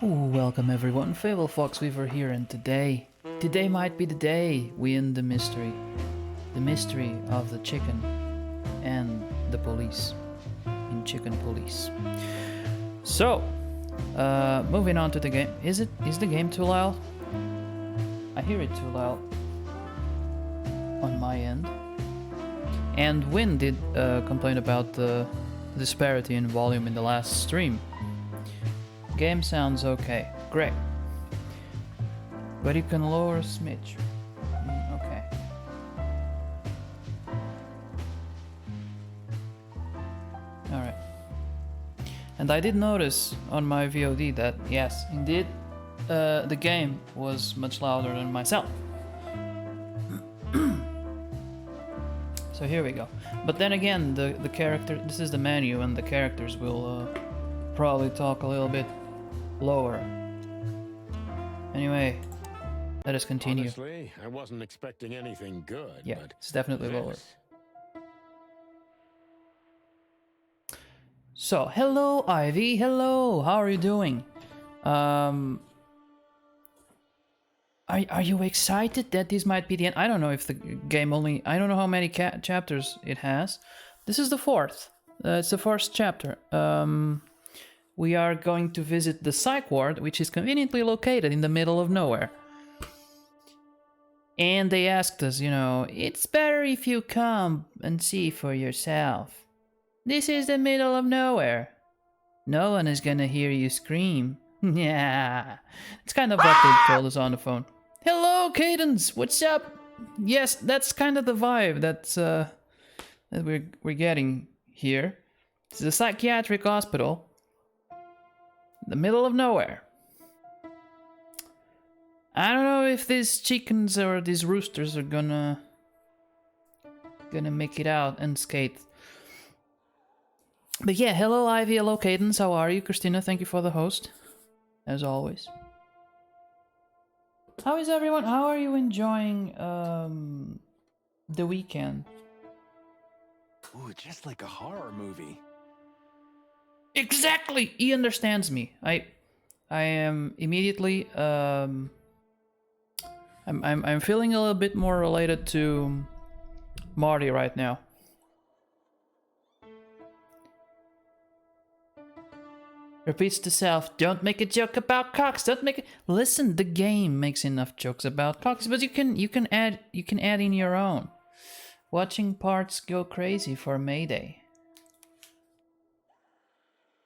Ooh, welcome everyone, Fable Fox Weaver here, and today might be the day we end the mystery of the chicken and the police in Chicken Police. So, moving on to the game. Is the game too loud? I hear it too loud on my end. And Win did complain about the disparity in volume in the last stream. Game sounds okay. Great. But you can lower a smidge. Okay. Alright. And I did notice on my VOD that, yes, indeed, the game was much louder than myself. So here we go. But then again, the character, this is the menu, and the characters will probably talk a little bit lower. Anyway, let us continue. Honestly, I wasn't expecting anything good. Yeah, but it's definitely lower. So, hello Ivy, hello, how are you doing? Are you excited that this might be the end? I don't know if the game I don't know how many chapters it has. This is the fourth. It's the first chapter. We are going to visit the psych ward, which is conveniently located in the middle of nowhere. And they asked us, it's better if you come and see for yourself. This is the middle of nowhere. No one is gonna hear you scream. Yeah, it's kind of what they told us on the phone. Hello, Cadence. What's up? Yes, that's kind of the vibe that we're getting here. It's a psychiatric hospital, the middle of nowhere. I don't know if these chickens or these roosters are gonna make it out unscathed. But yeah, hello Ivy, hello Cadence, how are you? Christina, thank you for the host, as always. How is everyone? How are you enjoying the weekend? Ooh, just like a horror movie. Exactly! He understands me. I am immediately I'm feeling a little bit more related to Marty right now. Repeats to self, don't make a joke about cocks, don't make it. Listen, the game makes enough jokes about cocks, but you can add in your own. Watching parts go crazy for Mayday.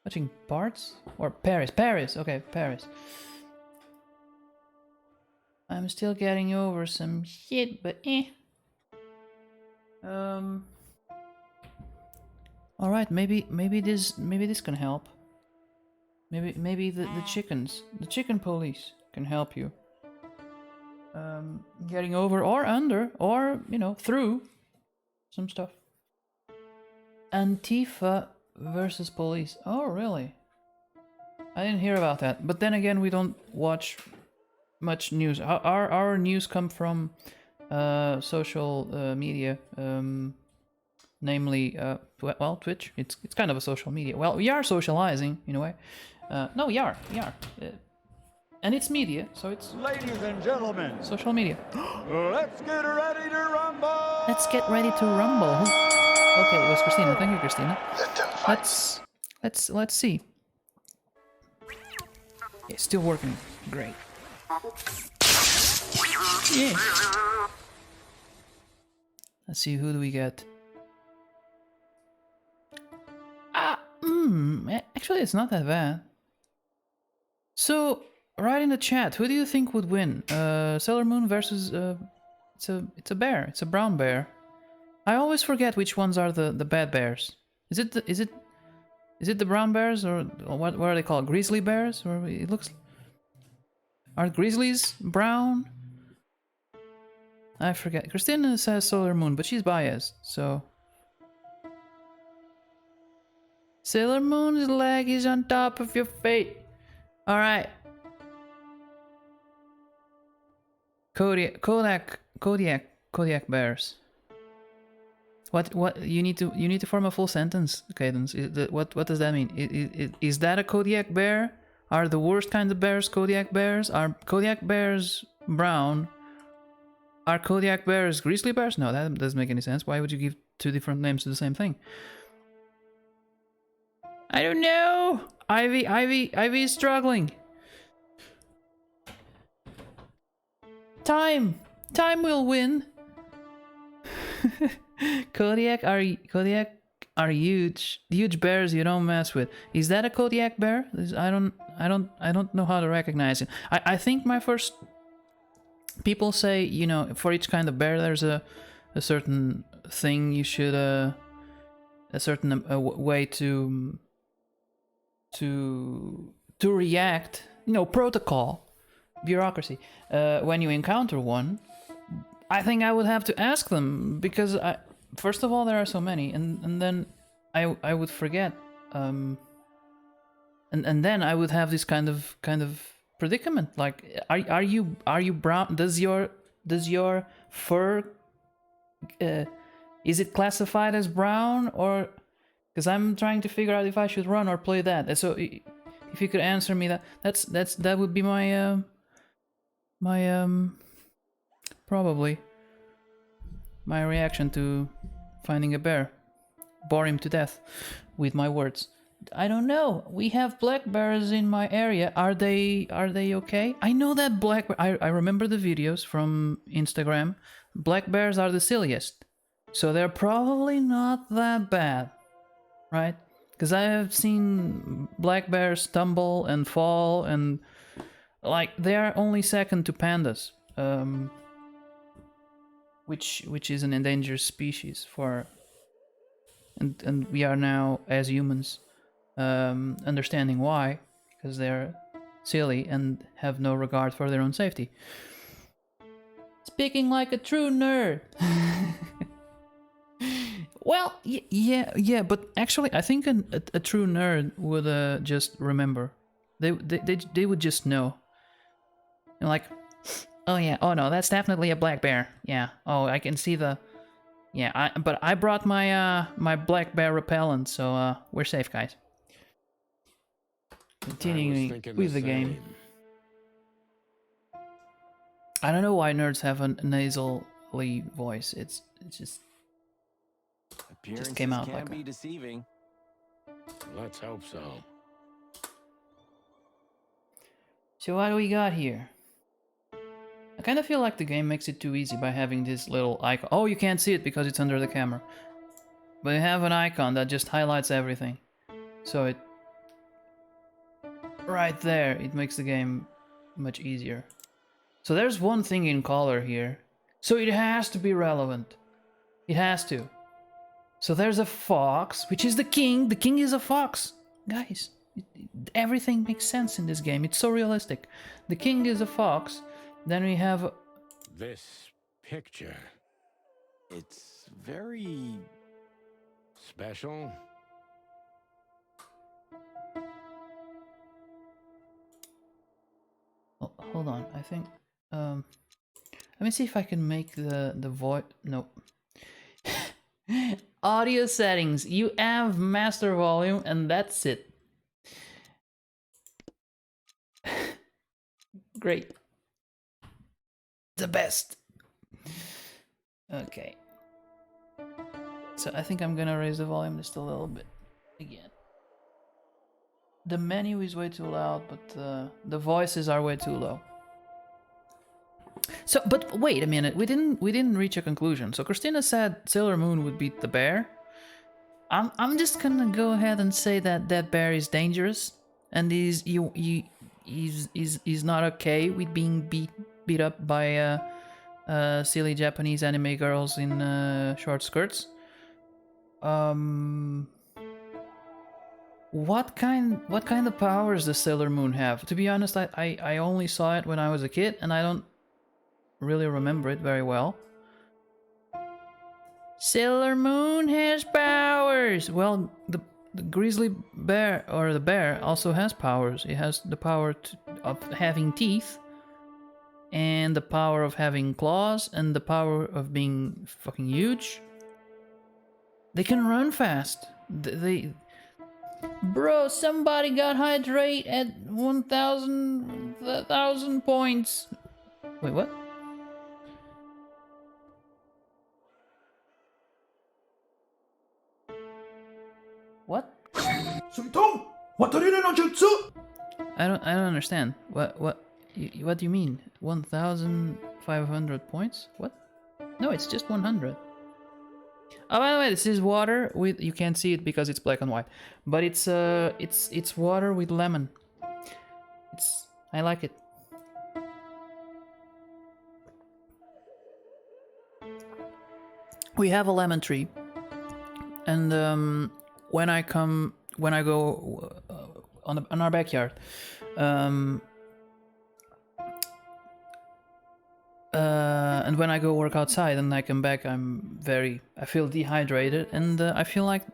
Watching parts? Or Paris, okay, Paris. I'm still getting over some shit, but Alright, maybe this can help. Maybe the chicken police can help you. Getting over or under or, through some stuff. Antifa versus police. Oh, really? I didn't hear about that. But then again, we don't watch much news. Our news come from social media, namely, well, Twitch. It's kind of a social media. Well, we are socializing in a way. No, we are. And it's media, so it's... Ladies and gentlemen, social media. let's get ready to rumble! Let's get ready to rumble. Okay, it was Christina. Thank you, Christina. Let's see. Okay, still working. Great. Yeah. Let's see, who do we get? Actually, it's not that bad. So, right in the chat, who do you think would win? Sailor Moon versus it's a bear. It's a brown bear. I always forget which ones are the bad bears. Is it the brown bears, or what are they called? Grizzly bears? Or it looks... Are grizzlies brown? I forget. Christina says Sailor Moon, but she's biased, so... Sailor Moon's leg is on top of your feet. Alright. Kodiak bears. What you need to form a full sentence, Cadence. What does that mean? Is that a Kodiak bear are the worst kind of bears Kodiak bears? Are Kodiak bears brown? Are Kodiak bears grizzly bears? No, that doesn't make any sense. Why would you give two different names to the same thing? I don't know. Ivy is struggling. Time will win. Kodiak are huge bears you don't mess with. Is that a Kodiak bear? I don't know how to recognize it. I think my first people say, you know, for each kind of bear there's a certain thing you should a certain way to react, you know, protocol, bureaucracy, when you encounter one. I think I would have to ask them, because first of all there are so many, and then I would forget, and then I would have this kind of predicament. Like, are you brown? Does your fur is it classified as brown? Or because I'm trying to figure out if I should run or play that. And so if you could answer me that would be my probably my reaction to finding a bear. Bore him to death with my words. I don't know. We have black bears in my area. Are they okay? I know that black bear, I remember the videos from Instagram. Black bears are the silliest. So they're probably not that bad, right? Because I have seen black bears stumble and fall, and like they are only second to pandas, which is an endangered species for, and we are now as humans understanding why, because they're silly and have no regard for their own safety. Speaking like a true nerd. Well, yeah, but actually, I think a true nerd would just remember. They would just know. And like, oh yeah, oh no, that's definitely a black bear. Yeah. Oh, I can see the. Yeah, but I brought my my black bear repellent, so we're safe, guys. Continuing with the game. I don't know why nerds have a nasally voice. It's just. Just came out like be deceiving. Let's hope so. So what do we got here? I kind of feel like the game makes it too easy by having this little icon. Oh, you can't see it because it's under the camera. But you have an icon that just highlights everything. So it... right there, it makes the game much easier. So there's one thing in color here. So it has to be relevant. It has to. So there's a fox, which is the king. The king is a fox. Guys, everything makes sense in this game. It's so realistic. The king is a fox. Then we have... this picture. It's very... special? Oh, hold on, I think... let me see if I can make the voice... Nope. Audio settings. You have master volume and that's it. Great. The best. Okay. So I think I'm gonna raise the volume just a little bit again. The menu is way too loud, but the voices are way too low. So, but wait a minute, we didn't reach a conclusion. So Christina said Sailor Moon would beat the bear. I'm just gonna go ahead and say that that bear is dangerous, and he's not okay with being beat up by silly Japanese anime girls in short skirts. What kind of powers does Sailor Moon have? To be honest, I only saw it when I was a kid, and I don't really remember it very well. Sailor Moon has powers! Well, the grizzly bear, or the bear, also has powers. It has the power of having teeth, and the power of having claws, and the power of being fucking huge. They can run fast. Bro, somebody got hydrate at 1,000 points. Wait, what? What? Suntong, Watarina no Jutsu! I don't understand. What do you mean? 1,500 points? What? No, it's just 100. Oh, by the way, this is water with, you can't see it because it's black and white, but it's water with lemon. I like it. We have a lemon tree, and when I go on our backyard, and when I go work outside and I come back, I feel dehydrated, and I feel like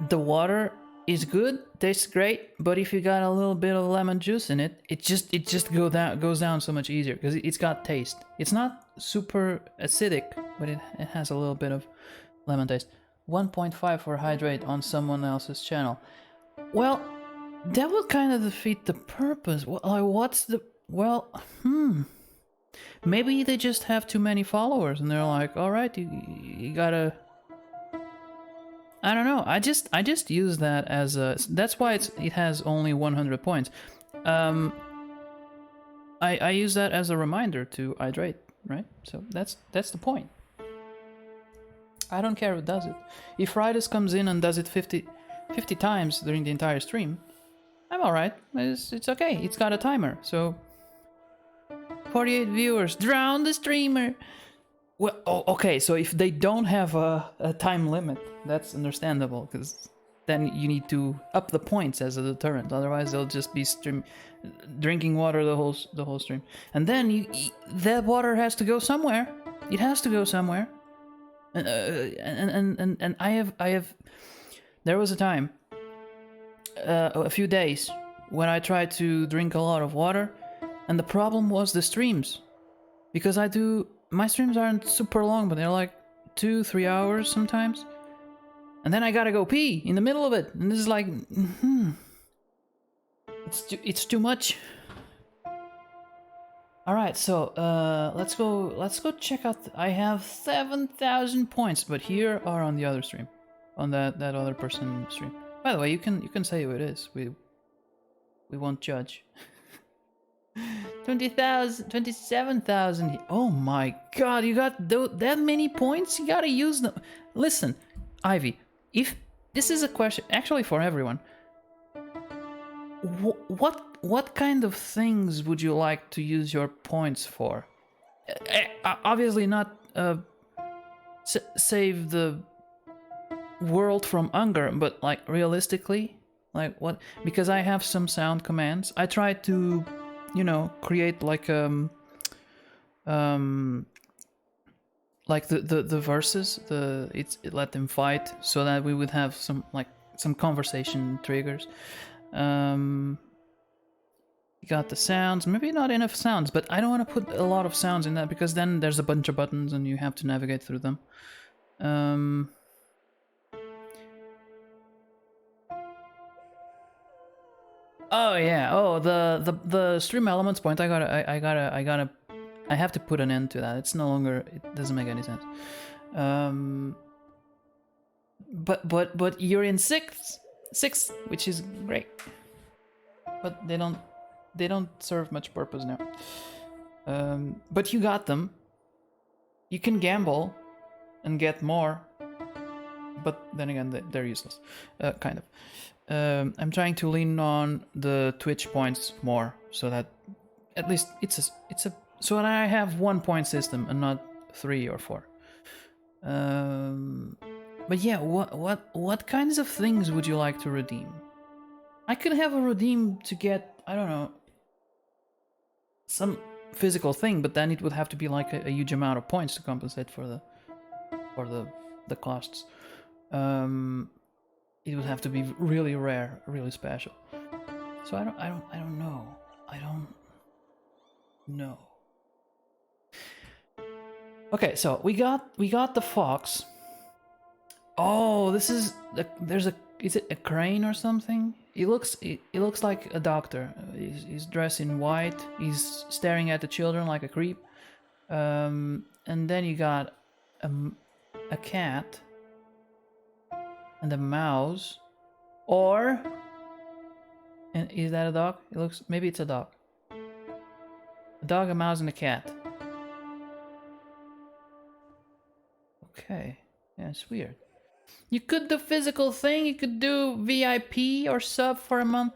the water is good, tastes great, but if you got a little bit of lemon juice in it, it just goes down so much easier because it's got taste. It's not super acidic, but it has a little bit of lemon taste. 1.5 for hydrate on someone else's channel. Well, that would kind of defeat the purpose. Maybe they just have too many followers and they're like, all right, you gotta. I don't know. I just use that as a. That's why it has only 100 points. I use that as a reminder to hydrate, right? So that's the point. I don't care who does it. If Riders comes in and does it 50 times during the entire stream, I'm alright. It's okay. It's got a timer, so 48 viewers. Drown the streamer. Well, okay, so if they don't have a time limit, that's understandable, because then you need to up the points as a deterrent. Otherwise, they'll just be drinking water the whole stream, and then that water has to go somewhere. It has to go somewhere. And I have. There was a time, a few days, when I tried to drink a lot of water, and the problem was the streams, because my streams aren't super long, but they're like 2-3 hours sometimes. And then I gotta go pee in the middle of it. And this is like, it's too much. All right, so let's go check out. I have 7,000 points, but here are on the other stream, on that other person stream. By the way, you can say who it is. We won't judge. 20,000, 27,000. Oh my god, you got that many points? You gotta use them. Listen, Ivy, if this is a question actually for everyone, what kind of things would you like to use your points for? Obviously not save the world from hunger, but like realistically, like what? Because I have some sound commands. I try to, create like the verses, let them fight, so that we would have some conversation triggers. You got the sounds, maybe not enough sounds, but I don't want to put a lot of sounds in that, because then there's a bunch of buttons and you have to navigate through them. Oh yeah. Oh, the stream elements point. I have to put an end to that. It's no longer. It doesn't make any sense. But you're in sixth, which is great. But they don't serve much purpose now. But you got them. You can gamble and get more. But then again, they're useless, kind of. I'm trying to lean on the Twitch points more, so that at least so that I have 1 point system and not 3 or 4. But yeah, what kinds of things would you like to redeem? I could have a redeem to get, I don't know, some physical thing, but then it would have to be like a huge amount of points to compensate for the costs. It would have to be really rare, really special. So I don't know. I don't know. Okay, so we got the fox. Oh, is it a crane or something? He looks like a doctor. He's dressed in white. He's staring at the children like a creep. And then you got a cat and a mouse, or and is that a dog? It looks, maybe it's a dog. A dog, a mouse, and a cat. Okay, yeah, it's weird. You could do physical thing. You could do VIP or sub for a month.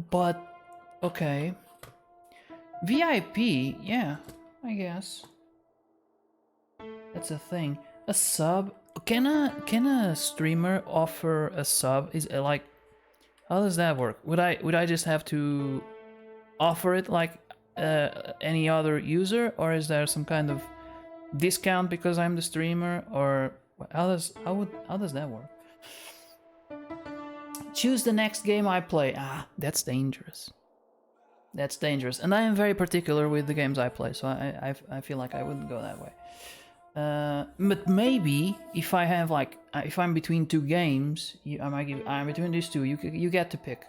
But okay, VIP, yeah, I guess that's a thing. A sub. Can a streamer offer a sub? Is it like, how does that work? Would I just have to offer it like any other user, or is there some kind of discount because I'm the streamer, or how does that work? Choose the next game I play. Ah, that's dangerous. That's dangerous, and I am very particular with the games I play, so I feel like I wouldn't go that way. But maybe if I have like if I'm between two games, I'm between these two. You get to pick,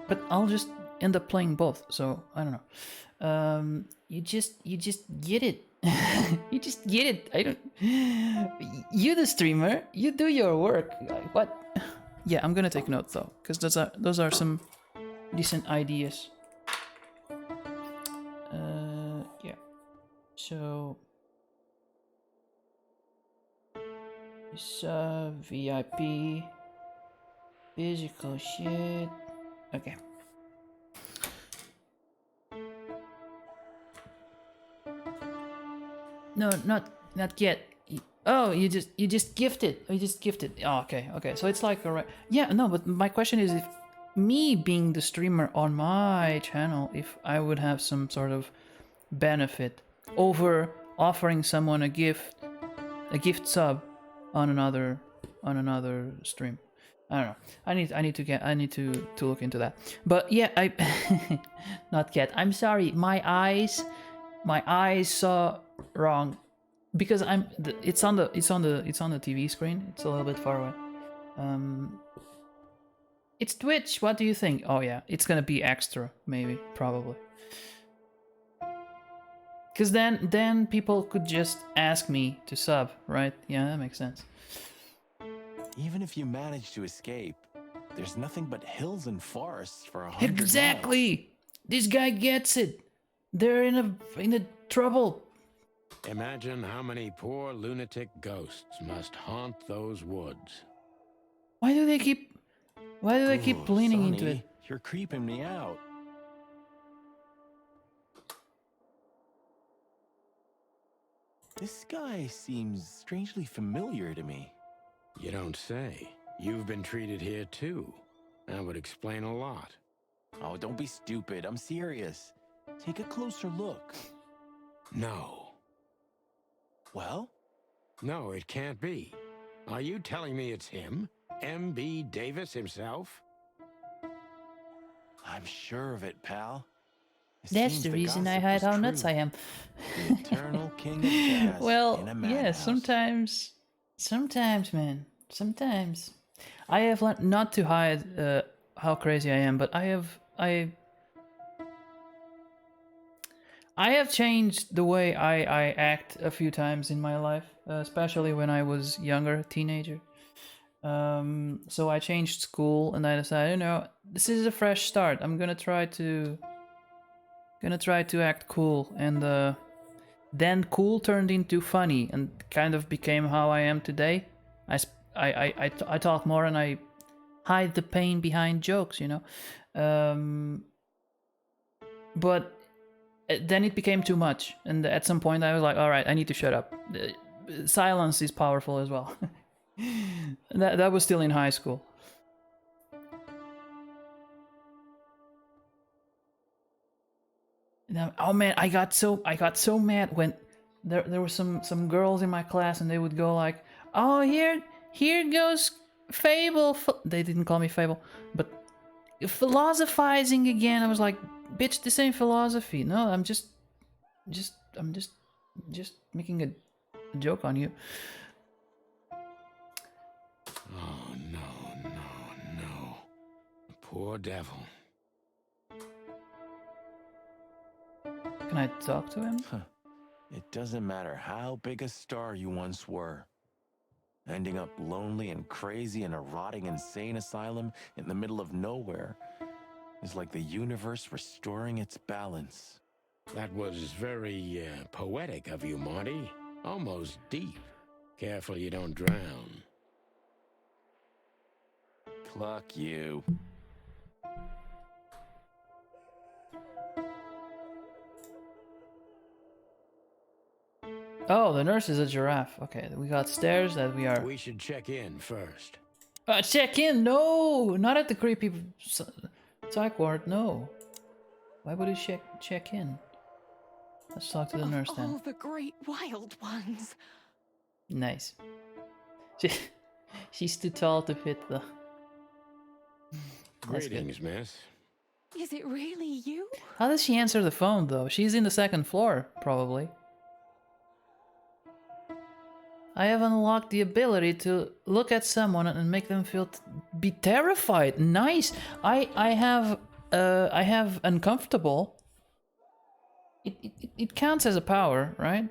but I'll just end up playing both. So I don't know. You just get it. You just get it. I don't. You the streamer. You do your work. Like, what? Yeah, I'm gonna take notes though, because those are some decent ideas. Yeah. So. VIP, physical shit. Okay. No, not yet. Oh, you just gifted. Oh, you just gifted. Oh, okay. So it's like alright. Yeah, no, but my question is, if me being the streamer on my channel, if I would have some sort of benefit over offering someone a gift sub on another stream. I don't know. I need to look into that. But yeah, I not yet. I'm sorry. My eyes saw wrong, because it's on the TV screen. It's a little bit far away. It's Twitch. What do you think? Oh yeah, it's gonna be extra, maybe, probably. Because then people could just ask me to sub, right? Yeah, that makes sense. Even if you manage to escape, there's nothing but hills and forests for 100 miles. Exactly! This guy gets it! They're in a trouble. Imagine how many poor lunatic ghosts must haunt those woods. Why do they keep leaning into it? You're creeping me out. This guy seems strangely familiar to me. You don't say. You've been treated here too. That would explain a lot. Oh, don't be stupid. I'm serious. Take a closer look. No. Well? No, it can't be. Are you telling me it's him? M.B. Davis himself? I'm sure of it, pal. That's the reason I hide how nuts I am. The eternal king of jazz. Well, in a yeah, madhouse. sometimes, man. Sometimes. I have learned not to hide how crazy I am, but I have changed the way I act a few times in my life, especially when I was younger, teenager. So I changed school, and I decided, this is a fresh start. I'm gonna try to act cool, and then cool turned into funny, and kind of became how I am today. I talk more, and I hide the pain behind jokes, but then it became too much, and at some point I was like, all right, I need to shut up. Silence is powerful as well. that was still in high school. Oh man, I got so mad when there were some girls in my class, and they would go like, "Oh, here goes Fable." They didn't call me Fable, but philosophizing again. I was like, "Bitch, this ain't philosophy. No, I'm just making a joke on you." Oh, no. Poor devil. Can I talk to him? It doesn't matter how big a star you once were. Ending up lonely and crazy in a rotting insane asylum in the middle of nowhere is like the universe restoring its balance. That was very poetic of you, Marty. Almost deep. Careful you don't drown. Cluck you. Oh, the nurse is a giraffe. Okay, we got stairs that we are... We should check in first. Check in! No! Not at the creepy psych ward, no. Why would he check in? Let's talk to the nurse then. All the great wild ones. Nice. She's too tall to fit the... That's good. Greetings, miss. Is it really you? How does she answer the phone, though? She's in the second floor, probably. I have unlocked the ability to look at someone and make them be terrified. Nice. I have uncomfortable. It counts as a power, right?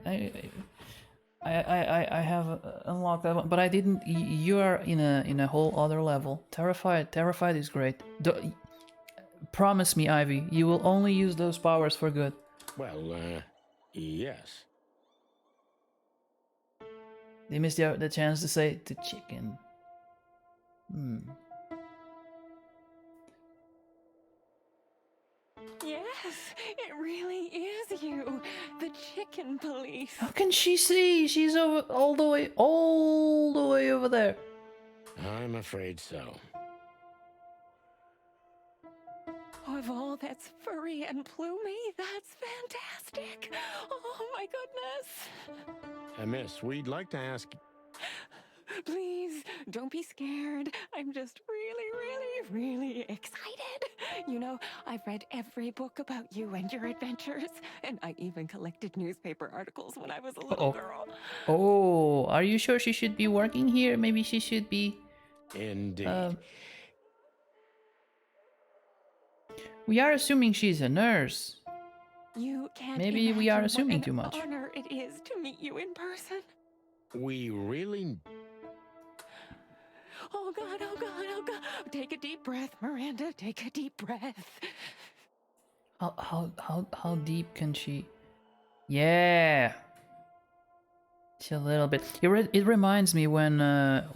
I have unlocked that one, but I didn't. You are in a whole other level. Terrified is great. Promise me, Ivy, you will only use those powers for good. Well, yes. They missed the chance to say the chicken. Yes, it really is you. The chicken police. How can she see? She's all the way over there. I'm afraid so. Of all that's furry and plumy, that's fantastic. Oh my goodness. Miss, we'd like to ask... Please, don't be scared. I'm just really excited. You know, I've read every book about you and your adventures, and I even collected newspaper articles when I was a little girl. Oh, are you sure she should be working here? Maybe she should be... Indeed. We are assuming she's a nurse. You can't Maybe we are imagine assuming what too much. an honor it is to meet you in person. We really... Oh God, oh God, oh God. Take a deep breath, Miranda. Take a deep breath. How deep can she? Yeah. Just a little bit. It reminds me when a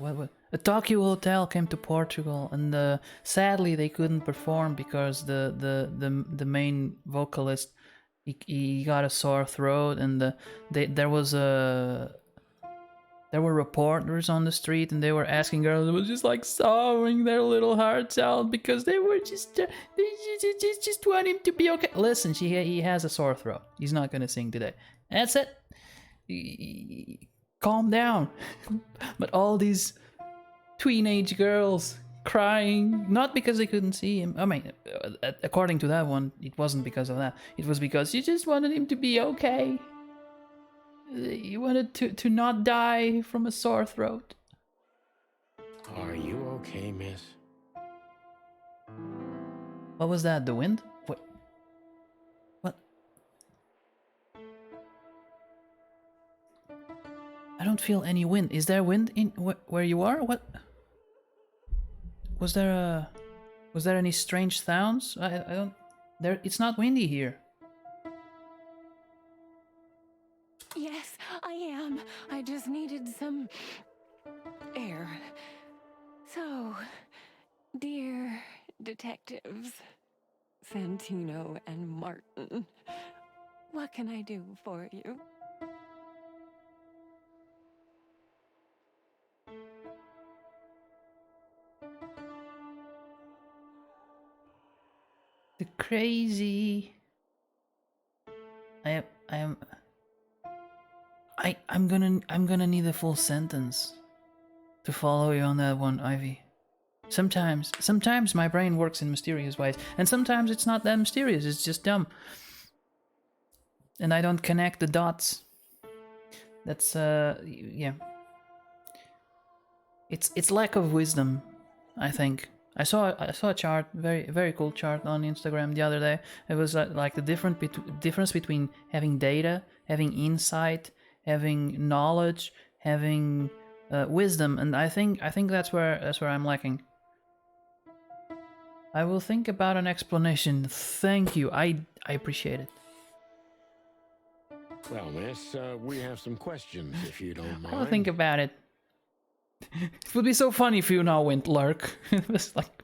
Tokyo Hotel came to Portugal, and sadly they couldn't perform because the main vocalist he got a sore throat, and there were reporters on the street, and they were asking girls, it was just like sobbing their little hearts out because they were just want him to be okay. Listen, he has a sore throat. He's not gonna sing today. That's it. Calm down. But all these teenage girls crying, not because they couldn't see him. I mean, according to that one, it wasn't because of that. It was because you just wanted him to be okay. You wanted to not die from a sore throat. Are you okay, miss? What was that? The wind? What? I don't feel any wind. Is there wind in where you are? What? Was there any strange sounds? I don't. There. It's not windy here. Yes, I am. I just needed some air. So, dear detectives, Santino and Martin, what can I do for you? The crazy. I'm gonna need a full sentence to follow you on that one, Ivy. Sometimes my brain works in mysterious ways, and sometimes it's not that mysterious, it's just dumb. And I don't connect the dots. That's yeah. It's lack of wisdom, I think. I saw a chart, very cool chart on Instagram the other day. It was like the difference between having data, having insight, having knowledge, having wisdom, and I think that's where I'm lacking. I will think about an explanation. Thank you. I appreciate it. Well, miss, we have some questions, if you don't mind. I will think about it. It would be so funny if you now went lurk. It was like...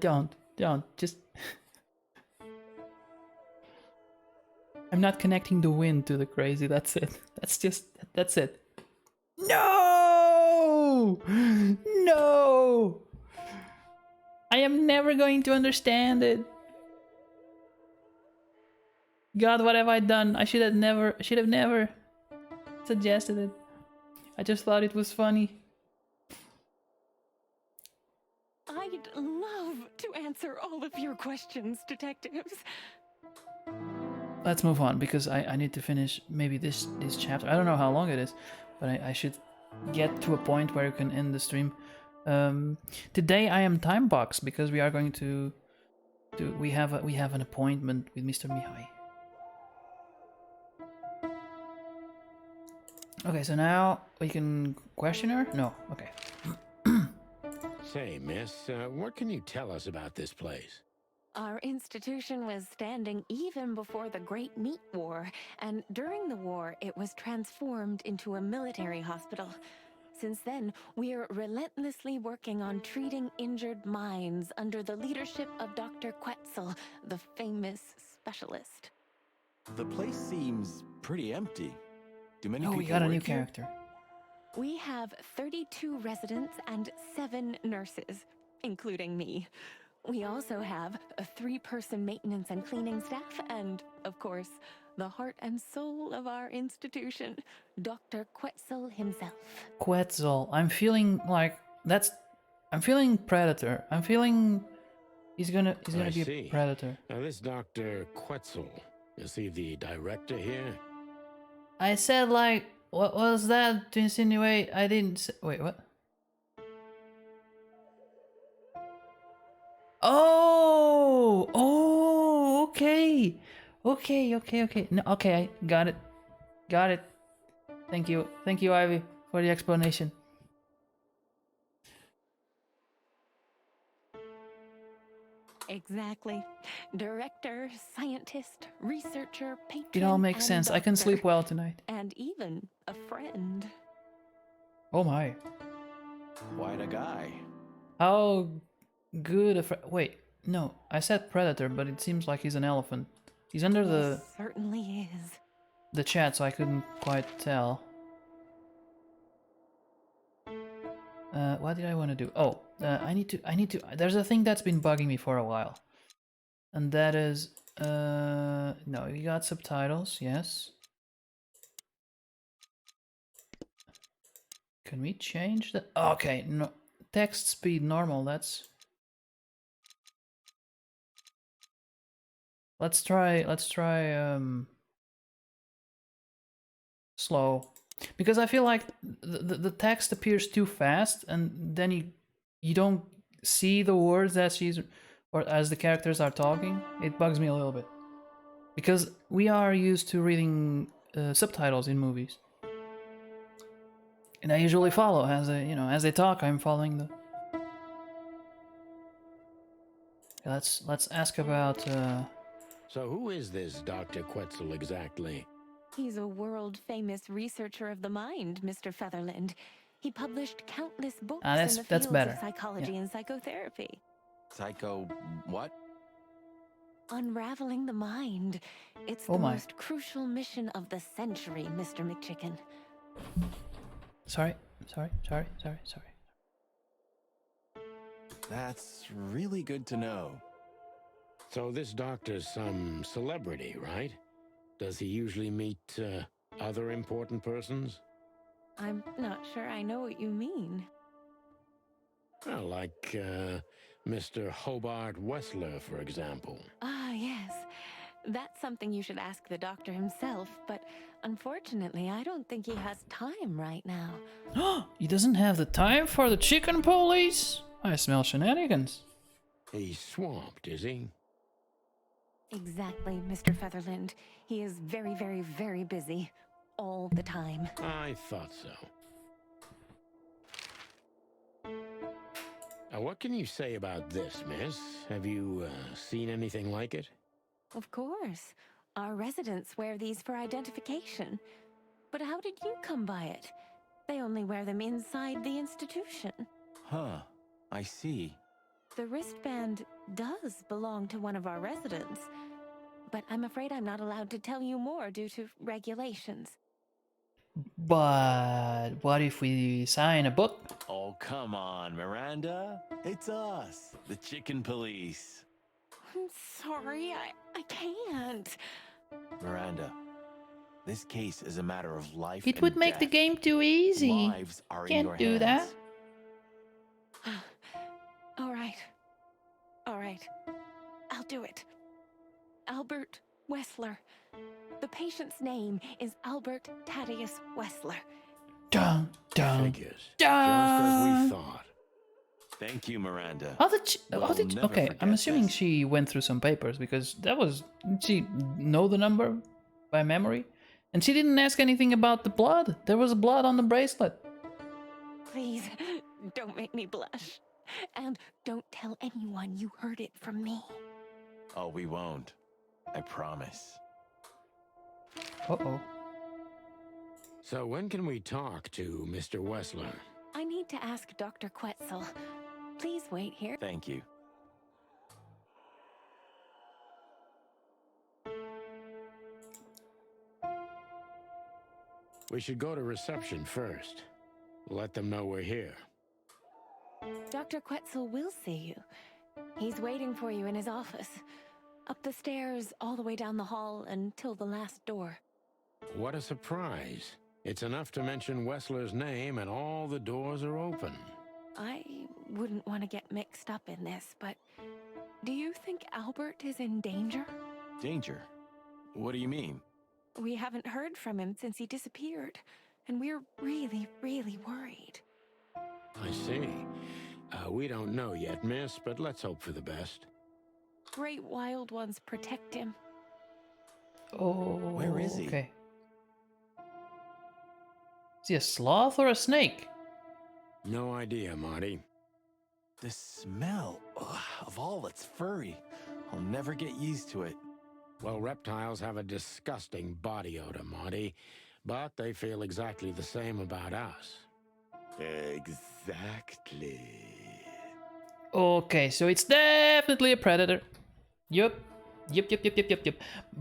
don't. Just... I'm not connecting the wind to the crazy, that's it. That's it. No! No! I am never going to understand it. God, what have I done? I should have never suggested it. I just thought it was funny. I'd love to answer all of your questions, detectives. Let's move on, because I need to finish maybe this chapter. I don't know how long it is, but I should get to a point where you can end the stream. Today I am time boxed because we are going to do. We have an appointment with Mr. Mihai. Okay, so now we can question her? No, okay. Say, miss, what can you tell us about this place? Our institution was standing even before the Great Meat War, and during the war, it was transformed into a military hospital. Since then, we're relentlessly working on treating injured minds under the leadership of Dr. Quetzal, the famous specialist. The place seems pretty empty. Do many Oh, people we got a new work here? character. We have 32 residents and 7 nurses, including me. We also have a 3-person maintenance and cleaning staff, and, of course, the heart and soul of our institution, Dr. Quetzal himself. Quetzal. I'm feeling like I'm feeling Predator. I'm feeling he's gonna I be see. a Predator. Now, this Dr. Quetzal, is he the director here? I said, like, what was that to insinuate? I didn't say, wait, what? Oh, okay. No, okay, I got it. Thank you, Ivy, for the explanation. Exactly. Director, scientist, researcher, patron, It all makes and sense. I can doctor. sleep well tonight. And even a friend. Oh my. Quite a guy. How good a wait, no, I said predator, but it seems like he's an elephant. He's under He certainly is. the chat, so I couldn't quite tell. What did I want to do? Oh, I need to, there's a thing that's been bugging me for a while. And that is, no, you got subtitles, yes. Can we change that? Okay, no, text speed normal, that's... Let's try, slow. Because I feel like the text appears too fast, and then you don't see the words as as the characters are talking. It bugs me a little bit. Because we are used to reading subtitles in movies. And I usually follow as they talk, I'm following the... Let's ask about So who is this Dr. Quetzal exactly? He's a world-famous researcher of the mind, Mr. Featherland. He published countless books in the that's fields better. of psychology Yeah. and psychotherapy. Psycho what? Unraveling the mind. It's Oh the my. most crucial mission of the century, Mr. McChicken. Sorry. That's really good to know. So this doctor's some celebrity, right? Does he usually meet other important persons? I'm not sure I know what you mean. Well, like Mr. Hobart Wessler, for example. Ah, yes. That's something you should ask the doctor himself, but unfortunately, I don't think he has time right now. He doesn't have the time for the chicken police? I smell shenanigans. He's swamped, is he? Exactly, Mr. Featherland. He is very, very, very busy. All the time. I thought so. What can you say about this, miss? Have you seen anything like it? Of course. Our residents wear these for identification. But how did you come by it? They only wear them inside the institution. Huh. I see. The wristband does belong to one of our residents. But I'm afraid I'm not allowed to tell you more due to regulations. But what if we sign a book? Oh, come on, Miranda. It's us, the chicken police. I'm sorry, I can't. Miranda, this case is a matter of life It and would make the death. game too easy. Lives are in your Can't do that. hands. All right. All right. I'll do it. Albert Wessler. The patient's name is Albert Thaddeus Wessler. Dun, dun, Figures. Just dun. as we thought. Thank you, Miranda. How did We'll never okay, I'm forget assuming this. she went through some papers because that was, did she know the number by memory? And she didn't ask anything about the blood. There was blood on the bracelet. Please, don't make me blush. And don't tell anyone you heard it from me. Oh, we won't. I promise. Uh-oh. So when can we talk to Mr. Wessler? I need to ask Dr. Quetzal. Please wait here. Thank you. We should go to reception first. Let them know we're here. Dr. Quetzal will see you. He's waiting for you in his office. Up the stairs, all the way down the hall, until the last door. What a surprise. It's enough to mention Wessler's name and all the doors are open. I wouldn't want to get mixed up in this, but do you think Albert is in danger? Danger? What do you mean? We haven't heard from him since he disappeared, and we're really, really worried. I see. We don't know yet, miss, but let's hope for the best. Great wild ones protect him. Oh, Where is he? Okay. Is he a sloth or a snake? No idea, Marty. The smell of all that's furry. I'll never get used to it. Well, reptiles have a disgusting body odor, Marty, but they feel exactly the same about us. Exactly. Okay, so it's definitely a predator. Yup. Yep.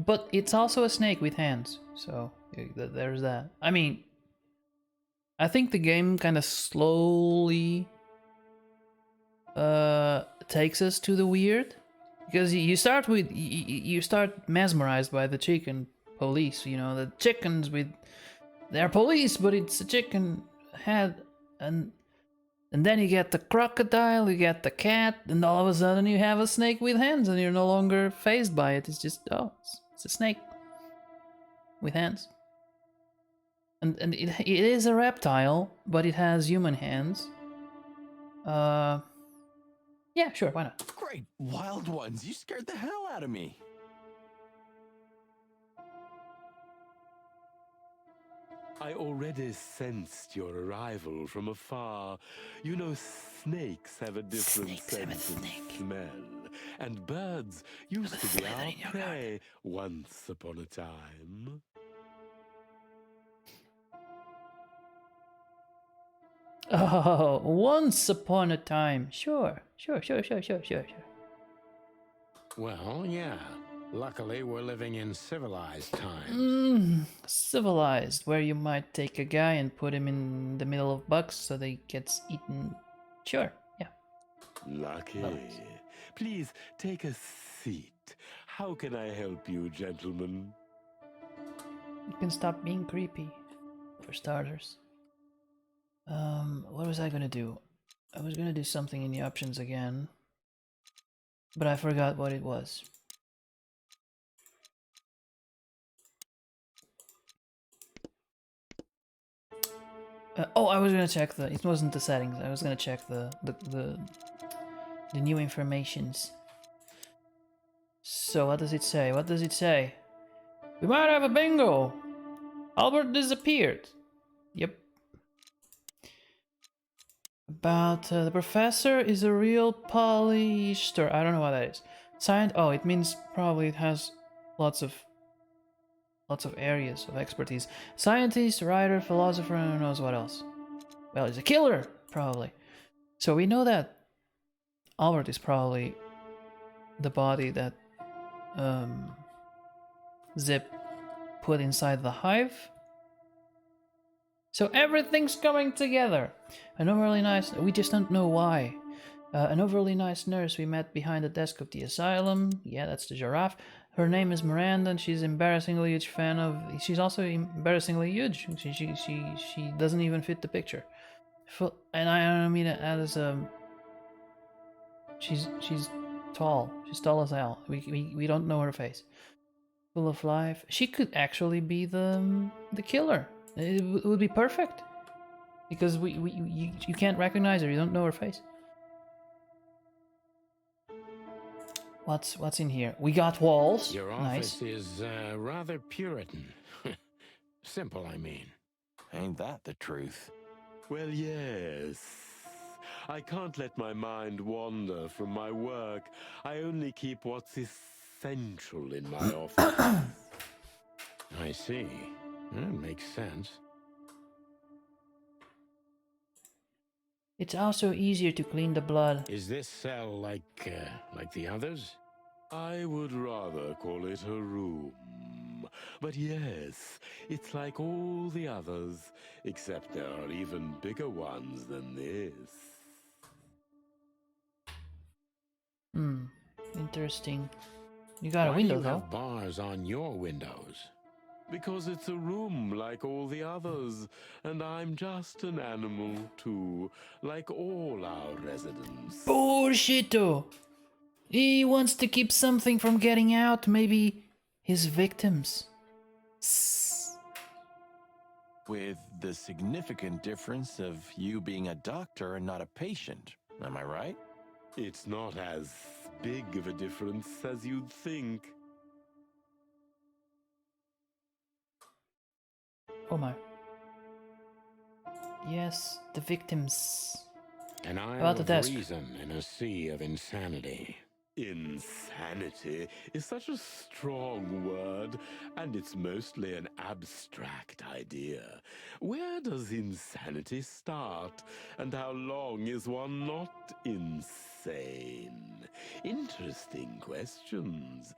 But it's also a snake with hands. So there's that. I mean, I think the game kind of slowly takes us to the weird, because you start with you start mesmerized by the chicken police. You know, the chickens with they're police, but it's a chicken head, and then you get the crocodile, you get the cat, and all of a sudden you have a snake with hands, and you're no longer fazed by it. It's just, oh, it's a snake with hands. And it is a reptile, but it has human hands. Yeah, sure, why not? Great wild ones, you scared the hell out of me. I already sensed your arrival from afar. You know, snakes have a different sense of smell. And birds used to be our prey once upon a time. Oh, once upon a time. Sure. Well, yeah. Luckily, we're living in civilized times. Civilized, where you might take a guy and put him in the middle of bugs so they gets eaten. Sure, yeah. Lucky. Nice. Please take a seat. How can I help you, gentlemen? You can stop being creepy, for starters. What was I gonna do? I was gonna do something in the options again, but I forgot what it was. Oh, I was gonna check the. It wasn't the settings. I was gonna check the new informations. So what does it say? What does it say? We might have a bingo. Albert disappeared. Yep. About the professor is a real polyester. I don't know what that is. Oh, it means probably it has lots of areas of expertise. Scientist, writer, philosopher, and who knows what else. Well, he's a killer, probably. So we know that Albert is probably the body that Zip put inside the hive. So everything's coming together. An overly nice, we just don't know why. An overly nice nurse we met behind the desk of the asylum. Yeah, that's the giraffe. Her name is Miranda, and she's embarrassingly huge fan of. She's also embarrassingly huge. She doesn't even fit the picture. And I don't mean it as she's tall. She's tall as hell. We don't know her face. Full of life. She could actually be the killer. It would be perfect because you can't recognize her. You don't know her face. What's in here? We got walls. Your Nice. office is rather Puritan. Simple, I mean. Ain't that the truth? Well, yes. I can't let my mind wander from my work. I only keep what's essential in my office. I see. That makes sense. It's also easier to clean the blood. Is this cell like the others? I would rather call it a room. But yes, it's like all the others, except there are even bigger ones than this. Interesting. You got a Why window do you though. have bars on your windows? Because it's a room like all the others, and I'm just an animal too, like all our residents. Bullshito. He wants to keep something from getting out. Maybe his victims. With the significant difference of you being a doctor and not a patient. Am I right? It's not as big of a difference as you'd think. Oh my. Yes, the victims. An isle About the of desk. reason in a sea of insanity. Insanity is such a strong word, and it's mostly an abstract idea. Where does insanity start, and how long is one not insane? Interesting questions.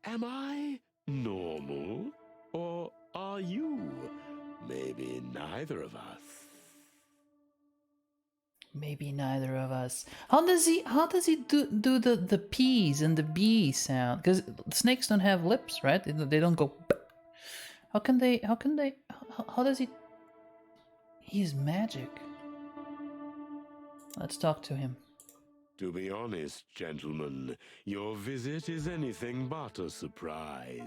Am I normal, or are you? Maybe neither of us. Maybe neither of us. How does he do the P's and the B sound? Because snakes don't have lips, right? They don't go. How does he? He's magic. Let's talk to him. To be honest, gentlemen, your visit is anything but a surprise.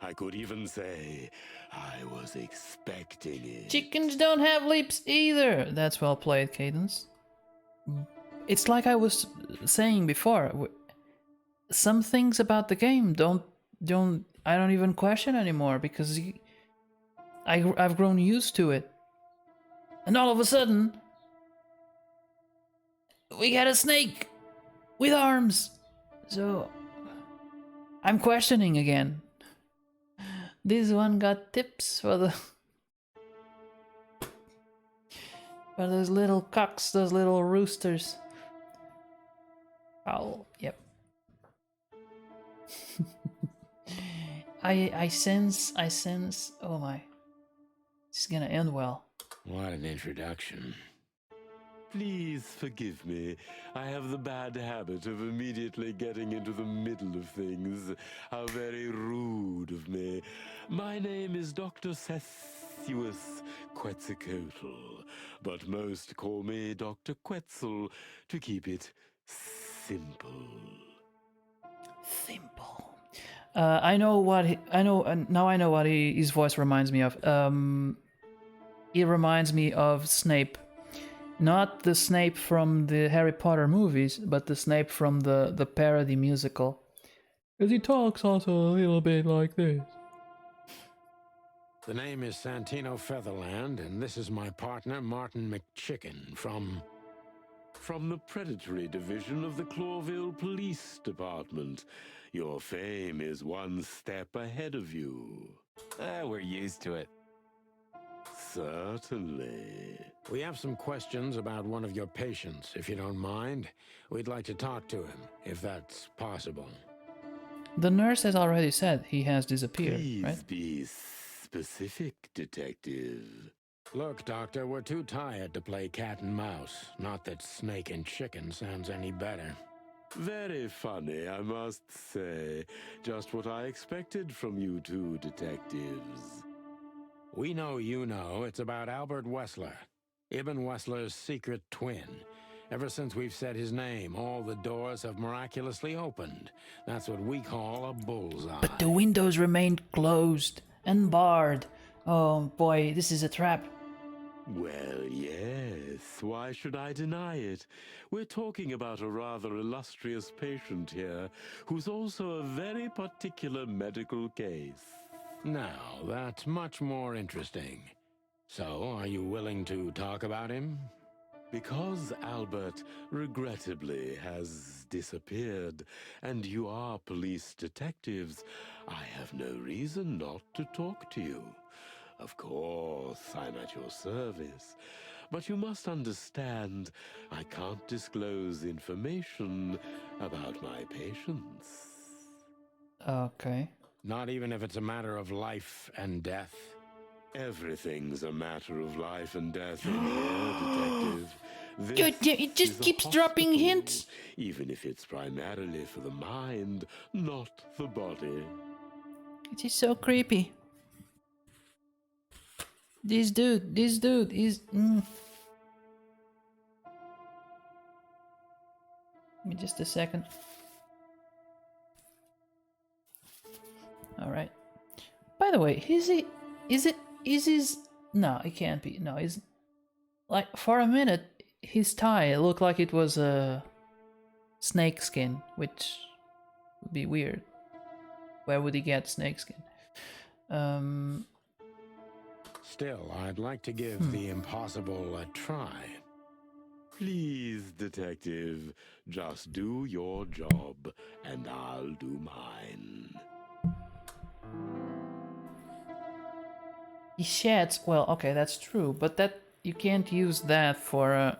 I could even say I was expecting it. Chickens don't have lips either. That's well played, Cadence. It's like I was saying before. Some things about the game I don't even question anymore because I've grown used to it. And all of a sudden, we got a snake with arms. So I'm questioning again. This one got tips for those little cocks, those little roosters. Oh, yep. I sense. Oh my, it's gonna end well. What an introduction. Please forgive me. I have the bad habit of immediately getting into the middle of things. How very rude of me. My name is Dr. Sessuous Quetzalcoatl, but most call me Dr. Quetzal to keep it simple. Simple. I know what his voice reminds me of. It reminds me of Snape. Not the Snape from the Harry Potter movies, but the Snape from the parody musical. Because he talks also a little bit like this. The name is Santino Featherland, and this is my partner, Martin McChicken, from From the Predatory Division of the Clawville Police Department. Your fame is one step ahead of you. We're used to it. Certainly. We have some questions about one of your patients, if you don't mind. We'd like to talk to him, if that's possible. The nurse has already said he has disappeared, Please right? be specific, Detective. Look, Doctor, we're too tired to play cat and mouse. Not that snake and chicken sounds any better. Very funny, I must say. Just what I expected from you two detectives. We know you know it's about Albert Wessler, Ibn Wessler's secret twin. Ever since we've said his name, all the doors have miraculously opened. That's what we call a bullseye. But the windows remained closed and barred. Oh boy, this is a trap. Well, yes. Why should I deny it? We're talking about a rather illustrious patient here, who's also a very particular medical case. Now, that's much more interesting. So, are you willing to talk about him? Because Albert, regrettably, has disappeared, and you are police detectives, I have no reason not to talk to you. Of course, I'm at your service, but you must understand I can't disclose information about my patients. Okay. Not even if it's a matter of life and death? Everything's a matter of life and death in here, Detective. Good, yeah, it just is a keeps dropping hospital, hints. Even if it's primarily for the mind, not the body. It is so creepy. This dude is... Give me just a second. Alright. By the way, is his... No, it can't be. No, is like, for a minute, his tie looked like it was a snake skin, which would be weird. Where would he get snake skin? Still, I'd like to give the impossible a try. Please, Detective, just do your job, and I'll do mine. He sheds. Well, okay, that's true, but that you can't use that for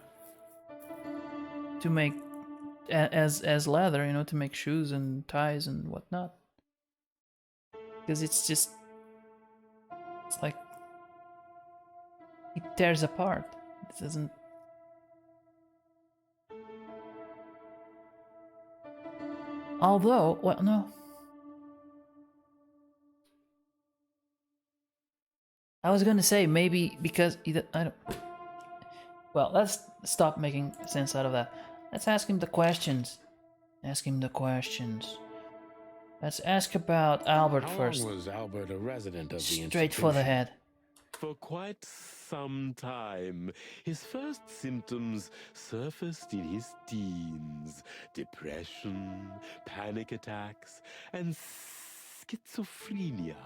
to make as leather, you know, to make shoes and ties and whatnot. Because it's like it tears apart. It doesn't. Although, well, no. I was gonna say maybe because I don't. Well, let's stop making sense out of that. Let's ask him the questions. Ask him the questions. Let's ask about Albert How first. long was Albert a resident of the Straight for the institution? head. For quite some time, his first symptoms surfaced in his teens. Depression, panic attacks, and schizophrenia.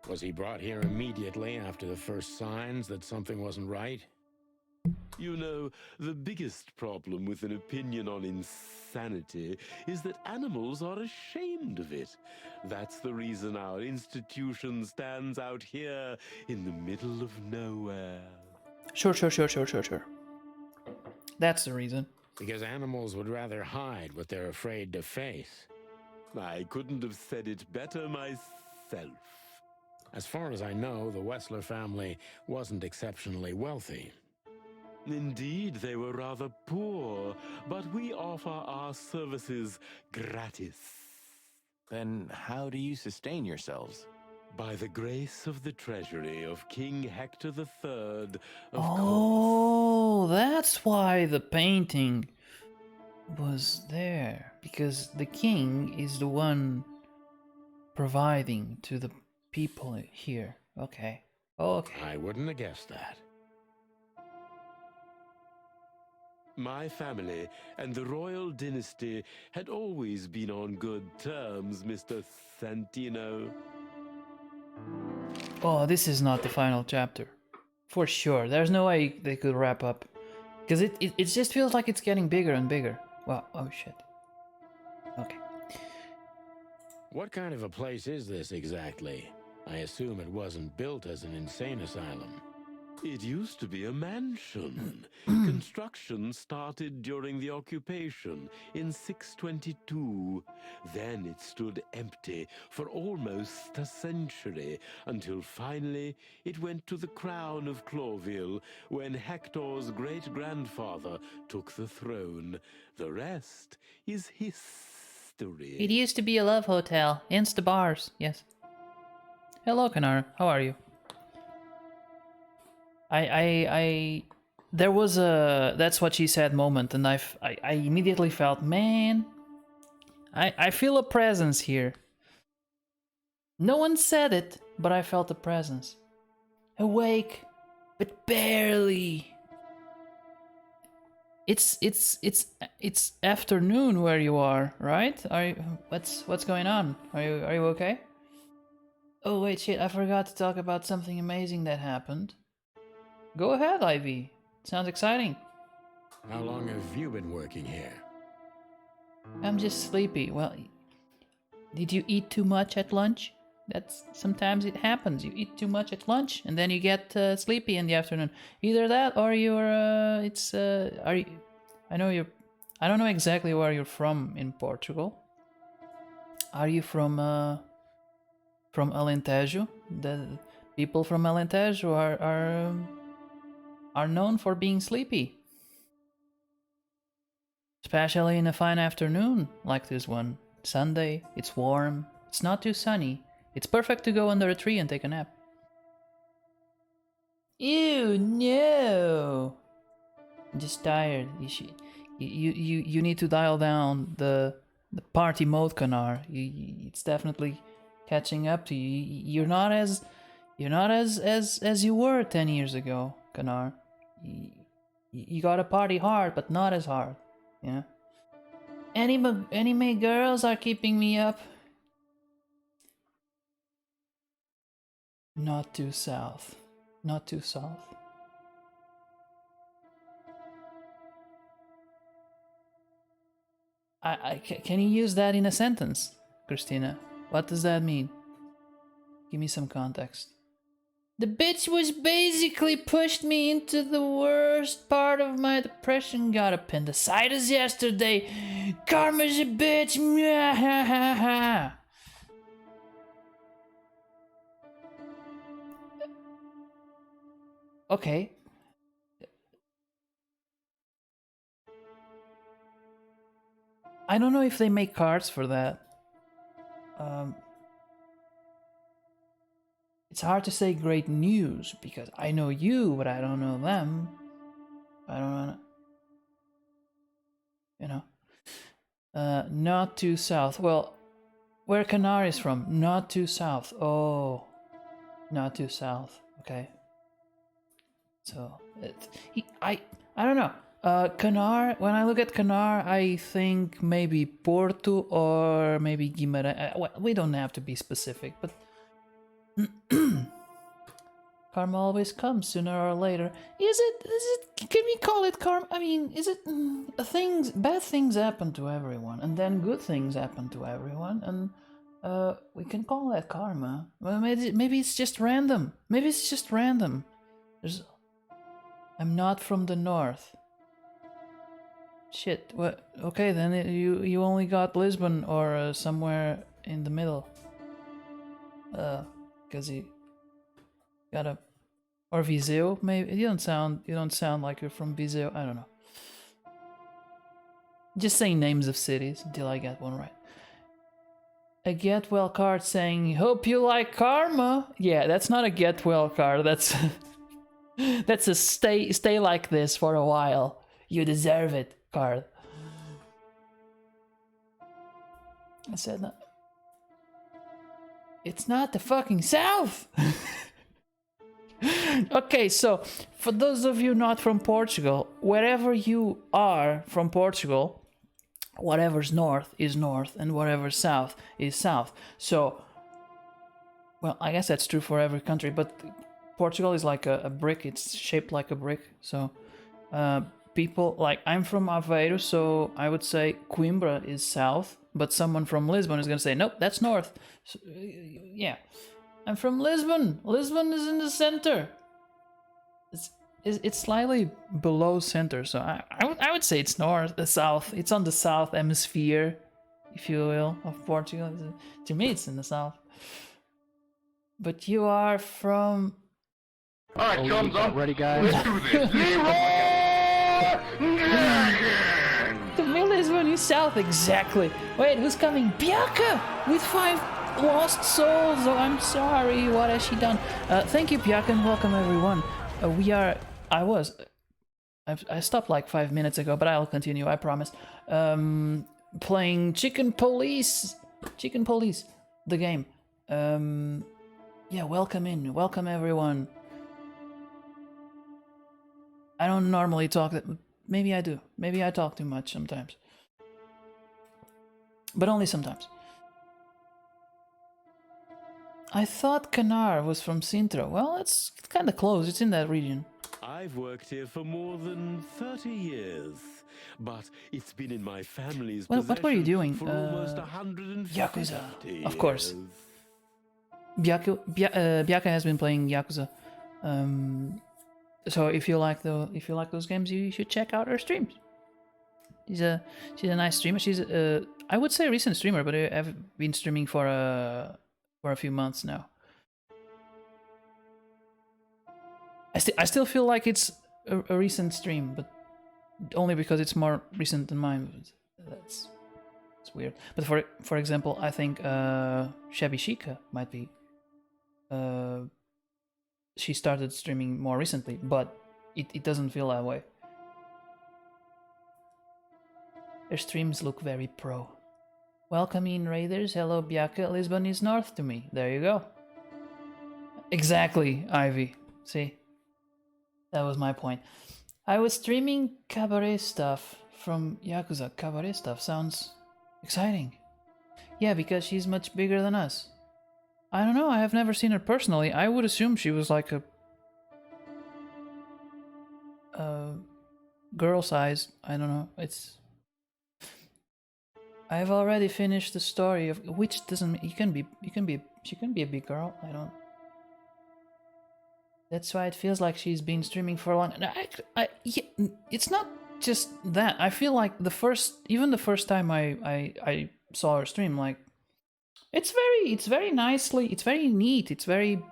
Was he brought here immediately after the first signs that something wasn't right? You know, the biggest problem with an opinion on insanity is that animals are ashamed of it. That's the reason our institution stands out here in the middle of nowhere. Sure. That's the reason. Because animals would rather hide what they're afraid to face. I couldn't have said it better myself. As far as I know, the Wessler family wasn't exceptionally wealthy. Indeed, they were rather poor, but we offer our services gratis. Then how do you sustain yourselves? By the grace of the treasury of King Hector III, of course. Oh, that's why the painting was there. Because the king is the one providing to the people here. Okay. Okay. I wouldn't have guessed that. My family and the royal dynasty had always been on good terms, Mr. Santino. Oh, this is not the final chapter. For sure. There's no way they could wrap up. Because it just feels like it's getting bigger and bigger. Wow. Oh, shit. Okay. What kind of a place is this exactly? I assume it wasn't built as an insane asylum. It used to be a mansion. Construction started during the occupation in 622. Then it stood empty for almost a century, until finally it went to the crown of Clawville when Hector's great-grandfather took the throne. The rest is history. It used to be a love hotel. Insta bars. Yes. Hello, Kanar. How are you? There was a "that's what she said" moment, and I immediately felt, man, I feel a presence here. No one said it, but I felt a presence. Awake, but barely. It's afternoon where you are, right? Are you, what's going on? Are you okay? Oh wait, shit! I forgot to talk about something amazing that happened. Go ahead, Ivy. Sounds exciting. How long have you been working here? I'm just sleepy. Well, did you eat too much at lunch? That's sometimes it happens. You eat too much at lunch, and then you get sleepy in the afternoon. Either that, or you're. Are you? I know you're. I don't know exactly where you're from in Portugal. Are you from Alentejo? The people from Alentejo are known for being sleepy. Especially in a fine afternoon like this one. Sunday, it's warm, it's not too sunny. It's perfect to go under a tree and take a nap. Ew, no! I'm just tired. You need to dial down the party mode, Kanar. It's definitely catching up to you. You're not as you were 10 years ago, Kanar. You gotta party hard, but not as hard. Yeah. Anime girls are keeping me up. Not too south. Not too south. Can you use that in a sentence, Christina? What does that mean? Give me some context. The bitch was basically pushed me into the worst part of my depression. Got appendicitis yesterday. Karma's a bitch. Okay. I don't know if they make cards for that. It's hard to say great news because I know you, but I don't know them. I don't know. You know. Not too south. Well, where Kanar is from? Not too south. Oh, not too south. Okay. So I don't know. Canar. When I look at Canar, I think maybe Porto or maybe Guimarães. Well, we don't have to be specific, but karma always comes sooner or later. Is it? Can we call it karma? I mean, is it bad things happen to everyone, and then good things happen to everyone, and we can call that karma. Well, maybe it's just random. Maybe it's just random. I'm not from the north. Shit. What? Okay, then you only got Lisbon or somewhere in the middle. Cause you got a or Viseu maybe. You don't sound like you're from Viseu. I don't know. Just saying names of cities until I get one right. A get well card saying hope you like karma. Yeah, that's not a get well card. That's that's a stay like this for a while. You deserve it card. I said that. It's not the fucking South. Okay, so for those of you not from Portugal, wherever you are from Portugal, whatever's north is north and whatever's south is south. So, well, I guess that's true for every country, but Portugal is like a brick. It's shaped like a brick. So, people, like, I'm from Aveiro, so I would say Coimbra is south, but someone from Lisbon is going to say, nope, that's north. So, yeah. I'm from Lisbon. Lisbon is in the center. It's slightly below center, so I would say it's north, the south. It's on the south hemisphere, if you will, of Portugal. To me, it's in the south. But you are from... Alright, chums up. Ready, guys? Let's do this. To me, Lisbon is south, exactly. Wait, who's coming? Bianca! With 5 lost souls. Oh, I'm sorry. What has she done? Thank you, Bianca, and welcome, everyone. I stopped like 5 minutes ago, but I'll continue, I promise. Playing Chicken Police, the game. Yeah, welcome everyone. I don't normally talk that, maybe I do. Maybe I talk too much sometimes. But only sometimes. I thought Canar was from Sintra. Well, it's kind of close, it's in that region. I've worked here for more than 30 years, but it's been in my family's Well, what were you doing? for almost 150 Yakuza, years. of course. Biaka has been playing Yakuza. So if you like those games, you should check out her streams. She's a nice streamer. She's I would say a recent streamer, but I've been streaming for a few months now. I still feel like it's a recent stream, but only because it's more recent than mine. It's weird. But for example, I think Shabby Chica might be. She started streaming more recently, but it doesn't feel that way. Her streams look very pro. Welcome in, Raiders. Hello, Biaka. Lisbon is north to me. There you go. Exactly, Ivy. See? That was my point. I was streaming cabaret stuff from Yakuza. Cabaret stuff sounds exciting. Yeah, because she's much bigger than us. I don't know, I have never seen her personally. I would assume she was like a girl size. I don't know. I've already finished the story of which doesn't she can be a big girl. I don't. That's why it feels like she's been streaming for a long. Yeah, it's not just that. I feel like the first time I saw her stream, like it's very nicely, it's very neat, it's very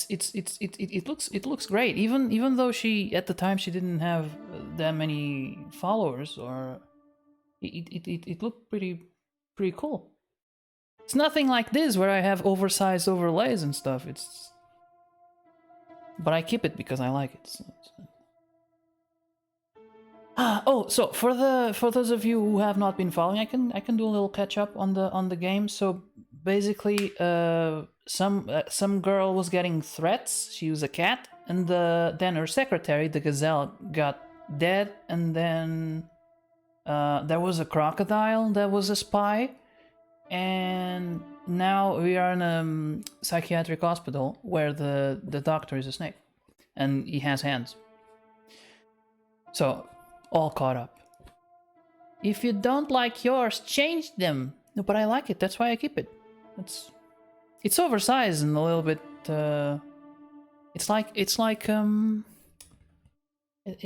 it looks great. Even though she at the time she didn't have that many followers, or it looked pretty cool. It's nothing like this where I have oversized overlays and stuff. But I keep it because I like it. So for those of you who have not been following, I can do a little catch up on the game. So basically, some girl was getting threats. She was a cat, and then her secretary, the gazelle, got dead, and then there was a crocodile that was a spy. And now we are in a psychiatric hospital where the doctor is a snake and he has hands. So, all caught up. If you don't like yours, change them. No, but I like it. That's why I keep it. It's oversized and a little bit. It's like you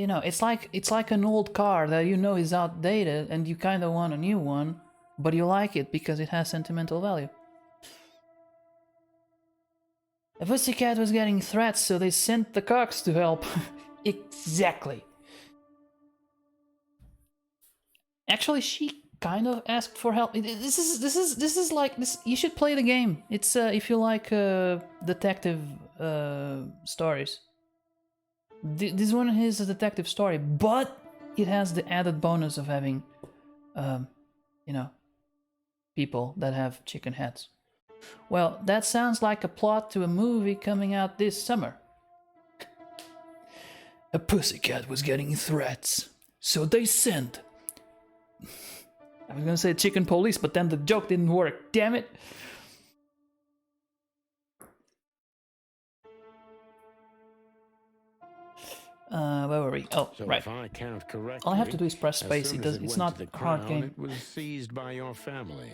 know, it's like an old car that you know is outdated and you kind of want a new one. But you like it because it has sentimental value. A pussycat was getting threats, so they sent the cocks to help. Exactly. Actually, she kind of asked for help. This is like this. You should play the game. It's if you like detective stories. This one is a detective story, but it has the added bonus of having, you know, people that have chicken heads. Well, that sounds like a plot to a movie coming out this summer. A pussycat was getting threats, so they sent... I was gonna say chicken police, but then the joke didn't work, damn it! Where were we? Oh, So right. if I count correctly, All I have to do is press as space. soon It as does. It's went not to the a hard crown, game. It was seized by your family.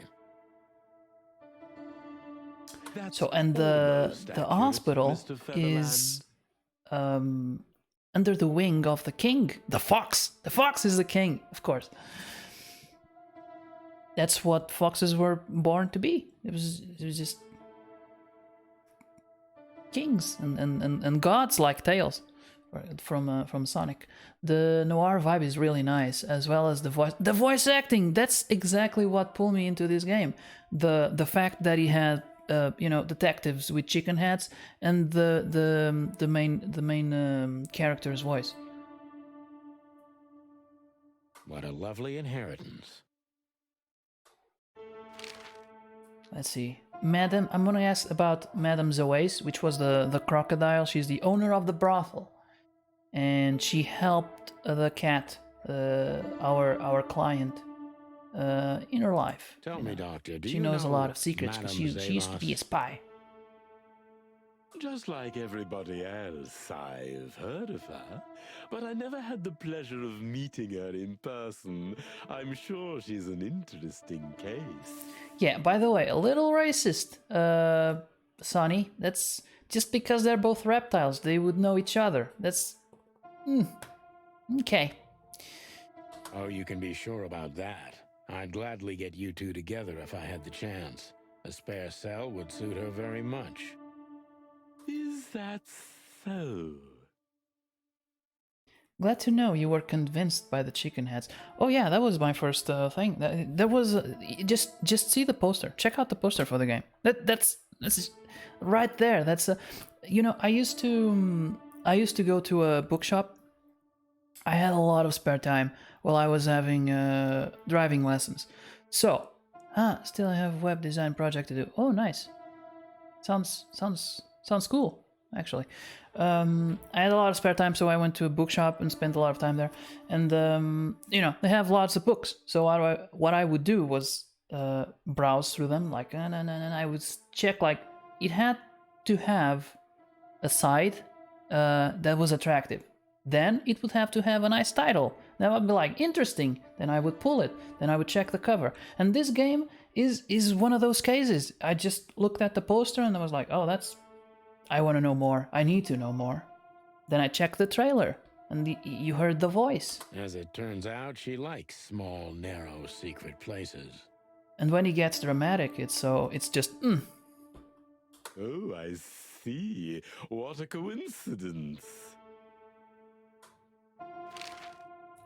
That's So, and almost the accurate, hospital Mr. Featherland. is under the wing of the king, the fox. The fox is the king, of course. That's what foxes were born to be. It was just kings and gods like Tails from Sonic. The noir vibe is really nice, as well as the voice acting. That's exactly what pulled me into this game. The fact that he had detectives with chicken heads and the main character's voice. What a lovely inheritance. Let's see. Madam, I'm gonna ask about Madame Zoes, which was the crocodile. She's the owner of the brothel. And she helped the cat, our client, in her life. Tell me, Doctor, do she you knows a know lot of secrets because Madame she used to be a Zelos? spy. Just like everybody else, I've heard of her, but I never had the pleasure of meeting her in person. I'm sure she's an interesting case. Yeah, by the way, a little racist, Sonny. That's just because they're both reptiles. They would know each other. That's... okay. Oh, you can be sure about that. I'd gladly get you two together if I had the chance. A spare cell would suit her very much. Is that so? Glad to know you were convinced by the chicken heads. Oh yeah, that was my first thing. There was just see the poster. Check out the poster for the game. That's right there. That's I used to go to a bookshop. I had a lot of spare time while I was having driving lessons. So, still I have a web design project to do. Oh, nice. Sounds cool, actually. I had a lot of spare time, so I went to a bookshop and spent a lot of time there. And they have lots of books. So what I would do was browse through them, like, and I would check, like, it had to have a side that was attractive. Then it would have to have a nice title. That would be like interesting. Then I would pull it. Then I would check the cover. And this game is one of those cases. I just looked at the poster and I was like, oh, I want to know more. I need to know more. Then I checked the trailer and you heard the voice. As it turns out, she likes small, narrow, secret places. And when he gets dramatic, it's just Oh, I see. What a coincidence.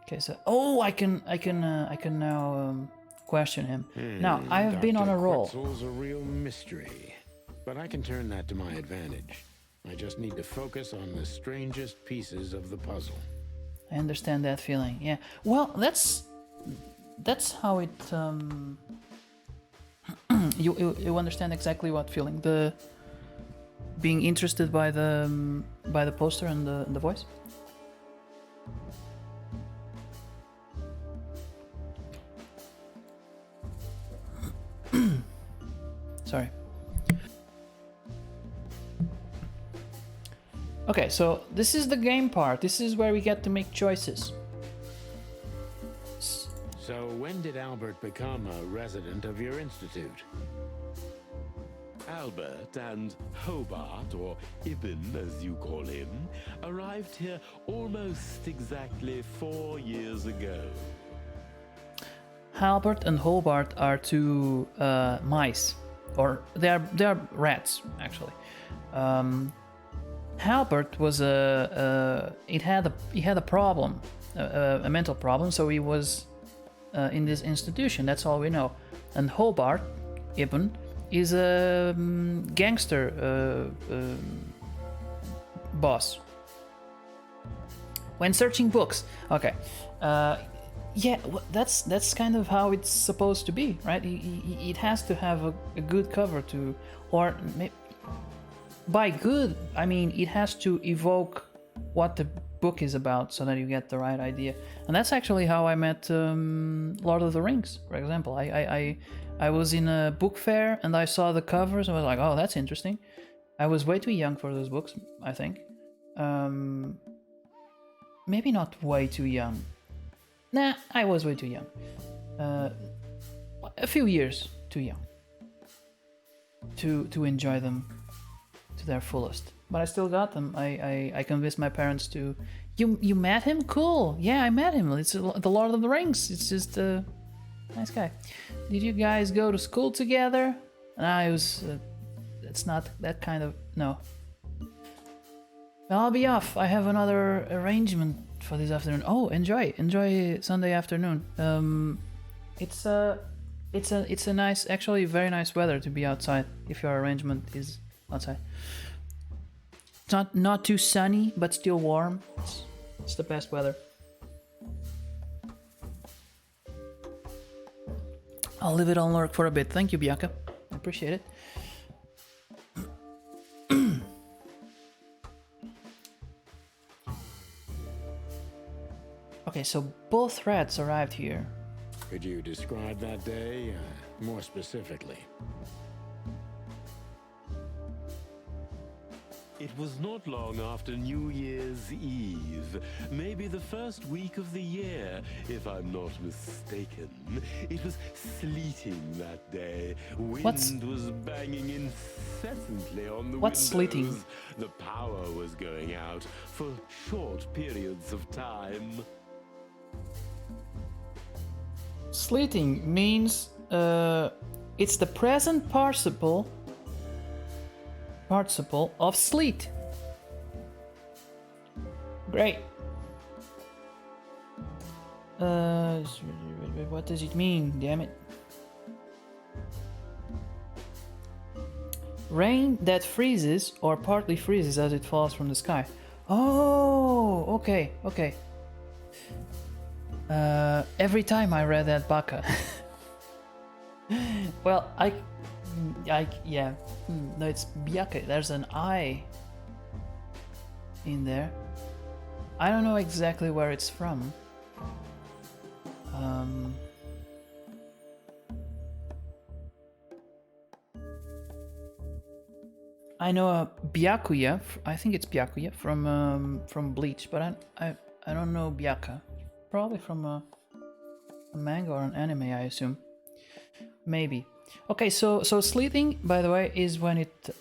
Okay, so I can now question him. Now I have been on a Dr. roll. Quetzal's a real mystery, but I can turn that to my advantage. I just need to focus on the strangest pieces of the puzzle. I understand that feeling. Yeah. Well, that's how it. You understand exactly what feeling, the being interested by the poster and the voice. Sorry. Okay, so this is the game part. This is where we get to make choices. So when did Albert become a resident of your institute? Albert and Hobart, or Ibn as you call him, arrived here almost exactly 4 years ago. Albert and Hobart are two mice, or they are rats actually. Albert was he had a problem, a mental problem, so he was in this institution. That's all we know. And Hobart, Ibn, is a gangster boss. When searching books, okay. Yeah, that's kind of how it's supposed to be, right? It has to have a good cover to, or by good, I mean it has to evoke what the book is about, so that you get the right idea. And that's actually how I met Lord of the Rings, for example. I was in a book fair and I saw the covers and I was like, oh, that's interesting. I was way too young for those books, I think. Maybe not way too young. Nah, I was way too young. A few years too young to enjoy them to their fullest. But I still got them. I convinced my parents to. You met him? Cool. Yeah, I met him. It's the Lord of the Rings. It's just a nice guy. Did you guys go to school together? Nah, it was. It's not that kind of. No. I'll be off. I have another arrangement for this afternoon. Oh, enjoy Sunday afternoon. It's a nice, actually very nice weather to be outside if your arrangement is outside. It's not too sunny, but still warm. It's the best weather. I'll leave it on lurk for a bit. Thank you, Bianca. I appreciate it. Okay, so both threads arrived here. Could you describe that day more specifically? It was not long after New Year's Eve, maybe the first week of the year, if I'm not mistaken. It was sleeting that day. Wind was banging incessantly on the windows. What's sleeting? The power was going out for short periods of time. Sleeting means it's the present participle of sleet. Great. What does it mean? Damn it. Rain that freezes or partly freezes as it falls from the sky. Oh, okay. Every time I read that baka. Well, yeah. No, it's biaka. There's an I in there. I don't know exactly where it's from. I know a byakuya. I think it's byakuya from Bleach, but I don't know byaka. Probably from a manga or an anime, I assume. Maybe. Okay, so sleeting, by the way, is when it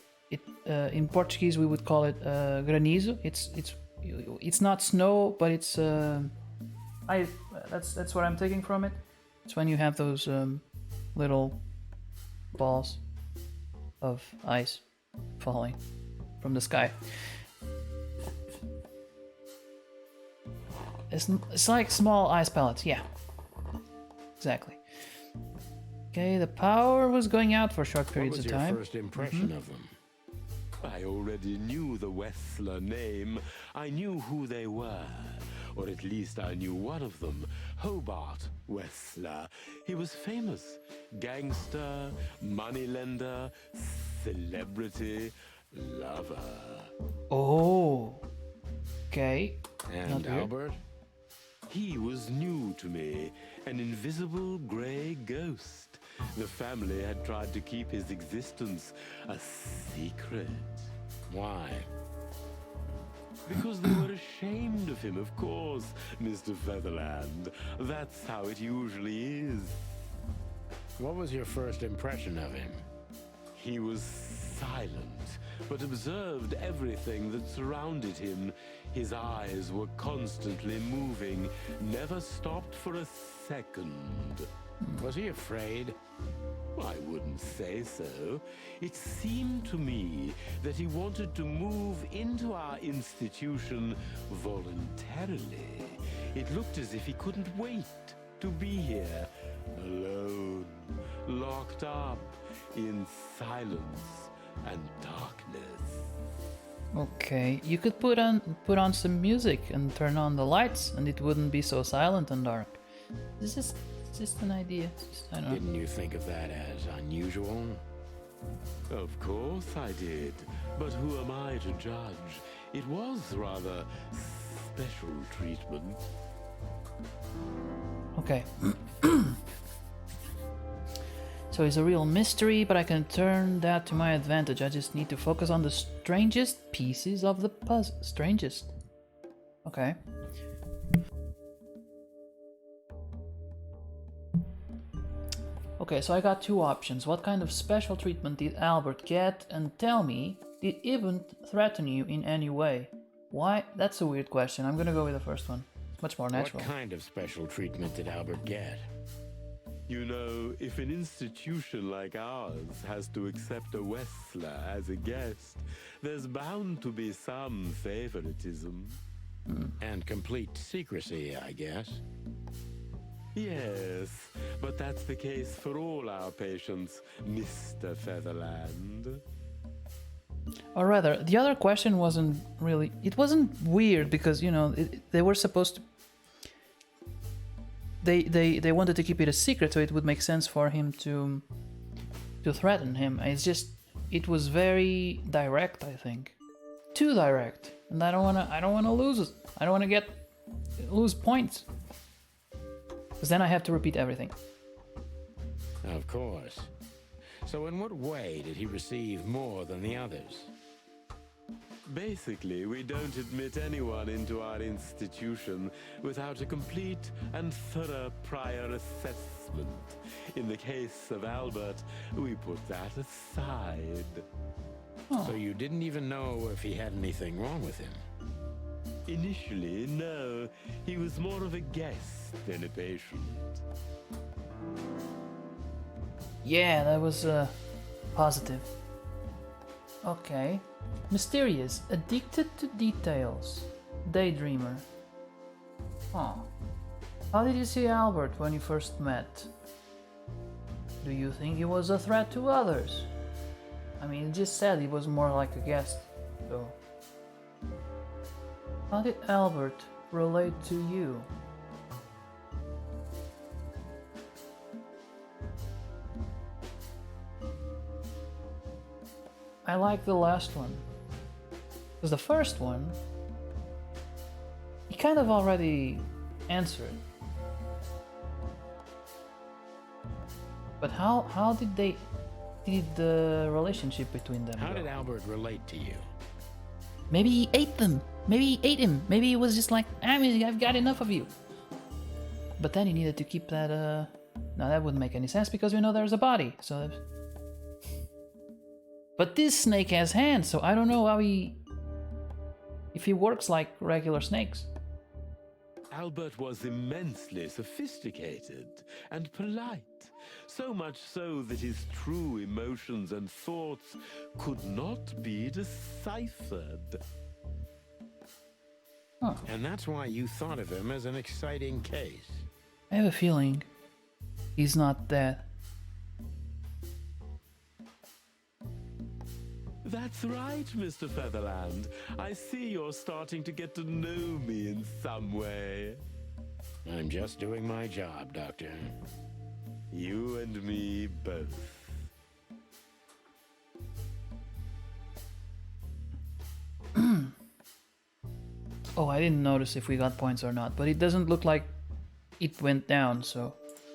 in Portuguese we would call it granizo. It's not snow, but it's that's what I'm taking from it. It's when you have those little balls of ice falling from the sky. It's like small ice pellets, yeah. Exactly. Okay, the power was going out for short periods of time. What was your first impression of them? I already knew the Wessler name. I knew who they were. Or at least I knew one of them, Hobart Wessler. He was famous. Gangster, moneylender, celebrity, lover. Oh. Okay. And Albert? He was new to me, an invisible grey ghost. The family had tried to keep his existence a secret. Why? Because they were ashamed of him, of course, Mr. Featherland. That's how it usually is. What was your first impression of him? He was silent, but observed everything that surrounded him. His eyes were constantly moving, never stopped for a second. Was he afraid? I wouldn't say so. It seemed to me that he wanted to move into our institution voluntarily. It looked as if he couldn't wait to be here, alone, locked up in silence and darkness. Okay, you could put on some music and turn on the lights, and it wouldn't be so silent and dark. This is just an idea. I don't know. Didn't you think of that as unusual? Of course I did. But who am I to judge? It was rather special treatment. Okay. So it's a real mystery, but I can turn that to my advantage. I just need to focus on the strangest pieces of the puzzle. Strangest. Okay. Okay, so I got two options. What kind of special treatment did Albert get? And tell me, did Ibn threaten you in any way? Why? That's a weird question. I'm gonna go with the first one. It's much more natural. What kind of special treatment did Albert get? You know, if an institution like ours has to accept a Wessler as a guest, there's bound to be some favoritism. And complete secrecy, I guess. Yes, but that's the case for all our patients, Mr. Featherland. Or rather, the other question wasn't really... It wasn't weird because, you know, they were supposed to... They wanted to keep it a secret, so it would make sense for him to threaten him. It's just... It was very direct, I think. Too direct. And I don't wanna lose it. I don't wanna lose points. Because then I have to repeat everything. Of course. So in what way did he receive more than the others? Basically, we don't admit anyone into our institution without a complete and thorough prior assessment. In the case of Albert, we put that aside. So you didn't even know if he had anything wrong with him? Initially, no. He was more of a guest than a patient. Yeah, that was positive. Okay. Mysterious, addicted to details. Daydreamer. Huh. How did you see Albert when you first met? Do you think he was a threat to others? I mean, he just said he was more like a guest, so... How did Albert relate to you? I like the last one. Because the first one, he kind of already answered. But how did the relationship between them How go? did Albert relate to you? Maybe he ate them. Maybe he ate him. Maybe he was just like, I've got enough of you. But then he needed to keep that, No, that wouldn't make any sense because we know there's a body, so... But this snake has hands, so I don't know how if he works like regular snakes. Albert was immensely sophisticated and polite, so much so that his true emotions and thoughts could not be deciphered. Huh. And that's why you thought of him as an exciting case. I have a feeling he's not dead. That's right, Mr. Featherland. I see you're starting to get to know me in some way. I'm just doing my job, Doctor. You and me both. Oh, I didn't notice if we got points or not, but it doesn't look like it went down, so...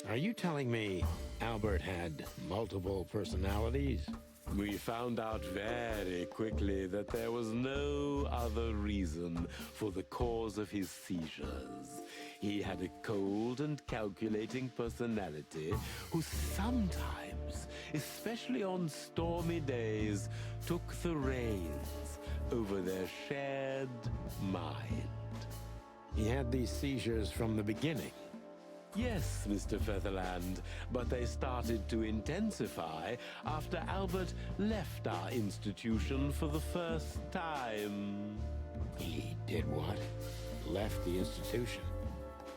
Are you telling me Albert had multiple personalities? We found out very quickly that there was no other reason for the cause of his seizures. He had a cold and calculating personality who sometimes, especially on stormy days, took the reins over their shared mind. He had these seizures from the beginning. Yes, Mr. Featherland, but they started to intensify after Albert left our institution for the first time. He did what? Left the institution?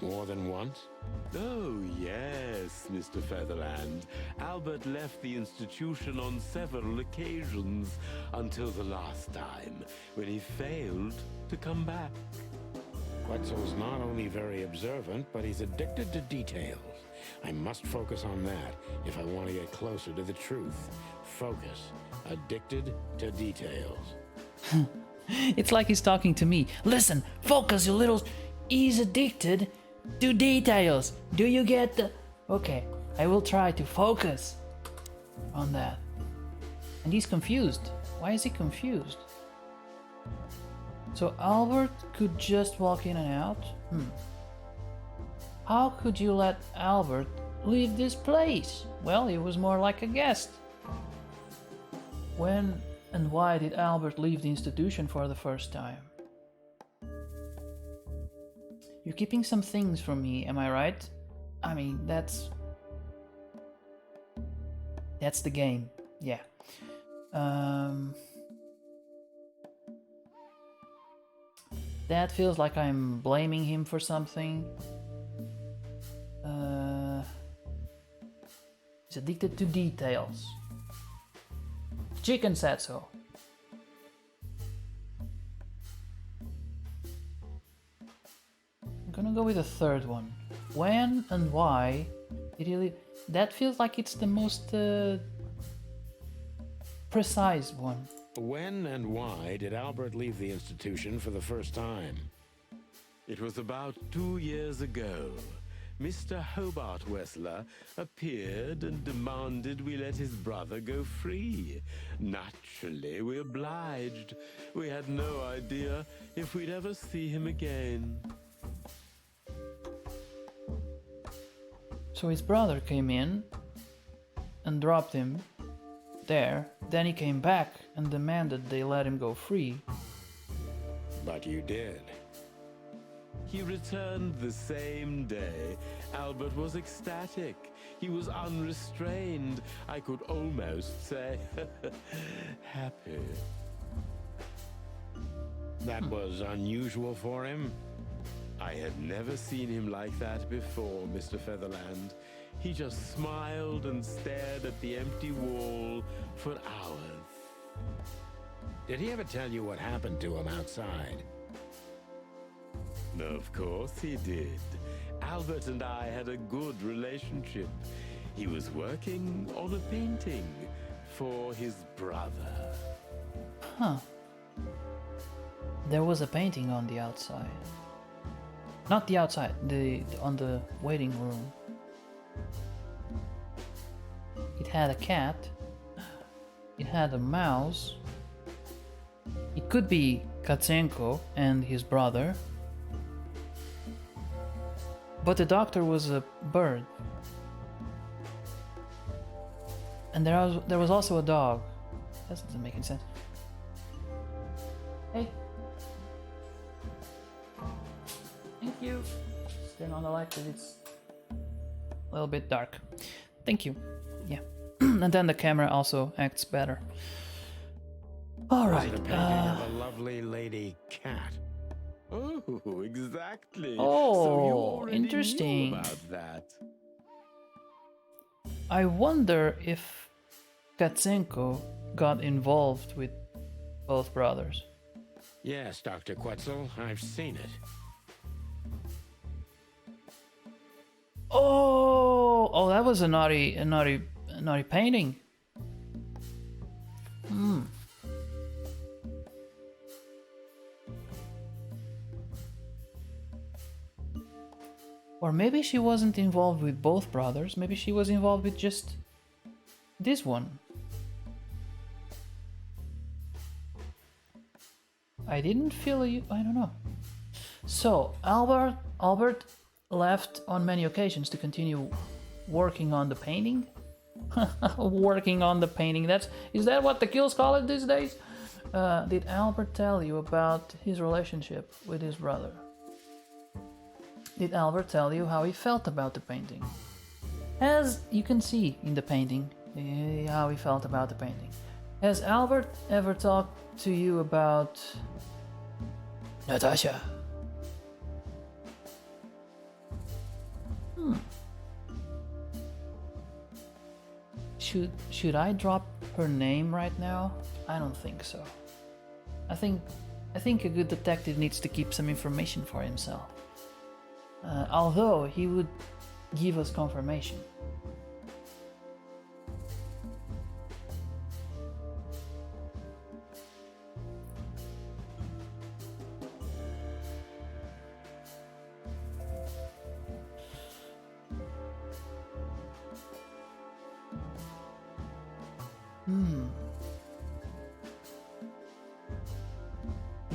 More than once? Oh, yes, Mr. Featherland. Albert left the institution on several occasions until the last time, when he failed to come back. Quetzal's not only very observant, but he's addicted to details. I must focus on that if I want to get closer to the truth. Focus. Addicted to details. It's like he's talking to me. Listen, focus, you little... He's addicted to details. Do you get the... Okay, I will try to focus on that. And he's confused. Why is he confused? So Albert could just walk in and out? How could you let Albert leave this place? Well, he was more like a guest. When and why did Albert leave the institution for the first time? You're keeping some things from me, am I right? I mean, that's the game, yeah. That feels like I'm blaming him for something. He's addicted to details. Chicken said so. I'm gonna go with the third one. When and why did he leave? That feels like it's the most precise one. When and why did Albert leave the institution for the first time? It was about 2 years ago. Mr. Hobart Wessler appeared and demanded we let his brother go free. Naturally, we obliged. We had no idea if we'd ever see him again. So his brother came in and dropped him there. Then he came back and demanded they let him go free. But you did. He returned the same day. Albert was ecstatic. He was unrestrained. I could almost say happy. That was unusual for him? I had never seen him like that before, Mr. Featherland. He just smiled and stared at the empty wall for hours. Did he ever tell you what happened to him outside? Of course he did. Albert and I had a good relationship. He was working on a painting for his brother. Huh. There was a painting on the outside. Not the outside, on the waiting room. It had a cat. It had a mouse. It could be Katsenko and his brother. But the doctor was a bird. And there was also a dog. That doesn't make any sense. Hey. Thank you. Just turn on the light because it's a little bit dark. Thank you. Yeah. And then the camera also acts better. All right. Was it a painting of a lovely lady cat? Oh, exactly. Oh, so you already interesting. knew about that. I wonder if Katsenko got involved with both brothers. Yes, Dr. Quetzal, I've seen it. Oh, that was a naughty painting. Or maybe she wasn't involved with both brothers. Maybe she was involved with just this one. I didn't feel I don't know. So Albert left on many occasions to continue working on the painting. Working on the painting. Is that what the kills call it these days? Did Albert tell you about his relationship with his brother? Did Albert tell you how he felt about the painting? As you can see in the painting, how he felt about the painting. Has Albert ever talked to you about Natasha? Should I drop her name right now? I don't think so. I think I think a good detective needs to keep some information for himself. Although he would give us confirmation.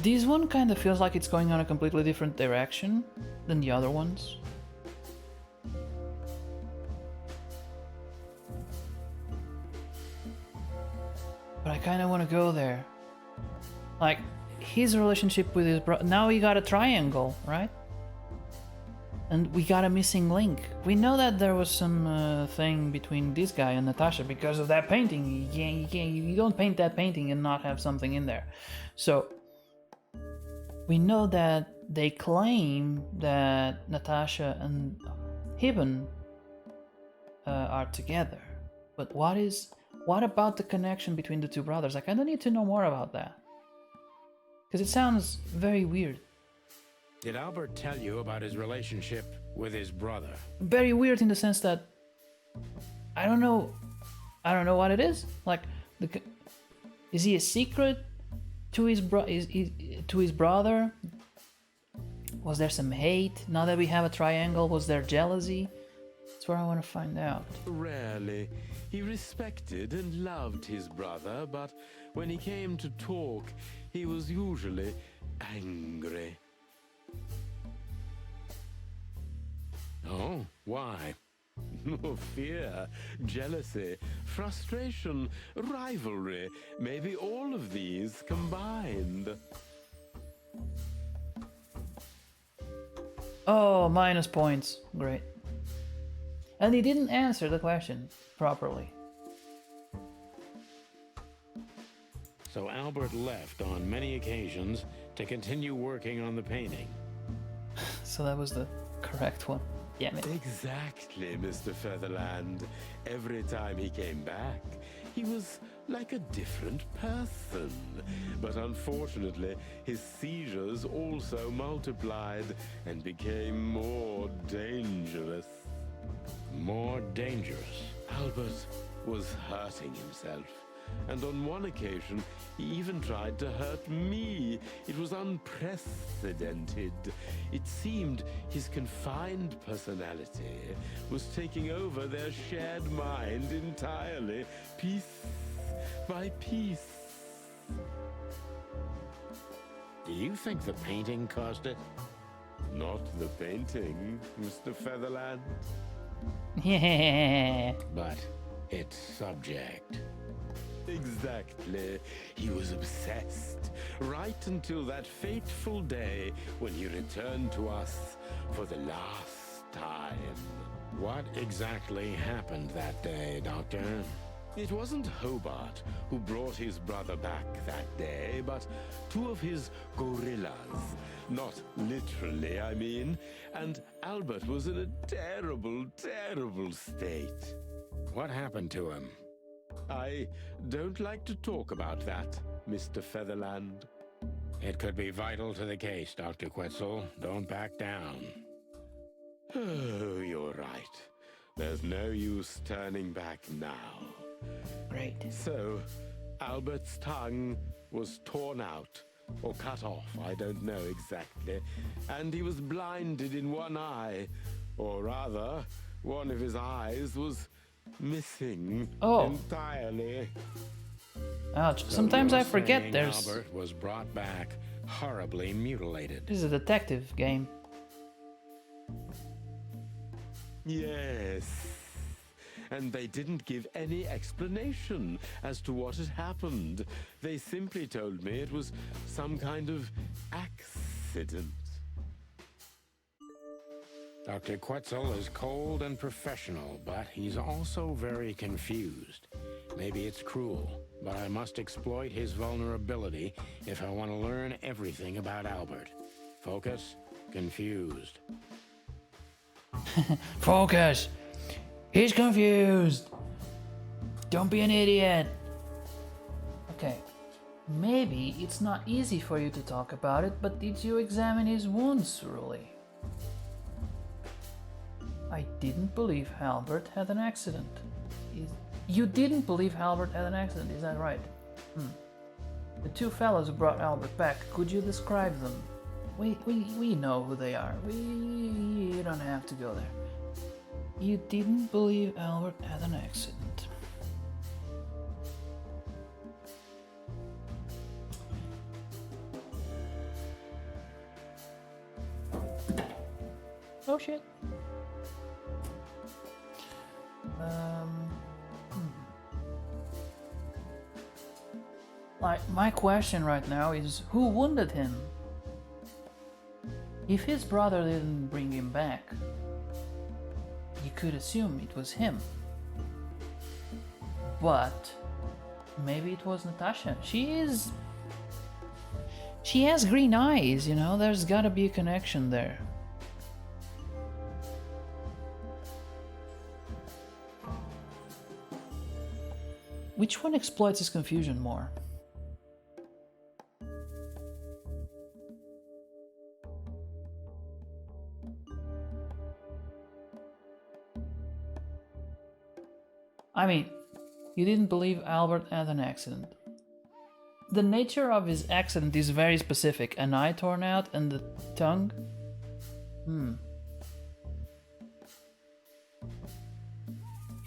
This one kind of feels like it's going on a completely different direction than the other ones. But I kind of want to go there. Like, his relationship with his brother. Now we got a triangle, right? And we got a missing link. We know that there was some thing between this guy and Natasha because of that painting. You don't paint that painting and not have something in there. So we know that they claim that Natasha and Hibben are together. But what about the connection between the two brothers? Like, I don't need to know more about that. Because it sounds very weird. Did Albert tell you about his relationship with his brother? Very weird in the sense that I don't know what it is. Like, is he a secret to his brother? Was there some hate? Now that we have a triangle, was there jealousy? That's what I want to find out. Rarely. He respected and loved his brother, but when he came to talk, he was usually angry. Oh, why? Fear, jealousy, frustration, rivalry, maybe all of these combined. Oh, minus points. Great. And he didn't answer the question properly. So Albert left on many occasions to continue working on the painting. So that was the correct one. Damn it. Exactly, Mr. Featherland. Every time he came back, he was like a different person. But unfortunately, his seizures also multiplied and became more dangerous. More dangerous. Albert was hurting himself. And on one occasion, he even tried to hurt me. It was unprecedented. It seemed his confined personality was taking over their shared mind entirely, piece by piece. Do you think the painting caused it? Not the painting, Mr. Featherland. Yeah. But its subject. Exactly. He was obsessed, right until that fateful day when he returned to us for the last time. What exactly happened that day, Doctor? It wasn't Hobart who brought his brother back that day, but two of his gorillas. Not literally, I mean. And Albert was in a terrible, terrible state. What happened to him? I don't like to talk about that, Mr. Featherland. It could be vital to the case, Dr. Quetzal. Don't back down. Oh, you're right. There's no use turning back now. Great. So, Albert's tongue was torn out, or cut off, I don't know exactly, and he was blinded in one eye, or rather, one of his eyes was missing entirely. Ouch. Sometimes I forget saying there's... Albert was brought back horribly mutilated. This is a detective game. Yes. And they didn't give any explanation as to what had happened. They simply told me it was some kind of accident. Dr. Quetzal is cold and professional, but he's also very confused. Maybe it's cruel, but I must exploit his vulnerability if I want to learn everything about Albert. Focus, confused. Focus! He's confused! Don't be an idiot! Okay. Maybe it's not easy for you to talk about it, but did you examine his wounds thoroughly? I didn't believe Albert had an accident. You didn't believe Albert had an accident, is that right? The two fellows who brought Albert back, could you describe them? We know who they are. You don't have to go there. You didn't believe Albert had an accident. Oh shit. Like, my question right now is, who wounded him? If his brother didn't bring him back, you could assume it was him. But maybe it was Natasha. She has green eyes, you know, there's gotta be a connection there. Which one exploits his confusion more? I mean, you didn't believe Albert had an accident. The nature of his accident is very specific. An eye torn out and the tongue?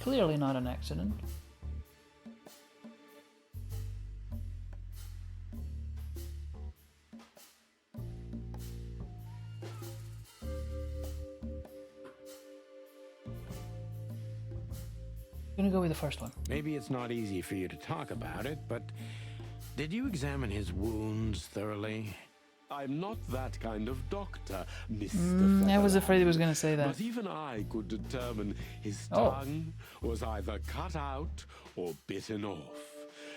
Clearly not an accident. I'm gonna go with the first one. Maybe it's not easy for you to talk about it, but did you examine his wounds thoroughly? I'm not that kind of doctor, Mr. I was Featherland. afraid he was gonna say that. But even I could determine his Oh. tongue was either cut out or bitten off,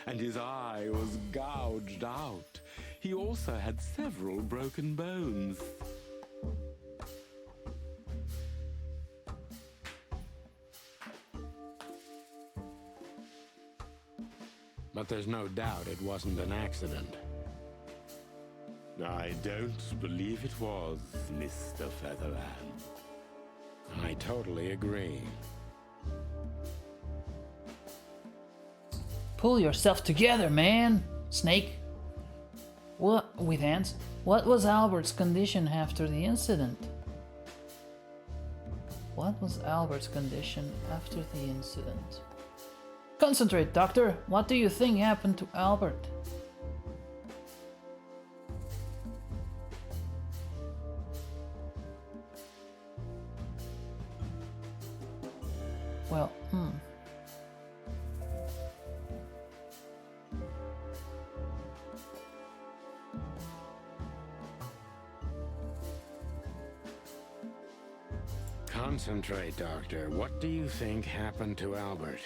and his eye was gouged out. He also had several broken bones. But there's no doubt it wasn't an accident. I don't believe it was, Mr. Featherland. I totally agree. Pull yourself together, man! Snake! What? With hands? What was Albert's condition after the incident? What was Albert's condition after the incident? Concentrate, Doctor! What do you think happened to Albert? Well, Concentrate, Doctor. What do you think happened to Albert?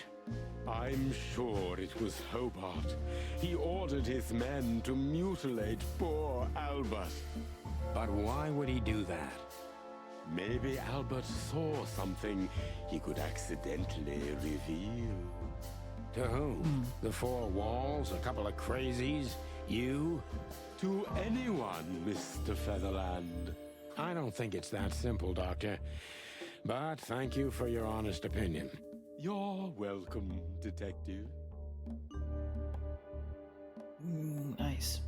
I'm sure it was Hobart. He ordered his men to mutilate poor Albert. But why would he do that? Maybe Albert saw something he could accidentally reveal. To whom? The four walls? A couple of crazies? You? To anyone, Mr. Featherland. I don't think it's that simple, Doctor. But thank you for your honest opinion. You're welcome, Detective. nice.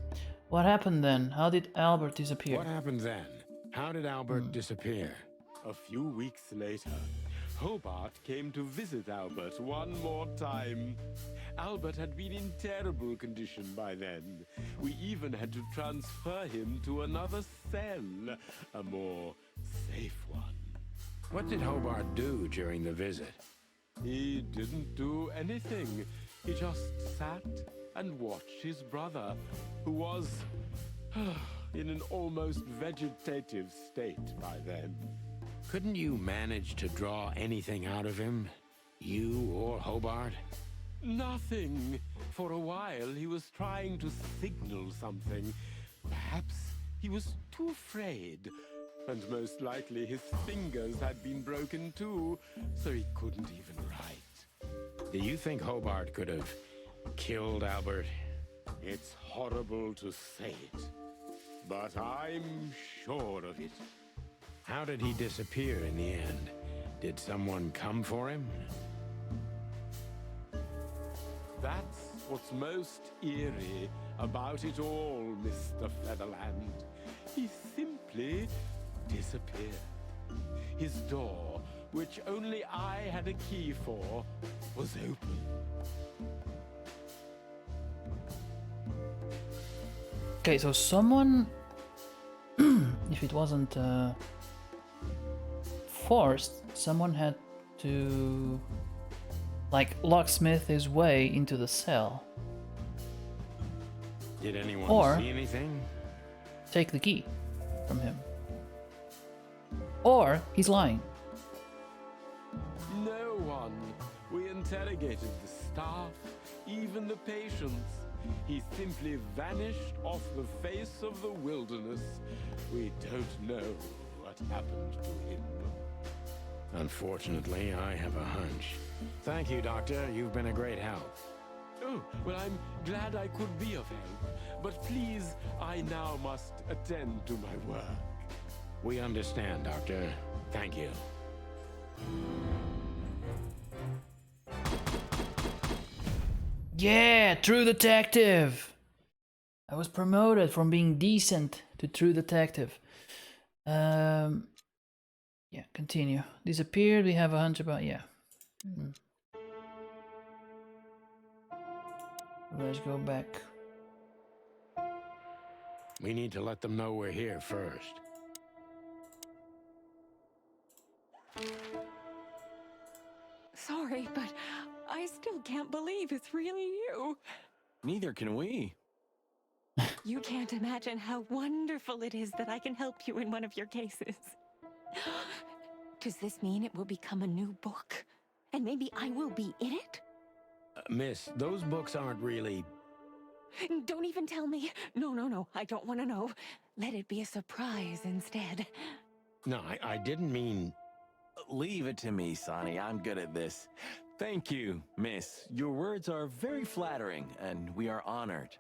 What happened then? How did Albert disappear? What happened then? How did Albert disappear? A few weeks later, Hobart came to visit Albert one more time. Albert had been in terrible condition by then. We even had to transfer him to another cell, a more safe one. What did Hobart do during the visit? He didn't do anything. He just sat and watched his brother, who was in an almost vegetative state by then. Couldn't you manage to draw anything out of him? You or Hobart? Nothing. For a while, he was trying to signal something. Perhaps he was too afraid. And most likely his fingers had been broken too, so he couldn't even write. Do you think Hobart could have killed Albert? It's horrible to say it, but I'm sure of it. How did he disappear in the end? Did someone come for him? That's what's most eerie about it all, Mr. Featherland. He simply disappeared. His door, which only I had a key for, was open. Okay, so someone, if it wasn't forced, someone had to, like, locksmith his way into the cell. Did anyone Or- see anything? Take the key from him. Or he's lying. No one. We interrogated the staff, even the patients. He simply vanished off the face of the wilderness. We don't know what happened to him. Unfortunately, I have a hunch. Thank you, Doctor. You've been a great help. Oh, well, I'm glad I could be of help. But please, I now must attend to my work. We understand, Doctor. Thank you. Yeah, true detective. I was promoted from being decent to true detective. Yeah, continue. Disappeared. We have a hunch about Let's go back. We need to let them know we're here first. Sorry, but I still can't believe it's really you. Neither can we. You can't imagine how wonderful it is that I can help you in one of your cases. Does this mean it will become a new book? And maybe I will be in it? Miss, those books aren't really... Don't even tell me. No, I don't want to know. Let it be a surprise instead. No, I didn't mean... Leave it to me, Sonny. I'm good at this. Thank you, miss. Your words are very flattering, and we are honored.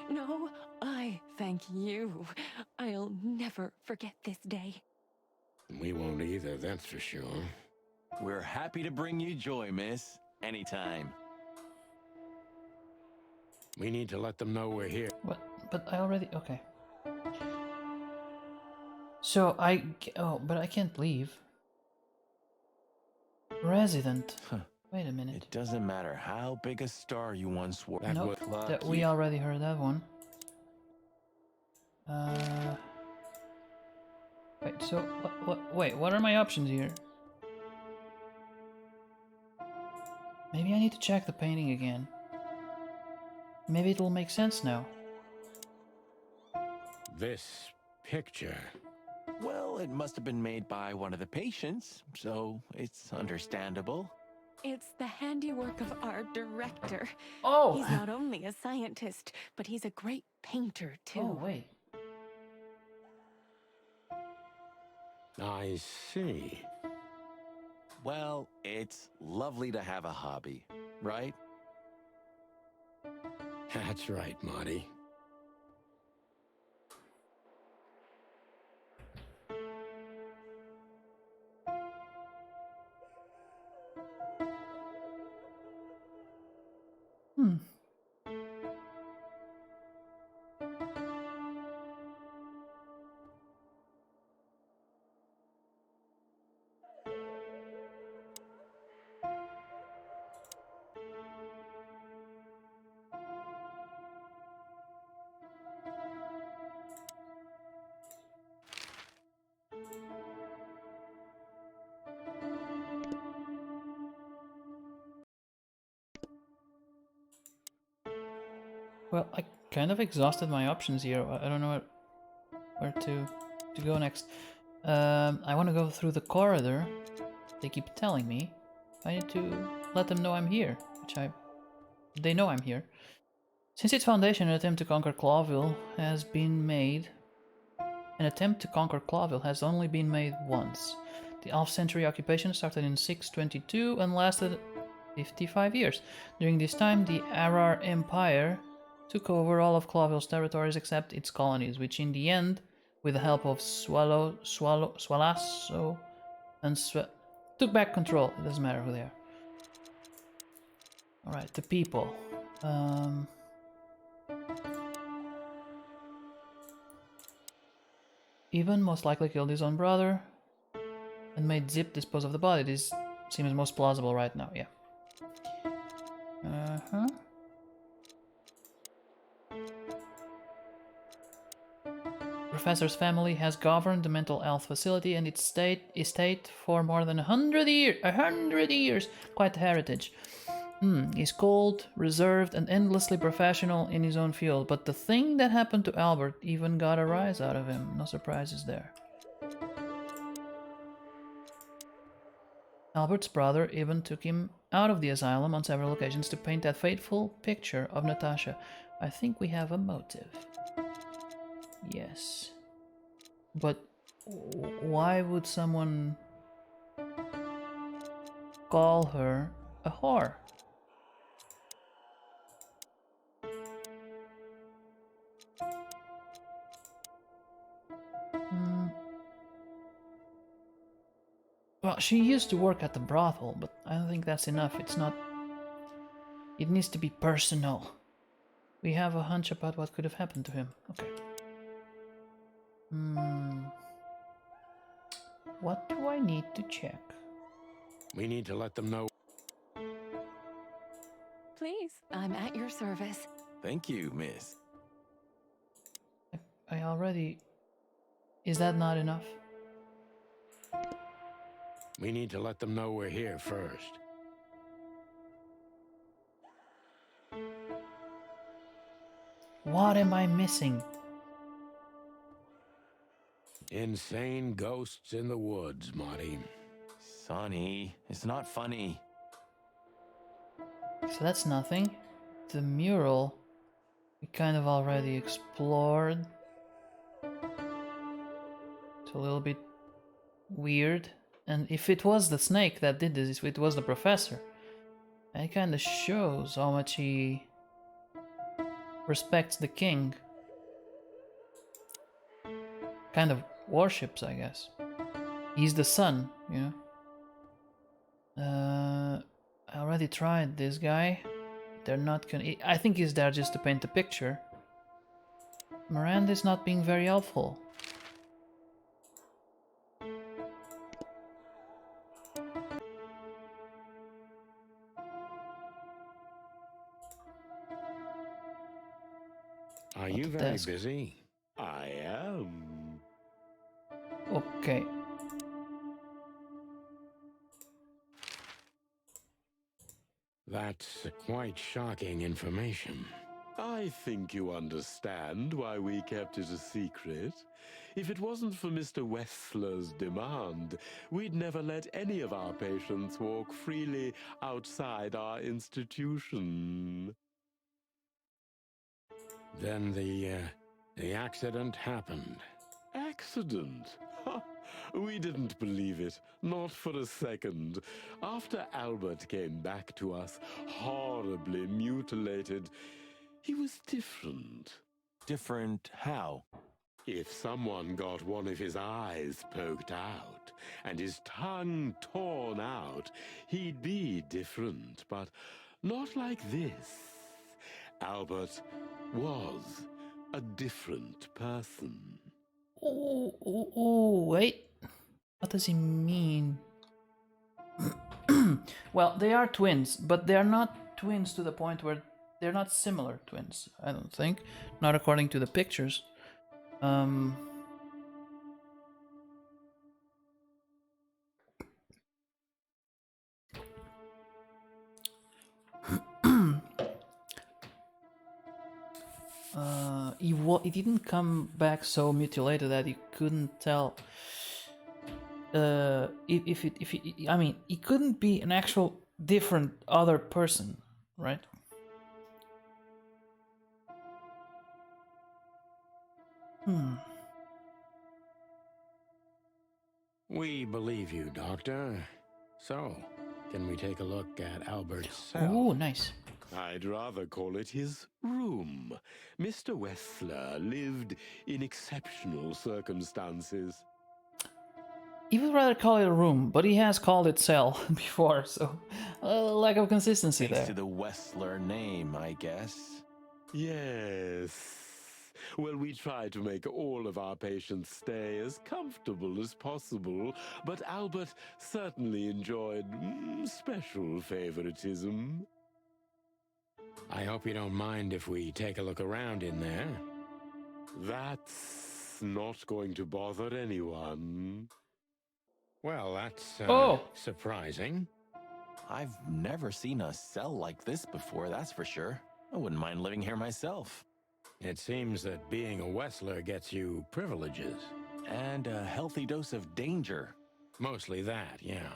No, I thank you. I'll never forget this day. We won't either, that's for sure. We're happy to bring you joy, miss. Anytime. We need to let them know we're here. What? But I already... Okay. So but I can't leave. Resident. Wait a minute. It doesn't matter how big a star you once were. That Nope, was that we already heard that one. Wait, so wait, what are my options here? Maybe I need to check the painting again. Maybe it'll make sense now. this picture. Well, it must have been made by one of the patients, so it's understandable. It's the handiwork of our director. Oh! He's not only a scientist, but he's a great painter, too. Oh, wait. I see. Well, it's lovely to have a hobby, right? That's right, Marty. Well, I kind of exhausted my options here. I don't know where to go next. I want to go through the corridor. They keep telling me I need to let them know I'm here, they know I'm here. Since its foundation, an attempt to conquer Clawville has been made. An attempt to conquer Clawville has only been made once. The 11th century occupation started in 622 and lasted 55 years. During this time, the Arar Empire took over all of Clawville's territories except its colonies, which in the end, with the help of Swalasso, and took back control. It doesn't matter who they are. Alright, the people. Ivan most likely killed his own brother and made Zip dispose of the body. This seems most plausible right now, yeah. Professor's family has governed the mental health facility and its estate for more than 100 years. 100 years! Quite the heritage. He's cold, reserved, and endlessly professional in his own field. But the thing that happened to Albert even got a rise out of him. No surprises there. Albert's brother even took him out of the asylum on several occasions to paint that fateful picture of Natasha. I think we have a motive. Yes. But why would someone call her a whore? Well, she used to work at the brothel, but I don't think that's enough. It's not... It needs to be personal. We have a hunch about what could have happened to him. Okay. What do I need to check? We need to let them know. Please, I'm at your service. Thank you, miss. I already... Is that not enough? We need to let them know we're here first. What am I missing? Insane ghosts in the woods, Marty. Sonny, it's not funny. So that's nothing. The mural, we kind of already explored. It's a little bit weird. And if it was the snake that did this, if it was the professor, it kind of shows how much he respects the king. Kind of worships, I guess. He's the son, you know. I already tried this guy. They're not gonna... I think he's there just to paint a picture. Miranda's not being very helpful. Are you very busy? I am. Okay. That's quite shocking information. I think you understand why we kept it a secret. If it wasn't for Mr. Wessler's demand, we'd never let any of our patients walk freely outside our institution. Then the accident happened. Accident? Ha! We didn't believe it, not for a second. After Albert came back to us, horribly mutilated, he was different. Different how? If someone got one of his eyes poked out and his tongue torn out, he'd be different, but not like this. Albert was a different person. Oh, wait. What does he mean? Well, they are twins, but they are not twins to the point where they're not similar twins, I don't think. Not according to the pictures. He didn't come back so mutilated that he couldn't tell I mean, he couldn't be an actual different other person, right? We believe you, Doctor. So, can we take a look at Albert's cell? Oh, nice. I'd rather call it his room. Mr. Wessler lived in exceptional circumstances. He would rather call it a room, but he has called it cell before, so lack of consistency Thanks there. to the Wessler name, I guess. Yes. Well, we try to make all of our patients stay as comfortable as possible, but Albert certainly enjoyed special favoritism. I hope you don't mind if we take a look around in there. That's not going to bother anyone. Well, that's Oh! surprising. I've never seen a cell like this before, that's for sure. I wouldn't mind living here myself. It seems that being a Wessler gets you privileges. And a healthy dose of danger. Mostly that, yeah.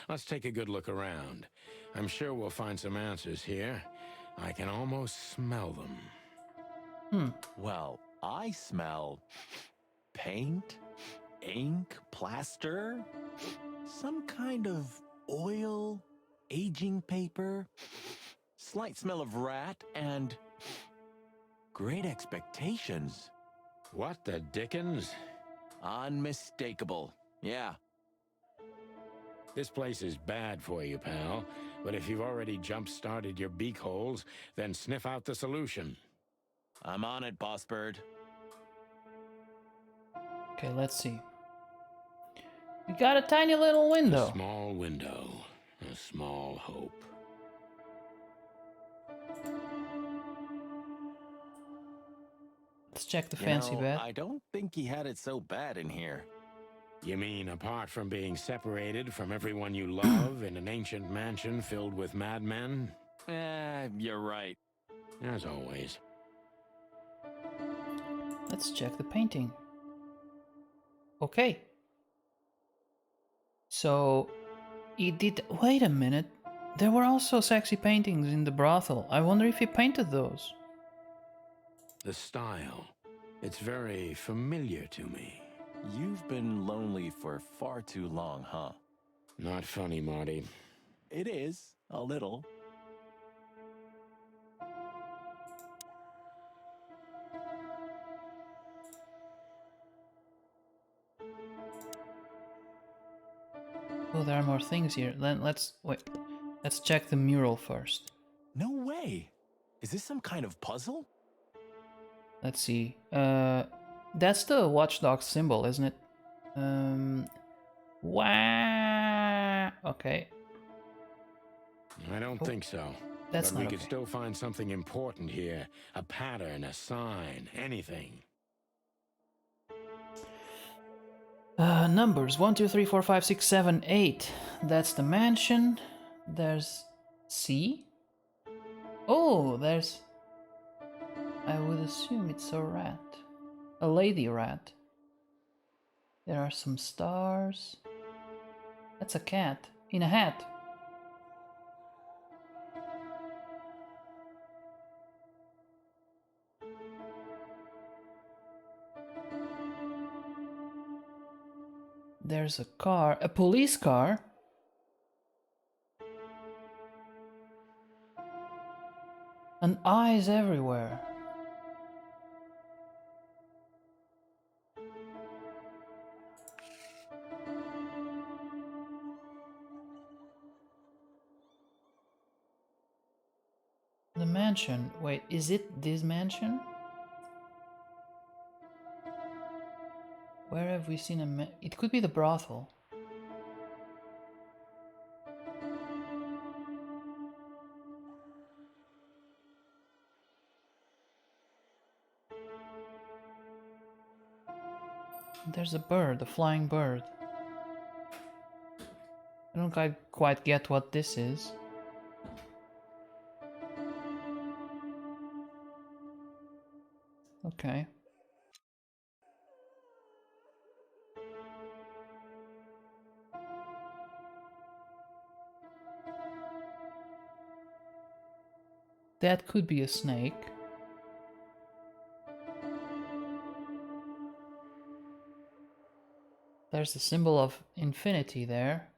Let's take a good look around. I'm sure we'll find some answers here. I can almost smell them. Well, I smell paint, ink, plaster, some kind of oil, aging paper, slight smell of rat, and great expectations. What the dickens? Unmistakable. Yeah. This place is bad for you, pal. But if you've already jump-started your beak holes, then sniff out the solution. I'm on it, Boss Bird. Okay, let's see. We got a tiny little window. A small window. A small hope. Let's check the fancy bed. I don't think he had it so bad in here. You mean apart from being separated from everyone you love in an ancient mansion filled with madmen? You're right. As always. Let's check the painting. Okay. So, he did... Wait a minute. There were also sexy paintings in the brothel. I wonder if he painted those. The style. It's very familiar to me. You've been lonely for far too long, huh? Not funny, Marty. It is, a little. Oh, there are more things here. Then let's... Wait. Let's check the mural first. No way! Is this some kind of puzzle? Let's see. That's the watchdog symbol, isn't it? Wow. Okay. I don't think so. That's but we not could okay. still find something important here. A pattern, a sign, anything. Numbers 1, 2, 3, 4, 5, 6, 7, 8. That's the mansion. There's C. Oh, there's... I would assume it's a rat. A lady rat. There are some stars. That's a cat in a hat. There's a car, a police car. And eyes everywhere. The mansion. Wait, is it this mansion? Where have we seen a it could be the brothel. There's a bird, a flying bird. I don't quite get what this is. Okay. That could be a snake. There's the symbol of infinity there.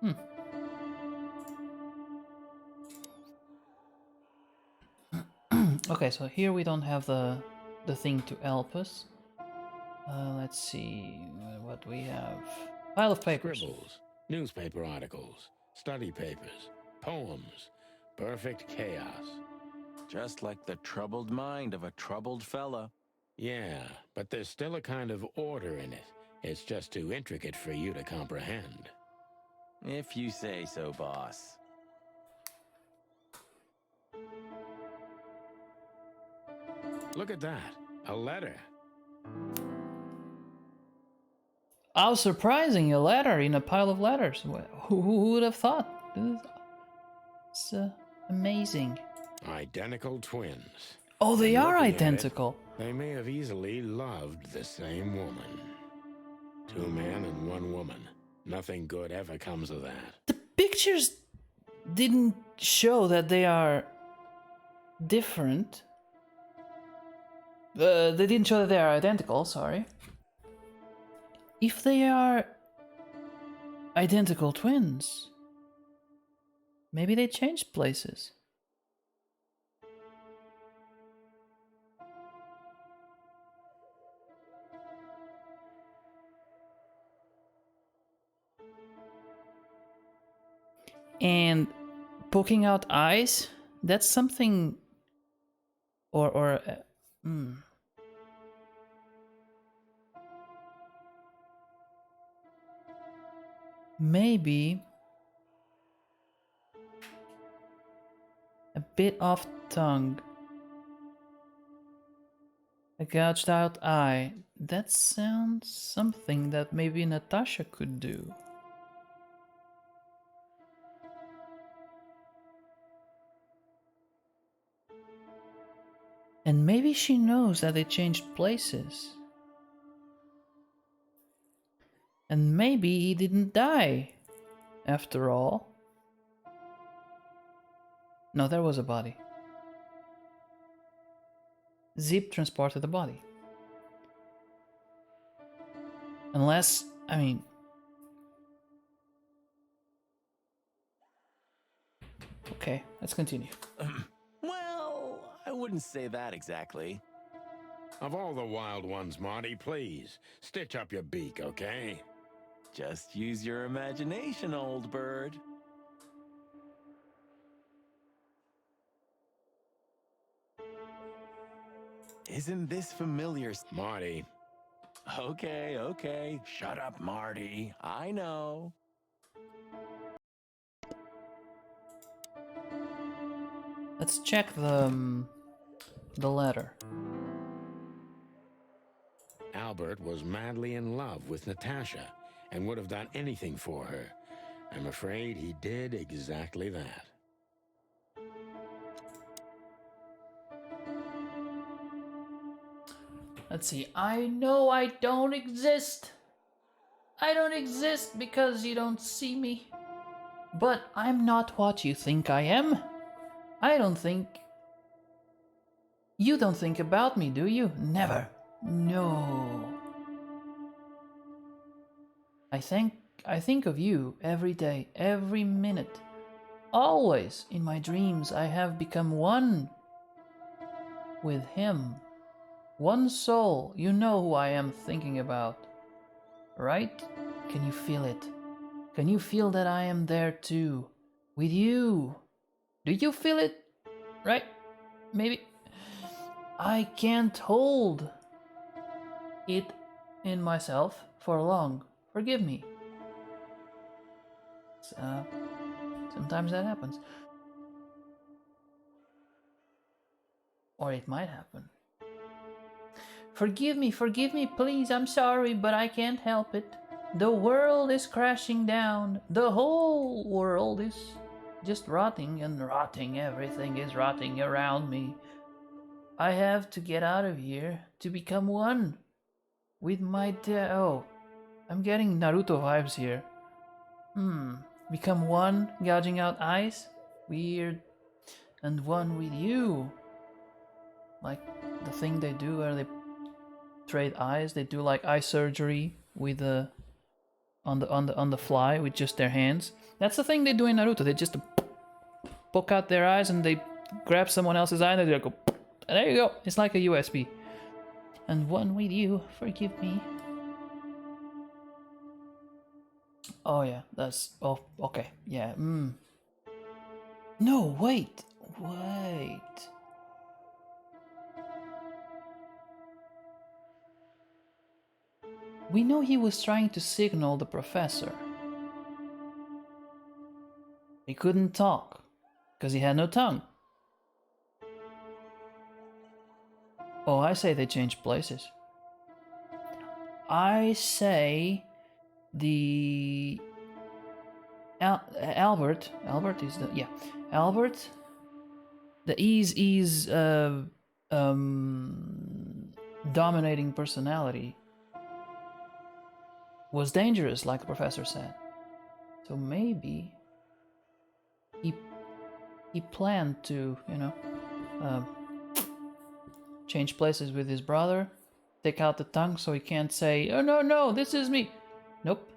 Hmm. Okay, so here we don't have the thing to help us. Let's see what we have. Pile of papers. Scribbles, newspaper articles, study papers, poems. Perfect chaos. Just like the troubled mind of a troubled fella. Yeah, but there's still a kind of order in it. It's just too intricate for you to comprehend. If you say so, boss. Look at that. A letter. How surprising, a letter in a pile of letters. Who would have thought? It's amazing. Identical twins. Oh, they And are looking at it, identical. they may have easily loved the same woman. 2 men and 1 woman. Nothing good ever comes of that. The pictures didn't show that they are different. They didn't show that they are identical, sorry. If they are identical twins, maybe they changed places. And poking out eyes, that's something, maybe a bit off tongue, a gouged out eye. That sounds something that maybe Natasha could do. And maybe she knows that they changed places. And maybe he didn't die, after all. No, there was a body. Zip transported the body. Unless, I mean... Okay, let's continue. Well, I wouldn't say that exactly. Of all the wild ones, Marty, please, stitch up your beak, okay? Just use your imagination, old bird. Isn't this familiar? Marty. Okay. Shut up, Marty. I know. Let's check the letter. Albert was madly in love with Natasha and would have done anything for her. I'm afraid he did exactly that. Let's see. I know I don't exist. I don't exist because you don't see me. But I'm not what you think I am. I don't think... You don't think about me, do you? Never. No. I think of you every day, every minute. Always in my dreams I have become one with him. One soul. You know who I am thinking about. Right? Can you feel it? Can you feel that I am there too? With you? Do you feel it? Right? Maybe. I can't hold it in myself for long. Forgive me. Sometimes that happens. Or it might happen. Forgive me, please. I'm sorry, but I can't help it. The world is crashing down. The whole world is just rotting and rotting. Everything is rotting around me. I have to get out of here to become one with my Oh, I'm getting Naruto vibes here. Become one, gouging out eyes? Weird. And one with you. Like the thing they do where they trade eyes. They do like eye surgery with on on the fly with just their hands. That's the thing they do in Naruto. They just poke out their eyes and they grab someone else's eye and they go, and there you go. It's like a USB. And one with you, forgive me. Oh yeah, that's okay. Yeah. No, wait. We know he was trying to signal the professor. He couldn't talk because he had no tongue. Oh, I say they changed places. I say the Albert is the Albert. The is dominating personality was dangerous, like the professor said. So maybe he planned to, change places with his brother, take out the tongue so he can't say, "Oh no, this is me." Nope.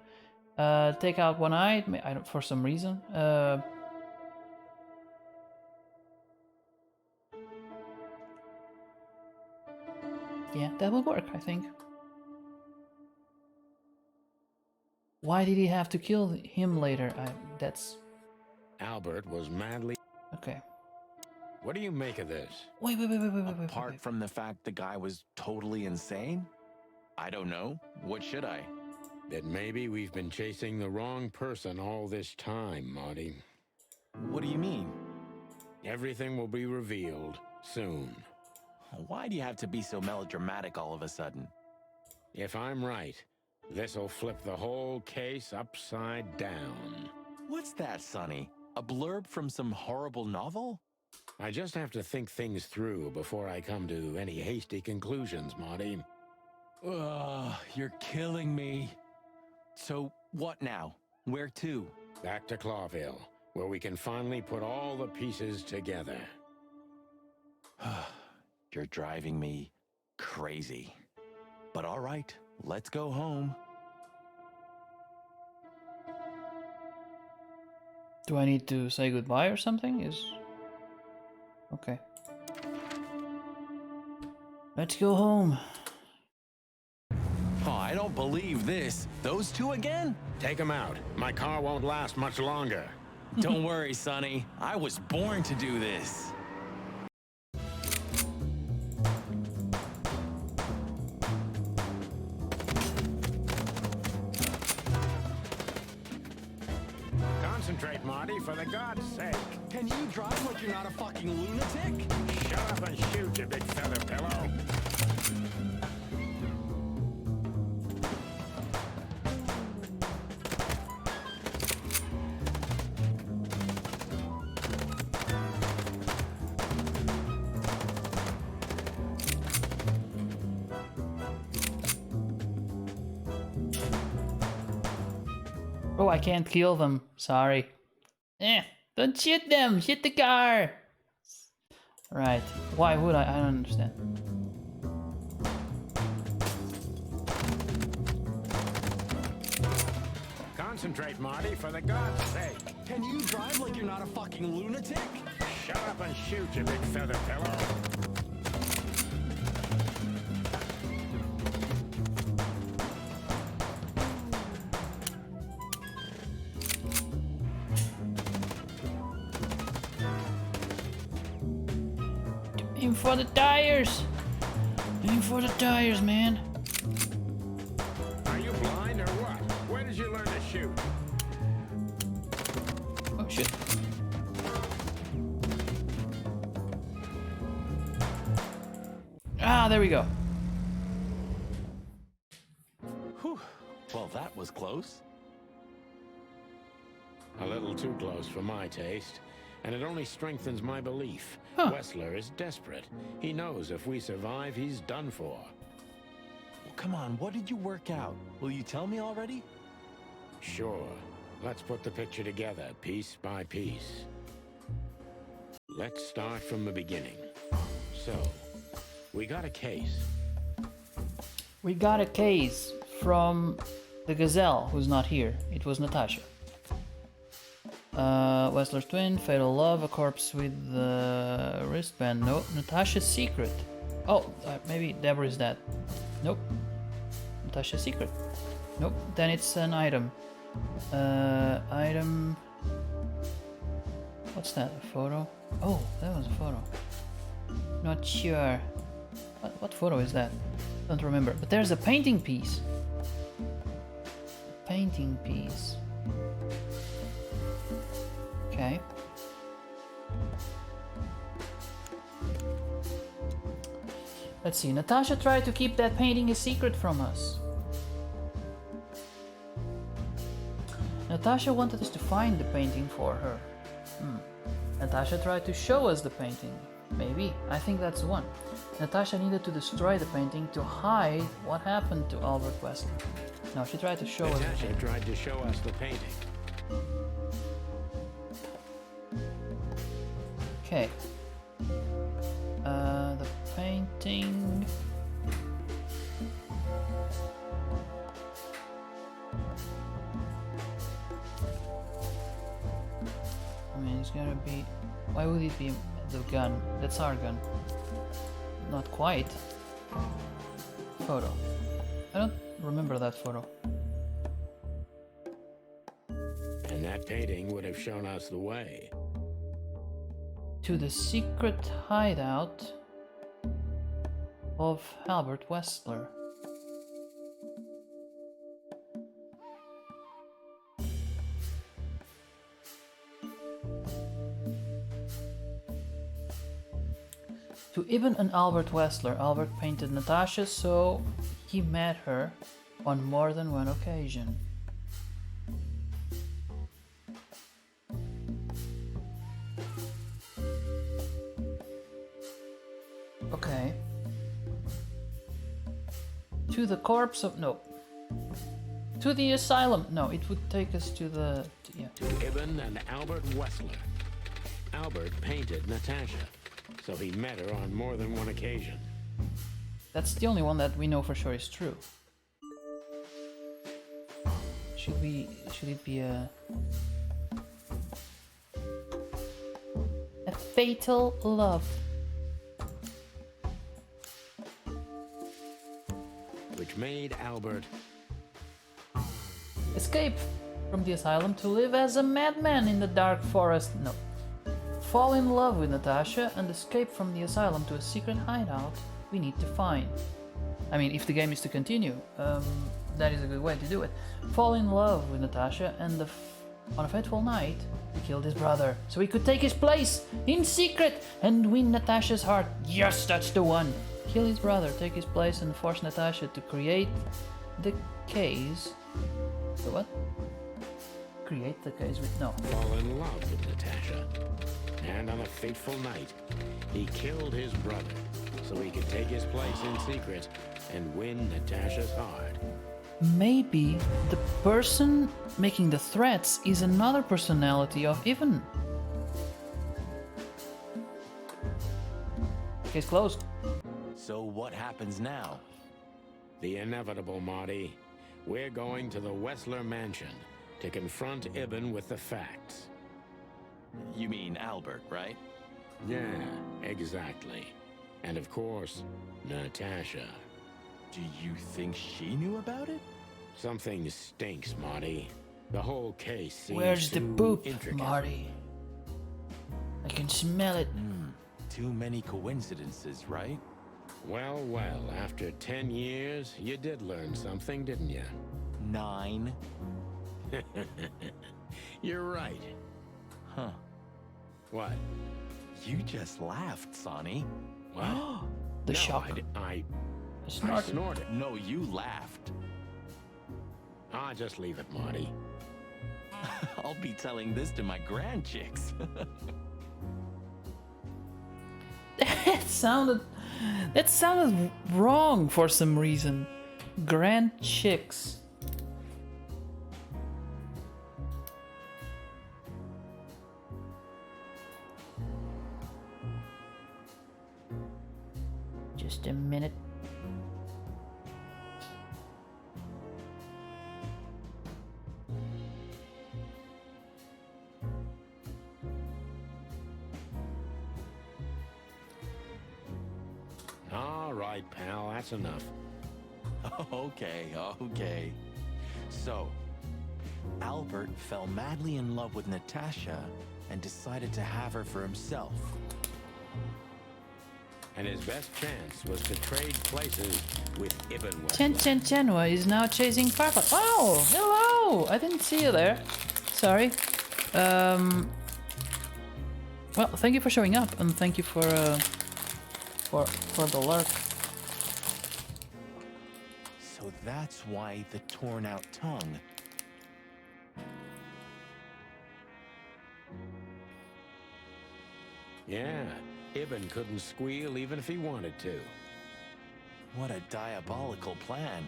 Take out one eye, for some reason. Yeah, that would work, I think. Why did he have to kill him later? That's... Albert was madly... Okay. What do you make of this? Wait. Apart from the fact the guy was totally insane? I don't know. What should I? That maybe we've been chasing the wrong person all this time, Marty. What do you mean? Everything will be revealed soon. Why do you have to be so melodramatic all of a sudden? If I'm right, this'll flip the whole case upside down. What's that, Sonny? A blurb from some horrible novel? I just have to think things through before I come to any hasty conclusions, Marty. Ugh, you're killing me. So, what now? Where to? Back to Clawville, where we can finally put all the pieces together. You're driving me crazy. But all right, let's go home. Do I need to say goodbye or something? Okay. Let's go home. Oh, I don't believe this. Those two again? Take them out. My car won't last much longer. Don't worry, Sonny. I was born to do this. Concentrate, Marty, for the God's sake. Can you drive like you're not a fucking lunatic? Shut up and shoot, you big feather pillow. Oh, I can't kill them. Sorry. Don't shoot them. Shoot the car. Right. Why would I? I don't understand. Concentrate, Marty, for the God's sake. Can you drive like you're not a fucking lunatic? Shut up and shoot, you big feather pillow. Aim for the tires. Aim for the tires, man. Are you blind or what? Where did you learn to shoot? Oh shit. Ah, there we go. Whew. Well, that was close. A little too close for my taste. And it only strengthens my belief. Huh. Wessler is desperate. He knows if we survive, he's done for. Well, come on, what did you work out? Will you tell me already? Sure. Let's put the picture together, piece by piece. Let's start from the beginning. So, we got a case. We got a case from The gazelle, who's not here. It was Natasha. Wessler's twin, fatal love, a corpse with the wristband. No, Natasha's secret. Oh, maybe Deborah is dead. Nope. Natasha's secret. Nope. Then it's an item. Item. What's that? A photo? Oh, that was a photo. Not sure. What photo is that? Don't remember. But there's a painting piece. Painting piece. Okay. Let's see. Natasha tried to keep that painting a secret from us. Natasha wanted us to find the painting for her. Natasha tried to show us the painting. Maybe. I think that's the one. Natasha needed to destroy the painting to hide what happened to Albert Wesley. No, she tried to show us. Natasha tried to show us the painting. Okay. The painting. I mean, it's gonna be. Why would it be the gun? That's our gun. Not quite. Photo. I don't remember that photo. And that painting would have shown us the way. To the secret hideout of Albert Wessler. To Ibn and Albert Wessler, Albert painted Natasha, so he met her on more than one occasion. Okay. To the corpse of... no. To the asylum. No, it would take us to the... yeah. To Ibn and Albert Wessler. Albert painted Natasha, so he met her on more than one occasion. That's the only one that we know for sure is true. Should it be a fatal love? Which made Albert Escape from the asylum to live as a madman in the dark forest. No. Fall in love with Natasha and escape from the asylum to a secret hideout we need to find. I mean, if the game is to continue, that is a good way to do it. Fall in love with Natasha and on a fateful night, he killed his brother so he could take his place in secret and win Natasha's heart. Yes, that's the one. Kill his brother, take his place, and force Natasha to create the case. The what? Create the case with no. fall in love with Natasha. And on a fateful night, he killed his brother so he could take his place in secret and win Natasha's heart. Maybe the person making the threats is another personality of Ivan. Case closed. So what happens now? The inevitable, Marty. We're going to the Wessler mansion to confront Ibn with the facts. You mean Albert, right? Yeah, exactly. And of course, Natasha. Do you think she knew about it? Something stinks, Marty. The whole case seems Where's the too poop, intricate. Marty? I can smell it. Too many coincidences, right? Well, well, after 10 years, you did learn something, didn't you? 9. You're right. Huh. What? You just laughed, Sonny. What? The No, shock. I I snorted. snorted. No, you laughed. Ah, just leave it, Marty. I'll be telling this to my grandchicks. That sounded wrong for some reason. Grand chicks. Just a minute. right, pal. That's enough. Okay. So, Albert fell madly in love with Natasha and decided to have her for himself. And his best chance was to trade places with Ibn Chen Wessler. Chen Chenwa is now chasing Firefly. Oh, hello! I didn't see you there. Sorry. Well, thank you for showing up, and thank you for the lurk. So that's why the torn out tongue. Yeah, Ibn couldn't squeal even if he wanted to. What a diabolical plan.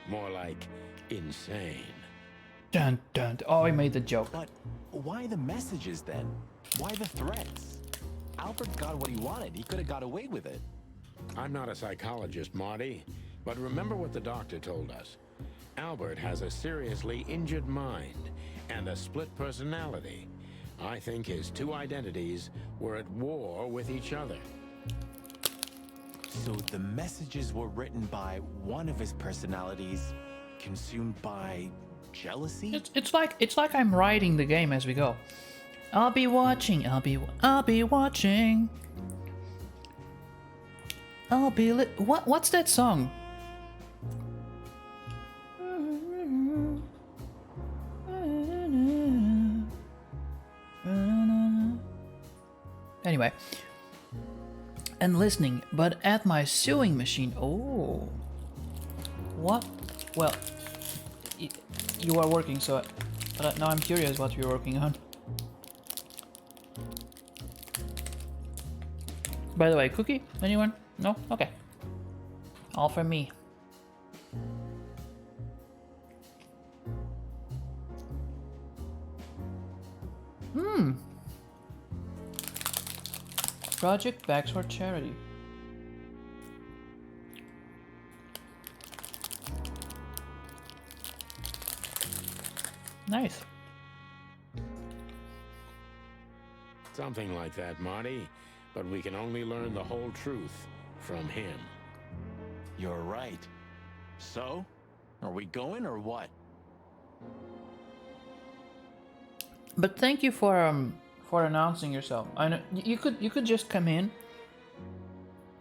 More like insane. Dun dun. Oh, I made the joke. But why the messages then? Why the threats? Albert got what he wanted. He could have got away with it. I'm not a psychologist, Marty, but remember what the doctor told us. Albert has a seriously injured mind and a split personality. I think his two identities were at war with each other. So the messages were written by one of his personalities, consumed by jealousy? It's like I'm writing the game as we go. I'll be watching. I'll be watching. What's that song? Anyway, and listening, but at my sewing machine. Oh, what? Well, you are working, so now I'm curious what you're working on. By the way, cookie? Anyone? No? Okay. All for me. Project Bags for Charity. Nice. Something like that, Marty. But we can only learn the whole truth from him. You're right. So, are we going or what? But thank you for announcing yourself. I know you could just come in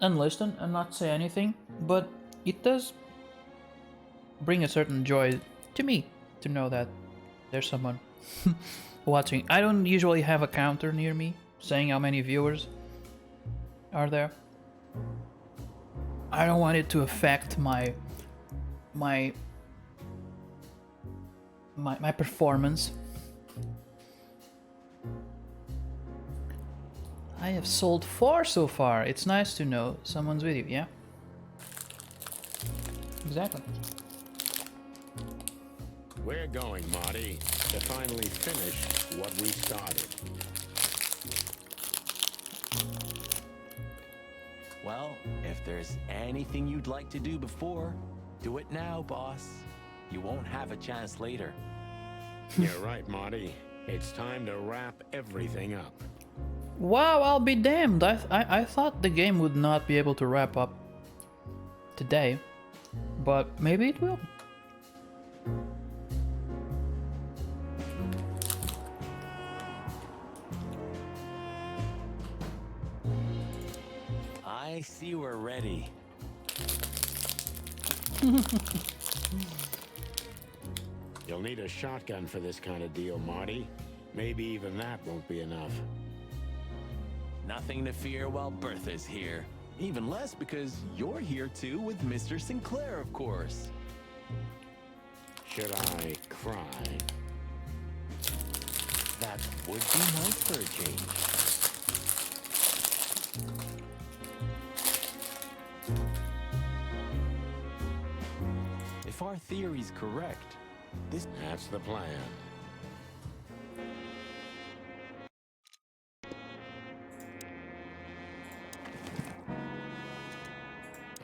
and listen and not say anything, but it does bring a certain joy to me to know that there's someone watching. I don't usually have a counter near me saying how many viewers are there. I don't want it to affect my performance. I have sold 4 so far. It's nice to know someone's with you, yeah? Exactly. We're going, Marty, to finally finish what we started. Well, if there's anything you'd like to do before, do it now, boss. You won't have a chance later. You're right, Marty. It's time to wrap everything up. Wow, I'll be damned. I thought the game would not be able to wrap up today, but maybe it will. I see we're ready. You'll need a shotgun for this kind of deal, Marty. Maybe even that won't be enough. Nothing to fear while Bertha's here. Even less because you're here too with Mr. Sinclair, of course. Should I cry? That would be nice for a change. If our theory's correct, That's the plan.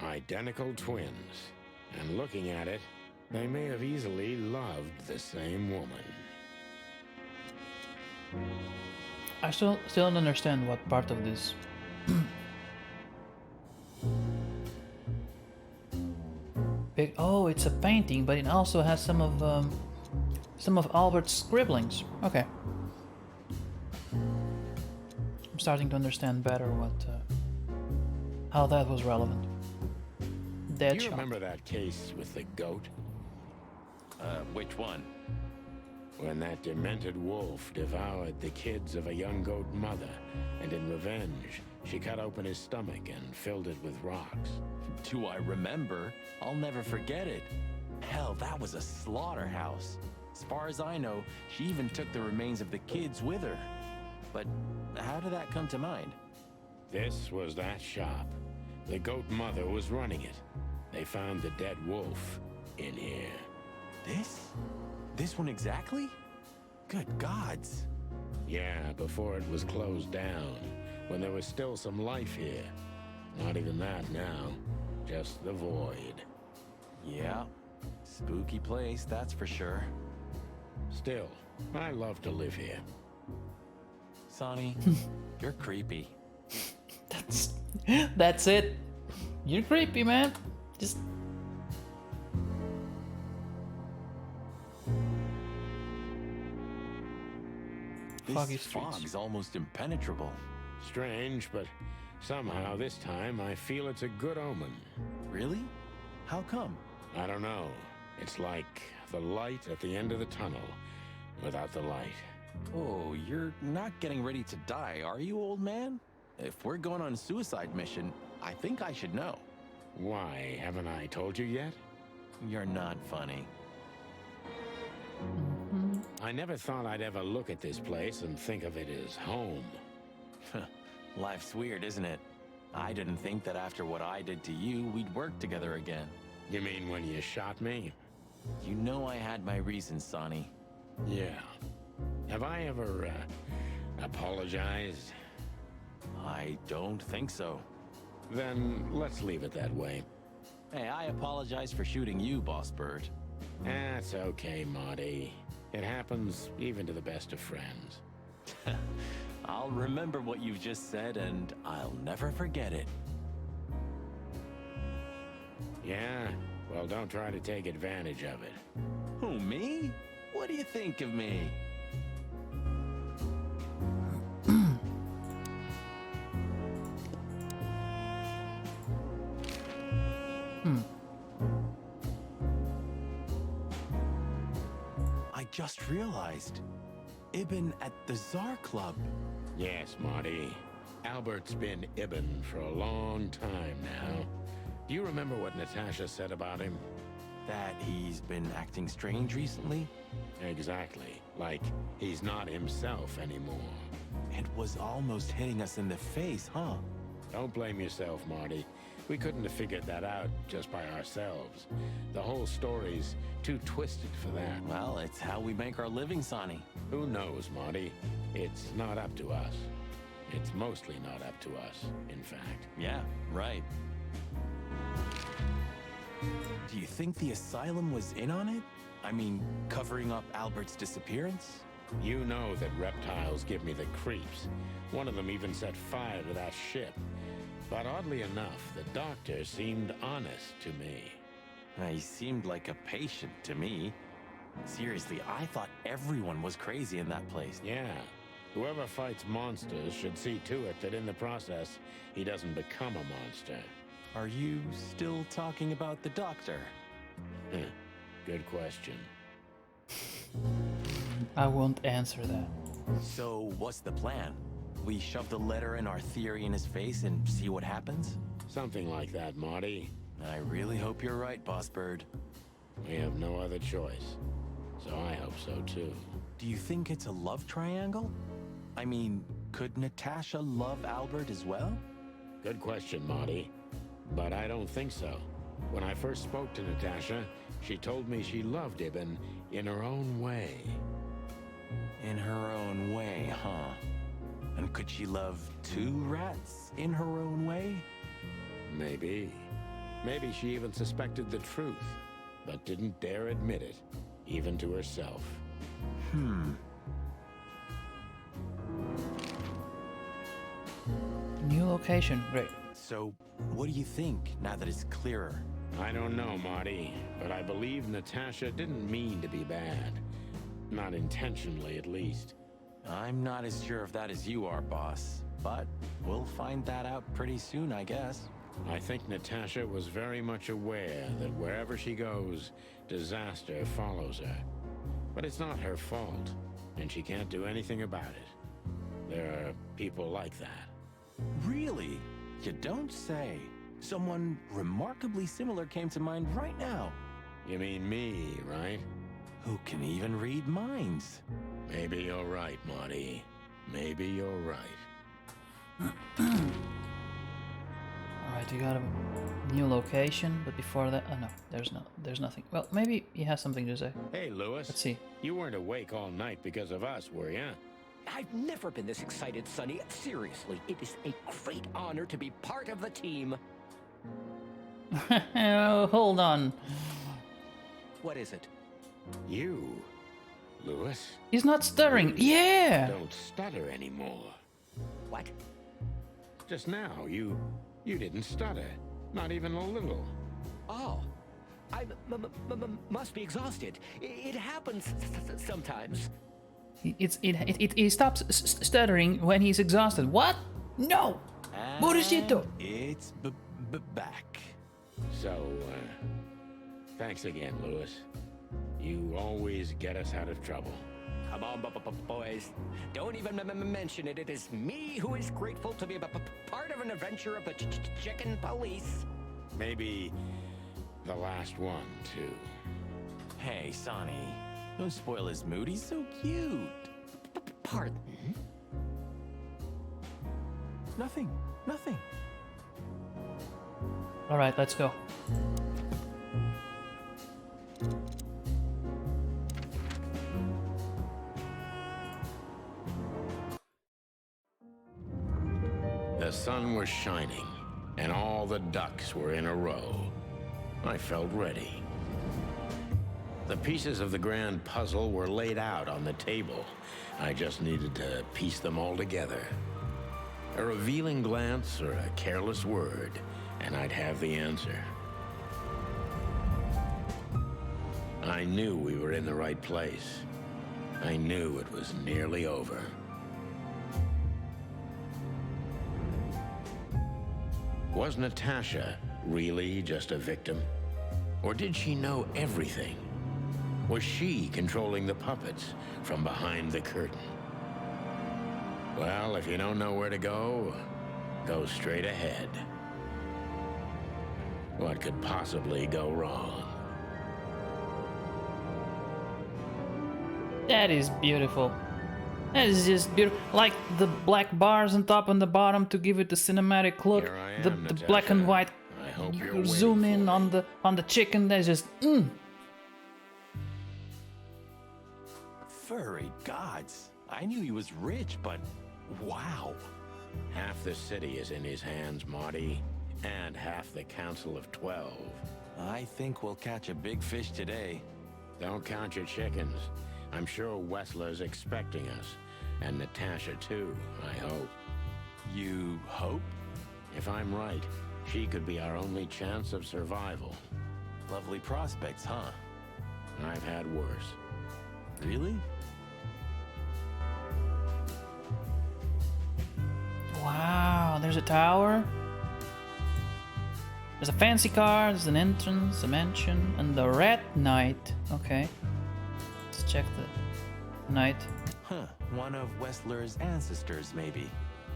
Identical twins. And looking at it, they may have easily loved the same woman. I still don't understand what part of this it's a painting, but it also has some of Albert's scribblings. Okay. I'm starting to understand better how that was relevant. Dead Do you shot. remember that case with the goat? Which one? When that demented wolf devoured the kids of a young goat mother, and in revenge, she cut open his stomach and filled it with rocks. Do I remember? I'll never forget it. Hell, that was a slaughterhouse. As far as I know, she even took the remains of the kids with her. But how did that come to mind? This was that shop. The goat mother was running it. They found the dead wolf in here. This? This one exactly? Good gods. Yeah, before it was closed down, when there was still some life here. Not even that now, just the void. Yeah, spooky place, that's for sure. Still, I love to live here. Sonny, you're creepy. That's it. You're creepy, man. Just foggy This streets. fog's almost impenetrable. Strange, but somehow this time I feel it's a good omen. Really? How come? I don't know. It's like the light at the end of the tunnel without the light. Oh, you're not getting ready to die, are you, old man? If we're going on a suicide mission, I think I should know. Why, haven't I told you yet? You're not funny. I never thought I'd ever look at this place and think of it as home. Life's weird, isn't it? I didn't think that after what I did to you, we'd work together again. You mean when you shot me? You know I had my reasons, Sonny. Yeah. Have I ever, apologized? I don't think so. Then let's leave it that way. Hey, I apologize for shooting you, Boss Bird. That's okay, Marty. It happens even to the best of friends. I'll remember what you've just said, and I'll never forget it. Yeah? Well, don't try to take advantage of it. Who, me? What do you think of me? I just realized. Ibn at the Tsar Club. Yes, Marty. Albert's been Ibn for a long time now. Do you remember what Natasha said about him? That he's been acting strange recently? Exactly. Like he's not himself anymore. It was almost hitting us in the face, huh? Don't blame yourself, Marty. We couldn't have figured that out just by ourselves. The whole story's too twisted for that. Well, it's how we make our living, Sonny. Who knows, Marty? It's not up to us. It's mostly not up to us, in fact. Yeah, right. Do you think the asylum was in on it? I mean, covering up Albert's disappearance? You know that reptiles give me the creeps. One of them even set fire to that ship. But oddly enough, the doctor seemed honest to me. He seemed like a patient to me. Seriously, I thought everyone was crazy in that place. Yeah. Whoever fights monsters should see to it that in the process, he doesn't become a monster. Are you still talking about the doctor? Good question. I won't answer that. So, what's the plan? We shove the letter and our theory in his face and see what happens? Something like that, Marty. I really hope you're right, Boss Bird. We have no other choice. So I hope so, too. Do you think it's a love triangle? I mean, could Natasha love Albert as well? Good question, Marty. But I don't think so. When I first spoke to Natasha, she told me she loved Ibn in her own way. In her own way, huh? And could she love two rats in her own way? Maybe. Maybe she even suspected the truth, but didn't dare admit it, even to herself. New location, great. So, what do you think now that it's clearer? I don't know, Marty, but I believe Natasha didn't mean to be bad. Not intentionally, at least. I'm not as sure of that as you are, boss. But we'll find that out pretty soon, I guess. I think Natasha was very much aware that wherever she goes, disaster follows her. But it's not her fault, and she can't do anything about it. There are people like that. Really? You don't say. Someone remarkably similar came to mind right now. You mean me, right? Who can even read minds? Maybe you're right, Marty. Maybe you're right. Alright, you got a new location, but before that... Oh no, there's nothing. Well, maybe he has something to say. Hey, Lewis. Let's see. You weren't awake all night because of us, were you? I've never been this excited, Sonny. Seriously, it is a great honor to be part of the team. Oh, hold on. What is it? You, Lewis. He's not stuttering. Yeah! Don't stutter anymore. What? Just now, you didn't stutter. Not even a little. Oh, I must be exhausted. It happens sometimes. He stops stuttering when he's exhausted. What? No! Bullshito! It's back. So, thanks again, Lewis. You always get us out of trouble. Come on, boys. Don't even mention it. It is me who is grateful to be part of an adventure of the chicken police. Maybe the last one, too. Hey, Sonny. Don't spoil his mood. He's so cute. Pardon? Nothing. Alright, let's go. The sun was shining, and all the ducks were in a row. I felt ready. The pieces of the grand puzzle were laid out on the table. I just needed to piece them all together. A revealing glance or a careless word, and I'd have the answer. I knew we were in the right place. I knew it was nearly over. Was Natasha really just a victim? Or did she know everything? Was she controlling the puppets from behind the curtain? Well, if you don't know where to go, go straight ahead. What could possibly go wrong? That is beautiful. That is just beautiful. Like the black bars on top and the bottom to give it the cinematic look. Here I The am, black and Natasha. white. I hope you're You waiting zoom in for on me. the chicken. That's just Furry gods. I knew he was rich, but wow. Half the city is in his hands, Marty, and half the Council of 12. I think we'll catch a big fish today. Don't count your chickens. I'm sure Wessler's expecting us, and Natasha too, I hope. You hope? If I'm right, she could be our only chance of survival. Lovely prospects, huh? I've had worse. Really? wow. There's a tower. There's a fancy car. There's an entrance, a mansion, and the Red Knight. Okay. Let's check the knight. Huh. One of Wessler's ancestors, maybe.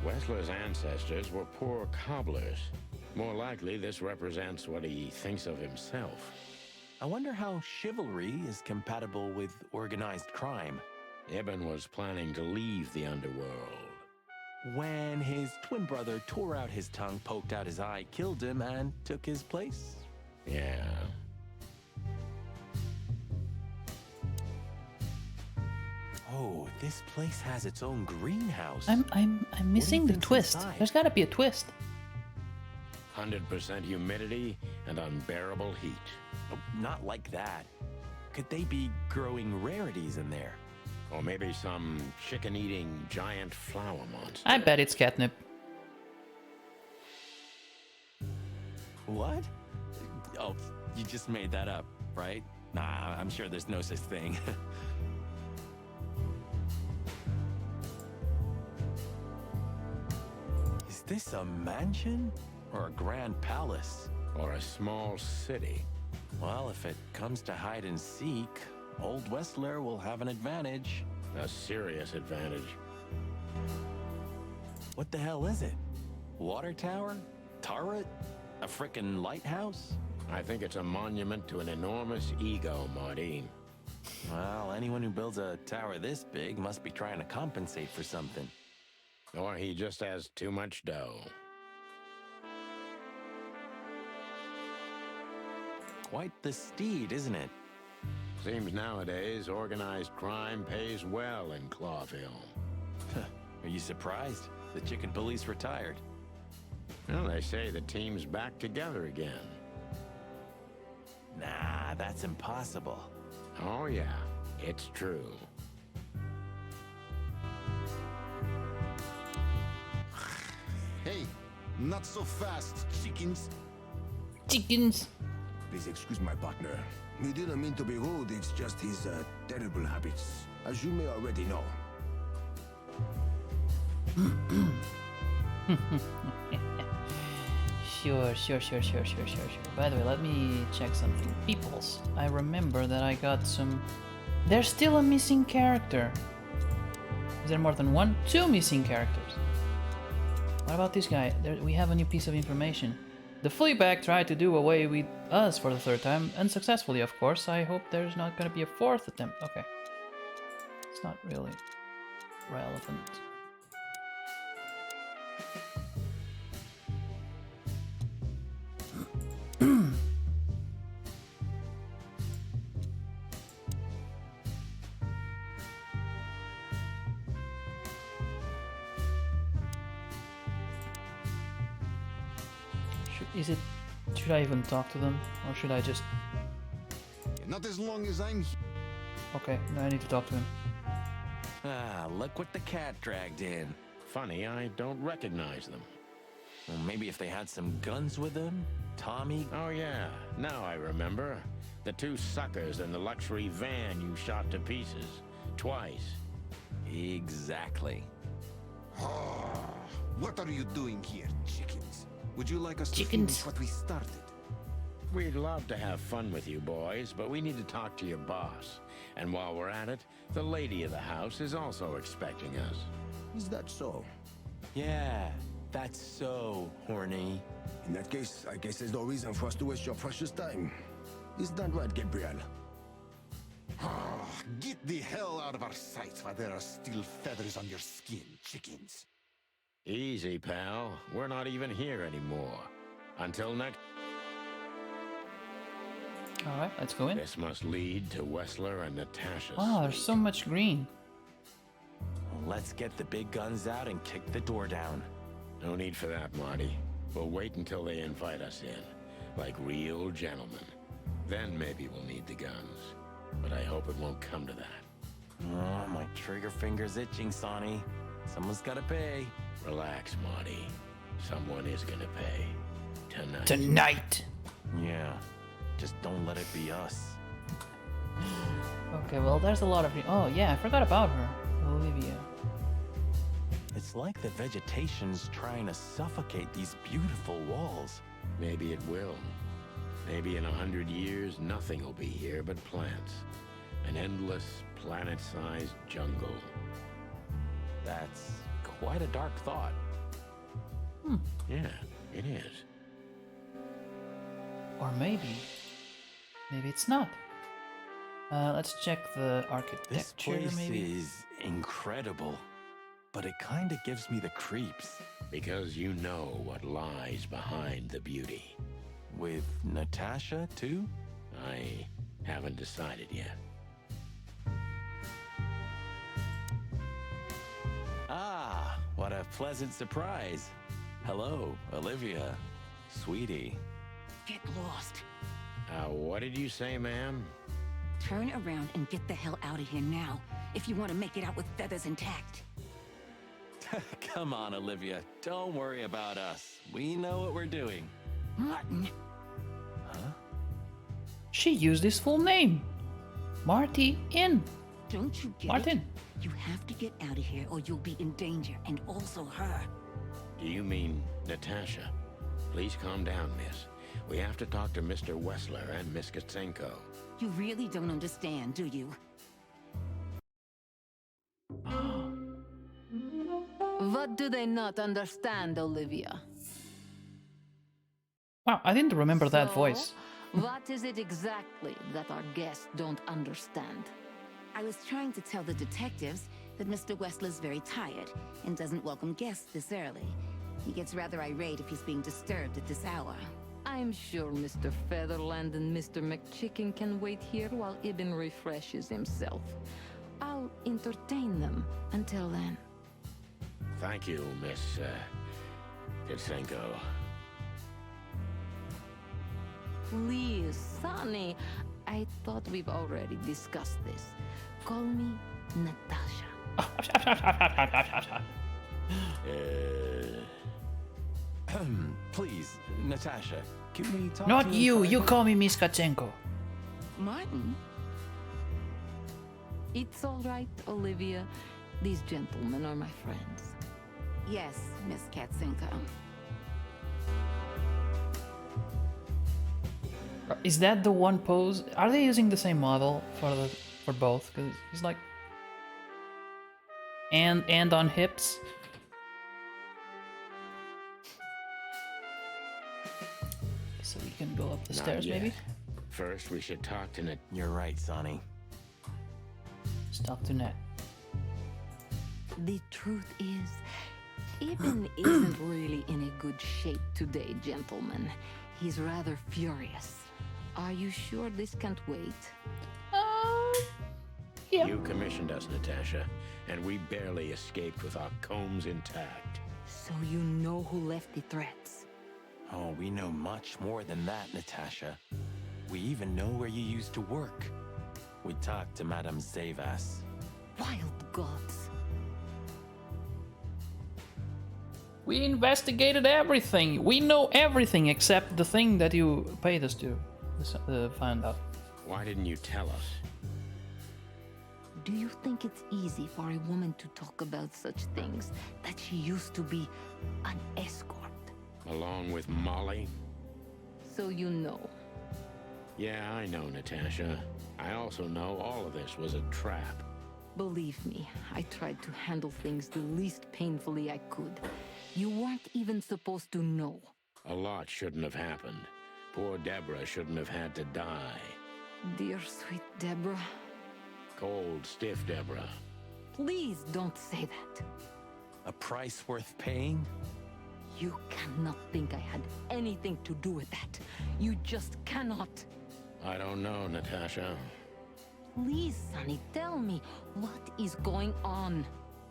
Wessler's ancestors were poor cobblers. More likely, this represents what he thinks of himself. I wonder how chivalry is compatible with organized crime. Ibn was planning to leave the underworld. When his twin brother tore out his tongue, poked out his eye, killed him, and took his place? Yeah. Oh, this place has its own greenhouse. I'm missing the think's twist. inside? There's gotta be a twist. 100% humidity and unbearable heat. Oh, not like that. Could they be growing rarities in there? Or maybe some chicken-eating giant flower monster. I bet it's catnip. What? Oh, you just made that up, right? Nah, I'm sure there's no such thing. Is this a mansion? Or a grand palace? Or a small city. Well, if it comes to hide and seek, Old Westler will have an advantage. A serious advantage. What the hell is it? Water tower? Turret? A frickin' lighthouse? I think it's a monument to an enormous ego, Marty. Well, anyone who builds a tower this big must be trying to compensate for something. Or he just has too much dough. Quite the steed, isn't it? Seems nowadays organized crime pays well in Clawville. Are you surprised? The chicken police retired. Well, they say the team's back together again. Nah, that's impossible. Oh yeah, it's true. Hey, not so fast, chickens. Chickens. Please excuse my partner. We didn't mean to be rude, it's just his terrible habits, as you may already know. Sure. By the way, let me check something. Peoples, I remember that I got some... There's still a missing character. Is there more than one? Two missing characters. What about this guy? We have a new piece of information. The Fleabag tried to do away with us for the third time, unsuccessfully, of course. I hope there's not going to be a fourth attempt. Okay. It's not really relevant. Should I even talk to them, or should I just... Not as long as I'm here. Okay, now I need to talk to him. Ah, look what the cat dragged in. Funny, I don't recognize them. Well, maybe if they had some guns with them? Tommy? Oh yeah, now I remember. The two suckers in the luxury van you shot to pieces. Twice. Exactly. What are you doing here, chickens? Would you like us to Chickens. finish what we started? We'd love to have fun with you boys, but we need to talk to your boss. And while we're at it, the lady of the house is also expecting us. Is that so? Yeah, that's so horny. In that case, I guess there's no reason for us to waste your precious time. Is that right, Gabriel? Get the hell out of our sight while there are still feathers on your skin, chickens. Easy, pal. We're not even here anymore. Until next... Alright, let's go in. This must lead to Wessler and Natasha's Wow, there's so much green. Let's get the big guns out and kick the door down. No need for that, Marty. We'll wait until they invite us in, like real gentlemen. Then maybe we'll need the guns. But I hope it won't come to that. Oh, my trigger finger's itching, Sonny. Someone's gotta pay. Relax, Marty. Someone is gonna pay. Tonight. Tonight! Yeah, just don't let it be us. Okay, well, there's a lot of... Oh, yeah, I forgot about her. Olivia. It's like the vegetation's trying to suffocate these beautiful walls. Maybe it will. Maybe in 100 years, nothing will be here but plants. An endless, planet-sized jungle. That's quite a dark thought. Yeah, it is. Or maybe it's not. Let's check the architecture, This place maybe? is incredible, but it kind of gives me the creeps. Because you know what lies behind the beauty. With Natasha, too? I haven't decided yet. Ah, what a pleasant surprise. Hello, Olivia. Sweetie. Get lost. What did you say, ma'am? Turn around and get the hell out of here now, if you want to make it out with feathers intact. Come on, Olivia. Don't worry about us. We know what we're doing. Martin. Huh? She used his full name. Marty in. Don't you get Martin. it? You have to get out of here or you'll be in danger, and also her. Do you mean Natasha? Please calm down, miss. We have to talk to Mr. Wessler and Miss Katsenko. You really don't understand, do you? What do they not understand, Olivia? Wow, I didn't remember that So, voice. What is it exactly that our guests don't understand? I was trying to tell the detectives that Mr. Wessler's very tired and doesn't welcome guests this early. He gets rather irate if he's being disturbed at this hour. I'm sure Mr. Featherland and Mr. McChicken can wait here while Ibn refreshes himself. I'll entertain them until then. Thank you, Miss Katsenko. Please, Sonny. I thought we've already discussed this. Call me Natasha. Please, Natasha, can we talk Not to you. You private? call me Miss Katsenko. Martin? It's all right, Olivia. These gentlemen are my friends. Yes, Miss Katsenko. Is that the one pose? Are they using the same model for both? Because he's like, and on hips. So we can go up the Not stairs, yet. maybe. First, we should talk to Nat. You're right, Sonny. Stop to net. The truth is, Ibn isn't really in a good shape today, gentlemen. He's rather furious. Are you sure this can't wait? Yeah. You commissioned us, Natasha, and we barely escaped with our combs intact. So you know who left the threats? Oh, we know much more than that, Natasha. We even know where you used to work. We talked to Madame Zavas. Wild gods. We investigated everything. We know everything except the thing that you paid us to find out. Why didn't you tell us? Do you think it's easy for a woman to talk about such things, that she used to be an escort? Along with Molly? So you know. Yeah, I know, Natasha. I also know all of this was a trap. Believe me, I tried to handle things the least painfully I could. You weren't even supposed to know. A lot shouldn't have happened. Poor Deborah shouldn't have had to die. Dear sweet Deborah. Cold, stiff Deborah. Please don't say that. A price worth paying? You cannot think I had anything to do with that. You just cannot. I don't know, Natasha. Please, Sonny, tell me, what is going on?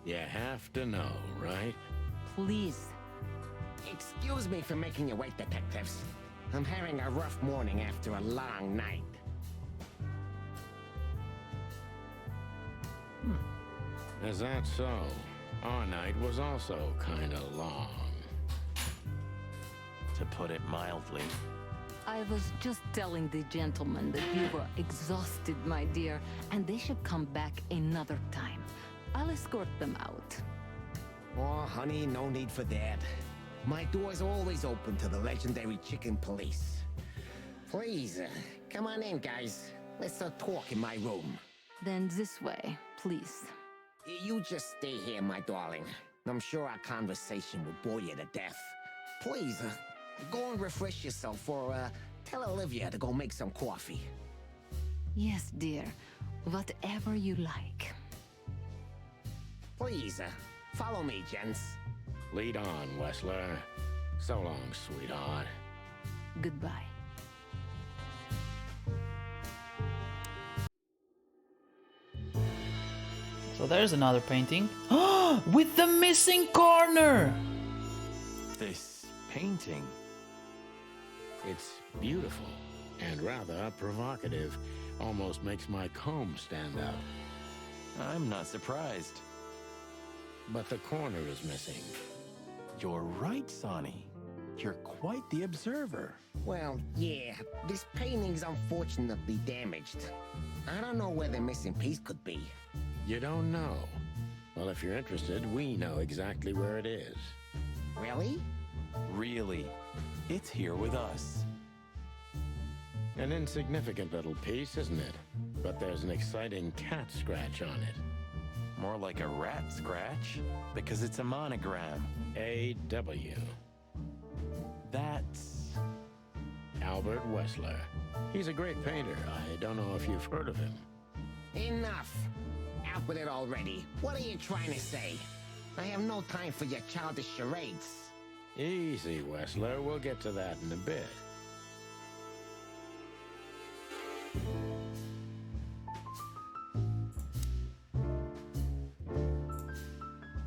You have to know, right? Please. Excuse me for making you wait, detectives. I'm having a rough morning after a long night. Is that so? Our night was also kinda long. To put it mildly. I was just telling the gentlemen that you were exhausted, my dear, and they should come back another time. I'll escort them out. Oh, honey, no need for that. My door's always open to the legendary chicken police. Please, come on in, guys. Let's talk in my room. Then this way, please. You just stay here, my darling. I'm sure our conversation will bore you to death. Please, go and refresh yourself, or tell Olivia to go make some coffee. Yes, dear. Whatever you like. Please, follow me, gents. Lead on, Wessler. So long, sweetheart. Goodbye. So there's another painting. With the missing corner! This painting. It's beautiful and rather provocative. Almost makes my comb stand out. I'm not surprised. But the corner is missing. You're right, Sonny. You're quite the observer. Well, yeah, this painting's unfortunately damaged. I don't know where the missing piece could be. You don't know? Well, if you're interested, we know exactly where it is. Really? Really. It's here with us. An insignificant little piece, isn't it? But there's an exciting cat scratch on it. More like a rat scratch, because it's a monogram. A.W. That's Albert Wessler. He's a great painter. I don't know if you've heard of him. Enough! Out with it already. What are you trying to say? I have no time for your childish charades. Easy, Wessler. We'll get to that in a bit.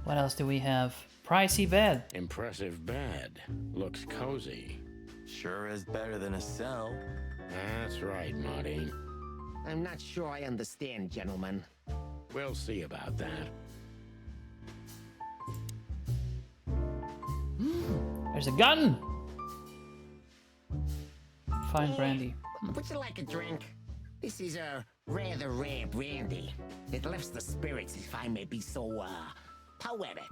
What else do we have? Pricey bed. Impressive bed. Looks cozy. sure is better than a cell. That's right, Marty. I'm not sure I understand, gentlemen. We'll see about that. There's a gun! Fine brandy. Would you like a drink? This is a rather rare brandy. It lifts the spirits, if I may be so, poetic.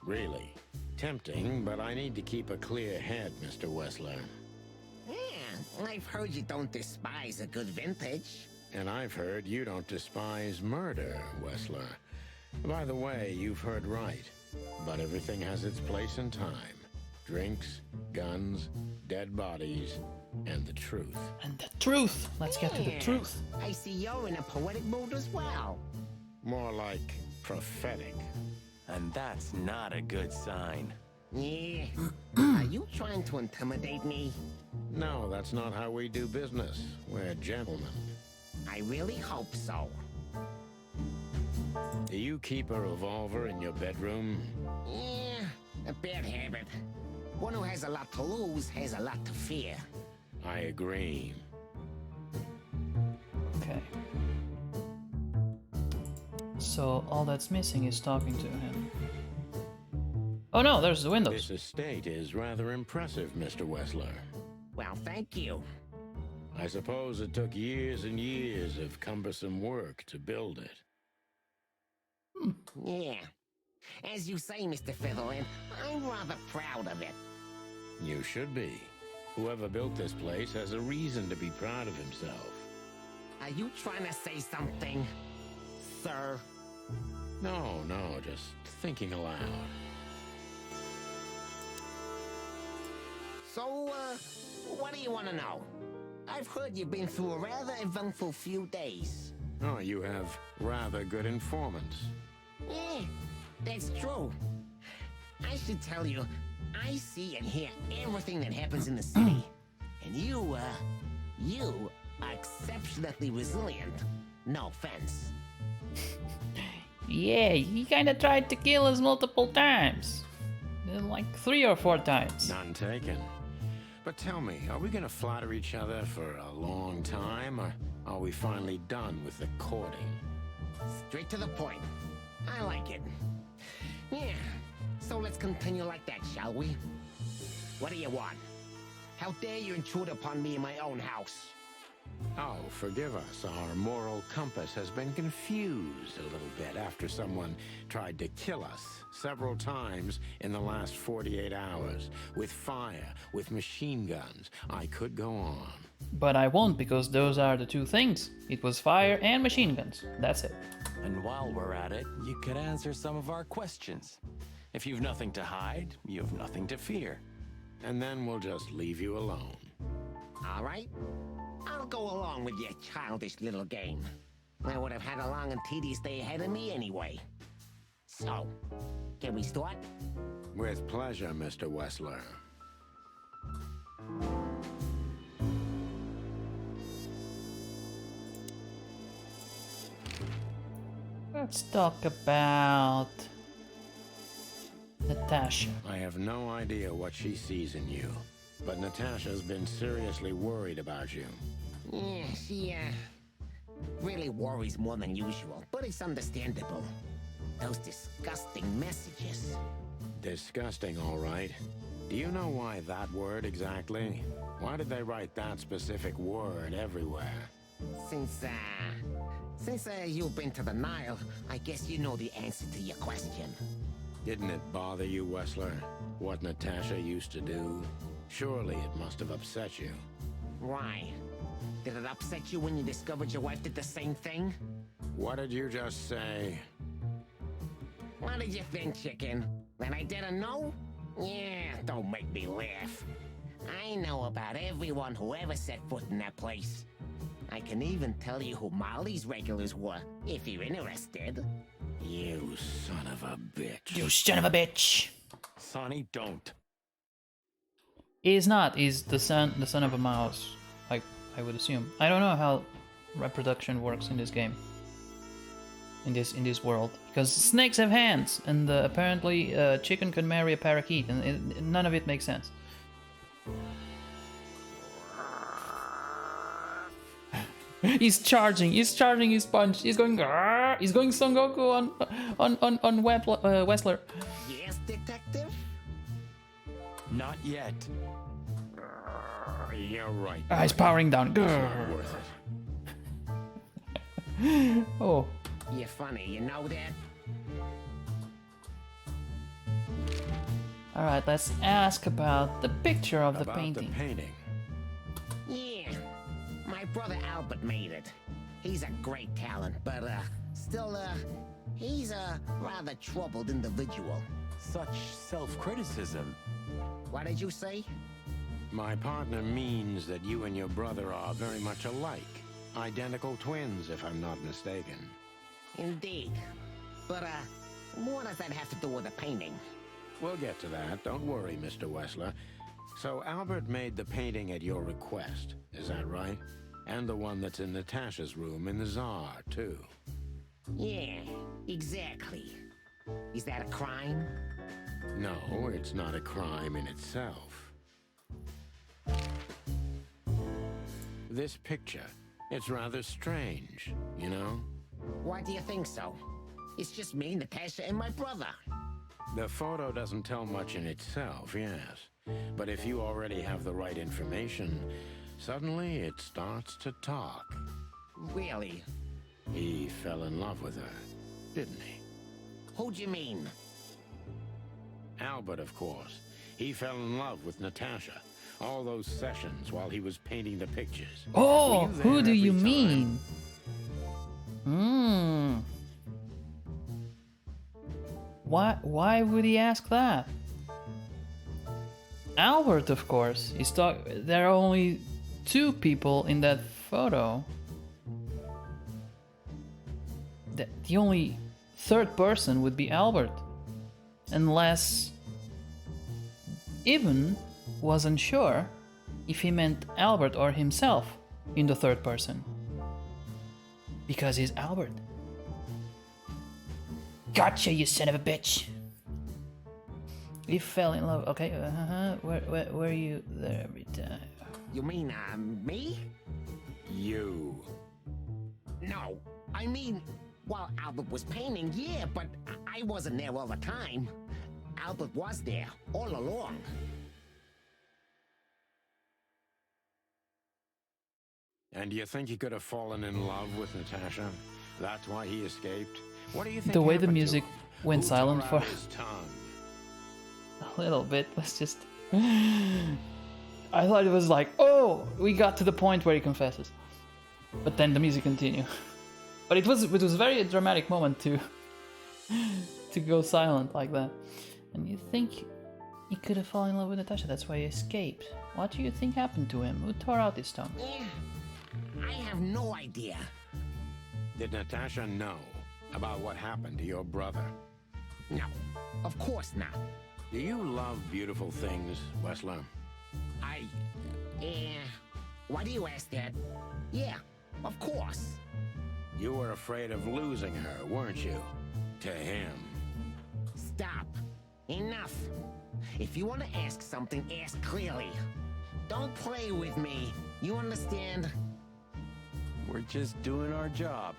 Really? Tempting, but I need to keep a clear head, Mr. Wessler. Yeah, I've heard you don't despise a good vintage. And I've heard you don't despise murder, Wessler. By the way, you've heard right. But everything has its place and time. Drinks, guns, dead bodies, and the truth. And the truth! Let's get to the truth. I see you're in a poetic mood as well. More like prophetic. And that's not a good sign. Yeah. Are you trying to intimidate me? No, that's not how we do business. We're gentlemen. I really hope so. Do you keep a revolver in your bedroom? Yeah, a bad habit. One who has a lot to lose has a lot to fear. I agree. Okay. So all that's missing is talking to him. Oh no, there's the windows. This estate is rather impressive, Mr. Wessler. Well, thank you. I suppose it took years and years of cumbersome work to build it. Yeah. As you say, Mr. Featherland, I'm rather proud of it. You should be. Whoever built this place has a reason to be proud of himself. Are you trying to say something, sir? No, just thinking aloud. So, what do you want to know? I've heard you've been through a rather eventful few days. Oh, you have rather good informants. Yeah, that's true. I should tell you, I see and hear everything that happens in the city. And you are exceptionally resilient. No offense. Yeah, he kinda tried to kill us multiple times. Like 3 or 4 times. None taken. But tell me, are we gonna flatter each other for a long time, or are we finally done with the courting? Straight to the point. I like it. Yeah, so let's continue like that, shall we? What do you want? How dare you intrude upon me in my own house? Oh, forgive us. Our moral compass has been confused a little bit after someone tried to kill us several times in the last 48 hours. With fire, with machine guns. I could go on. But I won't, because those are the 2 things. It was fire and machine guns. That's it. And while we're at it, you could answer some of our questions. If you've nothing to hide, you've nothing to fear. And then we'll just leave you alone. All right. I'll go along with your childish little game. I would have had a long and tedious day ahead of me anyway. So, can we start? With pleasure, Mr. Wessler. Let's talk about Natasha. I have no idea what she sees in you, but Natasha's been seriously worried about you. Yeah, she, really worries more than usual, but it's understandable. Those disgusting messages. Disgusting, all right. Do you know why that word exactly? Why did they write that specific word everywhere? Since you've been to the Nile, I guess you know the answer to your question. Didn't it bother you, Wessler, what Natasha used to do? Surely it must have upset you. Why? Did it upset you when you discovered your wife did the same thing? What did you just say? What did you think, chicken? That I didn't know? Yeah, don't make me laugh. I know about everyone who ever set foot in that place. I can even tell you who Molly's regulars were, if you're interested. You son of a bitch. You son of a bitch. Sonny, don't. He's not. He's the son of a mouse. I would assume. I don't know how reproduction works in this game. In this world, because snakes have hands, and apparently a chicken can marry a parakeet, and none of it makes sense. He's charging his punch. He's going Son Goku on Wessler. Yes, detective? Not yet. You're right. He's powering down. It's not worth it. Oh. You're funny, you know that? Alright, let's ask about the picture of the painting. The painting. Yeah, my brother Albert made it. He's a great talent, but still, he's a rather troubled individual. Such self-criticism. What did you say? My partner means that you and your brother are very much alike. Identical twins, if I'm not mistaken. Indeed. But, what does that have to do with the painting? We'll get to that. Don't worry, Mr. Wessler. So Albert made the painting at your request, is that right? And the one that's in Natasha's room in the Tsar, too. Yeah, exactly. Is that a crime? No, it's not a crime in itself. This picture, it's rather strange, you know? Why do you think so? It's just me, Natasha, and my brother. The photo doesn't tell much in itself, yes. But if you already have the right information, suddenly it starts to talk. Really? He fell in love with her, didn't he? Who'd you mean? Albert, of course. He fell in love with Natasha. All those sessions while he was painting the pictures. Oh, who do you time? mean? Why would he ask that? Albert, of course. There are only two people in that photo. The only third person would be Albert. Unless Ibn wasn't sure if he meant Albert or himself in the third person. Because he's Albert. Gotcha, you son of a bitch! We fell in love. Okay, Where were you there every time? You mean, me? You. No, I mean, while Albert was painting, yeah, but I wasn't there all the time. Albert was there, all along. And do you think he could have fallen in love with Natasha? That's why he escaped? What do you think the way the happened music to him? went Who silent tore for out his tongue? a little bit. Let's just. I thought it was like, oh, we got to the point where he confesses, but then the music continued. But it was a very dramatic moment to go silent like that. And you think he could have fallen in love with Natasha? That's why he escaped. What do you think happened to him? Who tore out his tongue? Yeah, I have no idea. Did Natasha know about what happened to your brother? No, of course not. Do you love beautiful things, Wessler? Why do you ask that? Yeah, of course. You were afraid of losing her, weren't you? To him. Stop. Enough. If you want to ask something, ask clearly. Don't play with me. You understand? We're just doing our job.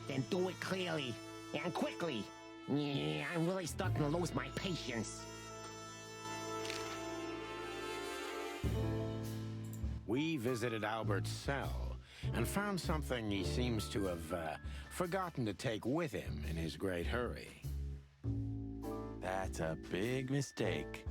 Then do it clearly. And quickly. Yeah, I'm really starting to lose my patience. we visited Albert's cell and found something he seems to have forgotten to take with him in his great hurry. That's a big mistake.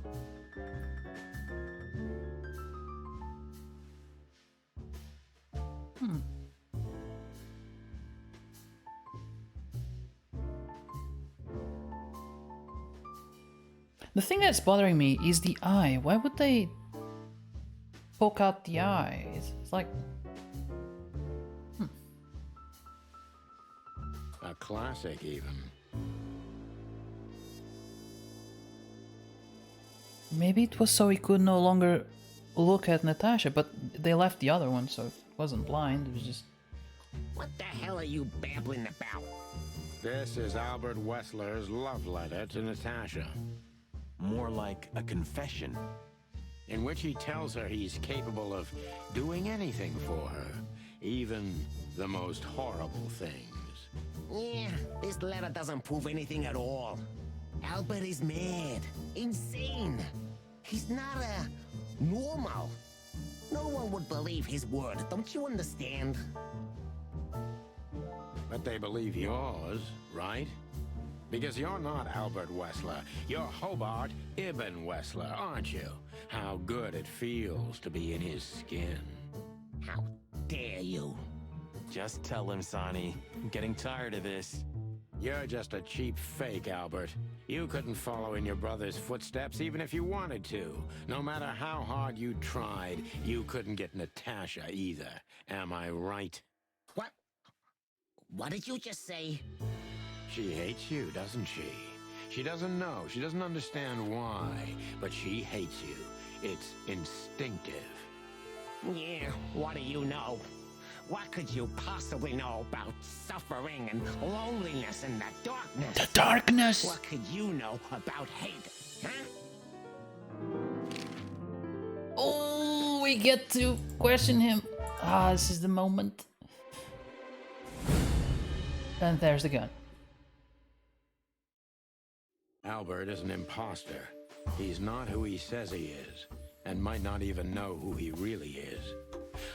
The thing that's bothering me is the eye. Why would they poke out the eye? It's like... A classic, even. Maybe it was so he could no longer look at Natasha, but they left the other one, so it wasn't blind, it was just... What the hell are you babbling about? This is Albert Wessler's love letter to Natasha. More like a confession. In which he tells her he's capable of doing anything for her, even the most horrible things. Yeah, this letter doesn't prove anything at all. Albert is mad, insane. He's not normal. No one would believe his word, don't you understand? But they believe yours, right? Because you're not Albert Wessler. You're Hobart Ibn Wessler, aren't you? How good it feels to be in his skin. How dare you? Just tell him, Sonny. I'm getting tired of this. You're just a cheap fake, Albert. You couldn't follow in your brother's footsteps even if you wanted to. No matter how hard you tried, you couldn't get Natasha either. Am I right? What? What did you just say? She hates you, doesn't she? She doesn't know. She doesn't understand why, but she hates you. It's instinctive. Yeah, what do you know? What could you possibly know about suffering and loneliness and the darkness? The darkness! What could you know about hate, huh? Oh, we get to question him. Ah, this is the moment. And there's the gun. Albert is an imposter. He's not who he says he is, and might not even know who he really is.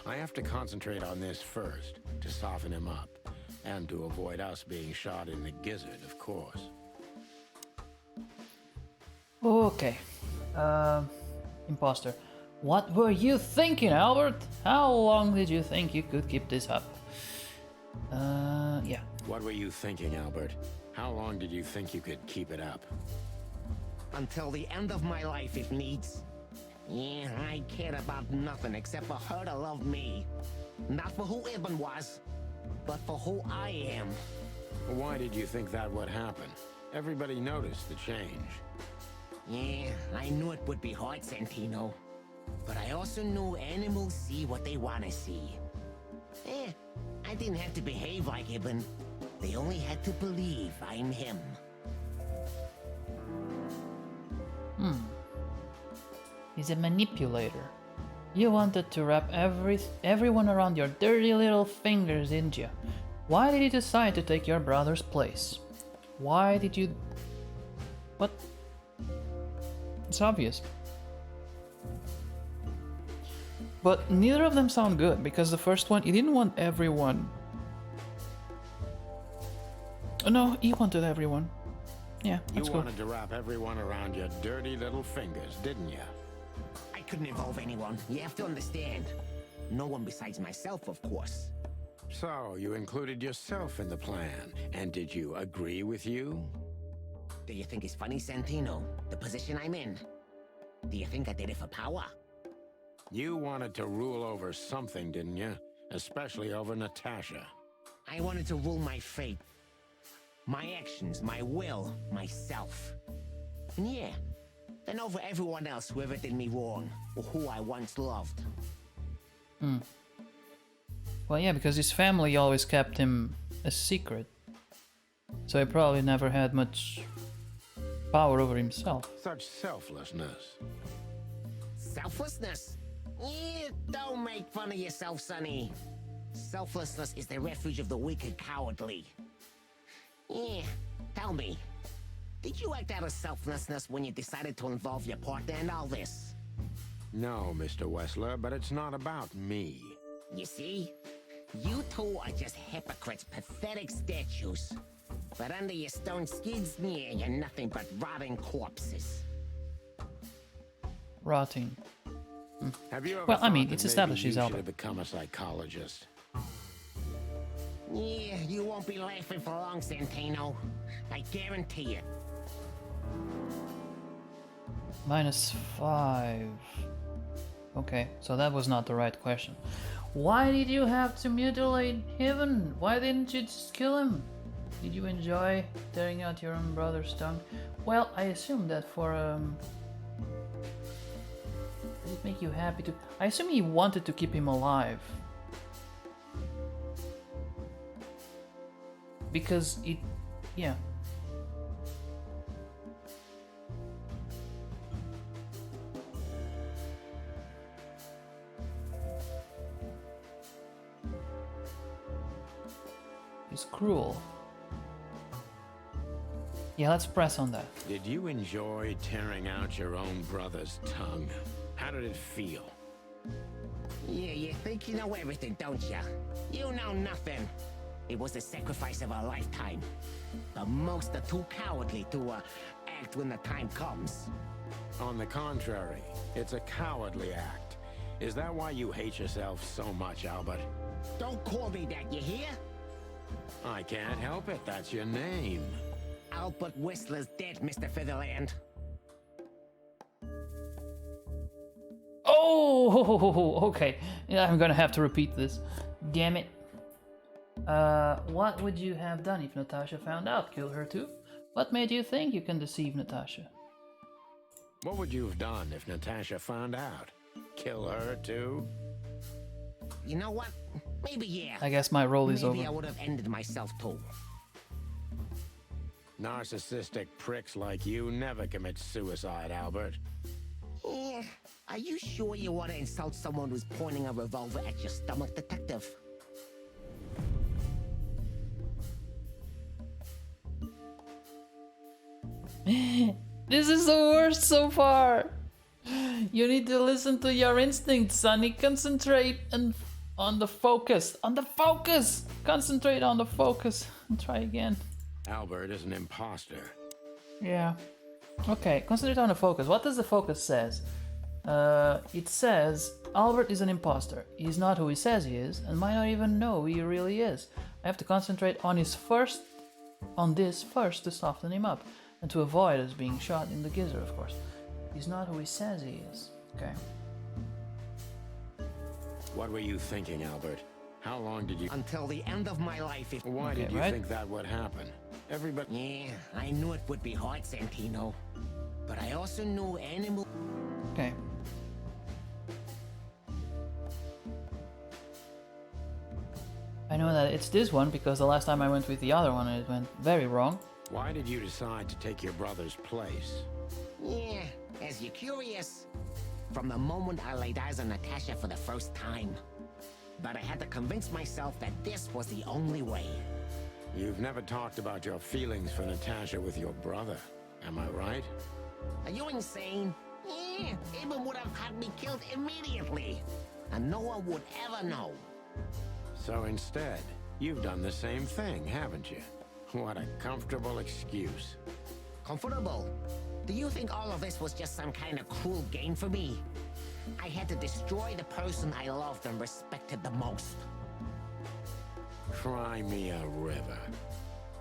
I have to concentrate on this first, to soften him up, and to avoid us being shot in the gizzard, of course. Okay. Imposter. What were you thinking, Albert? How long did you think you could keep this up? Yeah. What were you thinking, Albert? How long did you think you could keep it up? Until the end of my life, if needs. Yeah, I cared about nothing except for her to love me. Not for who Ibn was, but for who I am. Why did you think that would happen? Everybody noticed the change. Yeah, I knew it would be hard, Santino. But I also knew animals see what they want to see. I didn't have to behave like Ibn. They only had to believe I'm him. He's a manipulator. You wanted to wrap everyone around your dirty little fingers, didn't you? Why did you decide to take your brother's place? Why did you... What? It's obvious. But neither of them sound good, because the first one, he didn't want everyone. Oh, no, he wanted everyone. Yeah, You wanted to wrap everyone around your dirty little fingers, didn't you? I couldn't involve anyone. You have to understand. No one besides myself, of course. So, you included yourself in the plan, and did you agree with you? Do you think it's funny, Santino? The position I'm in? Do you think I did it for power? You wanted to rule over something, didn't you? Especially over Natasha. I wanted to rule my fate. My actions, my will, myself. And yeah, then over everyone else who ever did me wrong, or who I once loved. Well, yeah, because his family always kept him a secret. So he probably never had much power over himself. Such selflessness. Selflessness? Don't make fun of yourself, Sonny. Selflessness is the refuge of the weak and cowardly. Tell me, did you act out of selflessness when you decided to involve your partner in all this? No, Mr. Wessler, but it's not about me. You see? You two are just hypocrites, pathetic statues. But under your stone skin smear, you're nothing but rotting corpses. Rotting. Have you ever Well, I mean, thought it's that established maybe he's you should Albert. have become a psychologist? Yeah, you won't be laughing for long, Santino. I guarantee it. -5. Okay, so that was not the right question. Why did you have to mutilate Heaven? Why didn't you just kill him? Did you enjoy tearing out your own brother's tongue? Well, I assume that for did it make you happy to? I assume he wanted to keep him alive. Because it, yeah. He's cruel. Yeah, let's press on that. Did you enjoy tearing out your own brother's tongue? How did it feel? Yeah, you think you know everything, don't you? You know nothing. It was the sacrifice of a lifetime. The most are too cowardly to act when the time comes. On the contrary, it's a cowardly act. Is that why you hate yourself so much, Albert? Don't call me that, you hear? I can't help it. That's your name. Albert Whistler's dead, Mr. Featherland. Oh, okay. Yeah, I'm gonna have to repeat this. Damn it. What would you have done if Natasha found out? Kill her too? What made you think you can deceive Natasha? What would you have done if Natasha found out? Kill her too? You know what? Maybe yeah. I guess my role is over. Maybe I would have ended myself too. Narcissistic pricks like you never commit suicide, Albert. Yeah. Are you sure you want to insult someone who's pointing a revolver at your stomach, detective? This is the worst so far. You need to listen to your instincts, Sonny. Concentrate and on the focus. On the focus! Concentrate on the focus. And try again. Albert is an imposter. Yeah. Okay, concentrate on the focus. What does the focus says? It says Albert is an imposter. He's not who he says he is, and might not even know who he really is. I have to concentrate on this first to soften him up, and to avoid us being shot in the gizzard, of course. He's not who he says he is. Okay. What were you thinking, Albert? How long did you... Until the end of my life, if... Why did you think that would happen? Everybody... Yeah, I knew it would be hard, Santino. But I also knew animal... Okay. I know that it's this one because the last time I went with the other one it went very wrong. Why did you decide to take your brother's place? Yeah, as you're curious, from the moment I laid eyes on Natasha for the first time. But I had to convince myself that this was the only way. You've never talked about your feelings for Natasha with your brother, am I right? Are you insane? Yeah, Ibn would have had me killed immediately. And no one would ever know. So instead, you've done the same thing, haven't you? What a comfortable excuse. Comfortable? Do you think all of this was just some kind of cruel game for me? I had to destroy the person I loved and respected the most. Cry me a river.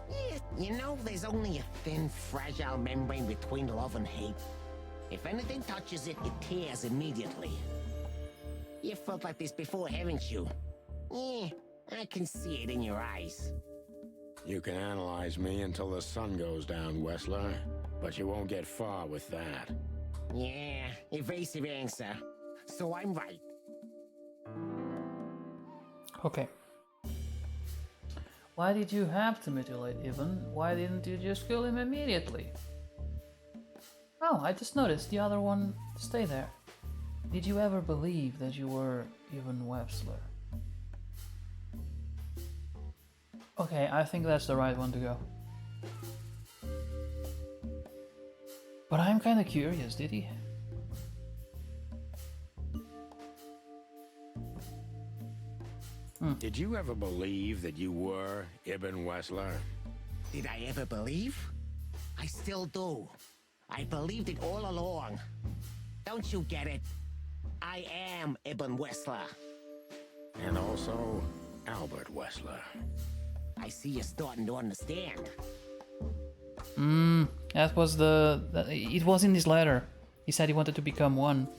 Yeah, you know, there's only a thin, fragile membrane between love and hate. If anything touches it, it tears immediately. You felt like this before, haven't you? Yeah, I can see it in your eyes. You can analyze me until the sun goes down, Wessler, but you won't get far with that. Yeah, evasive answer. So I'm right. Okay. Why did you have to mutilate Ivan? Why didn't you just kill him immediately? Oh, I just noticed the other one stay there. Did you ever believe that you were Ivan Wessler? Okay, I think that's the right one to go. But I'm kinda curious, did he? Did you ever believe that you were Ibn Wessler? Did I ever believe? I still do. I believed it all along. Don't you get it? I am Ibn Wessler. And also Albert Wessler. I see you're starting to understand. That was it was in his letter. He said he wanted to become one.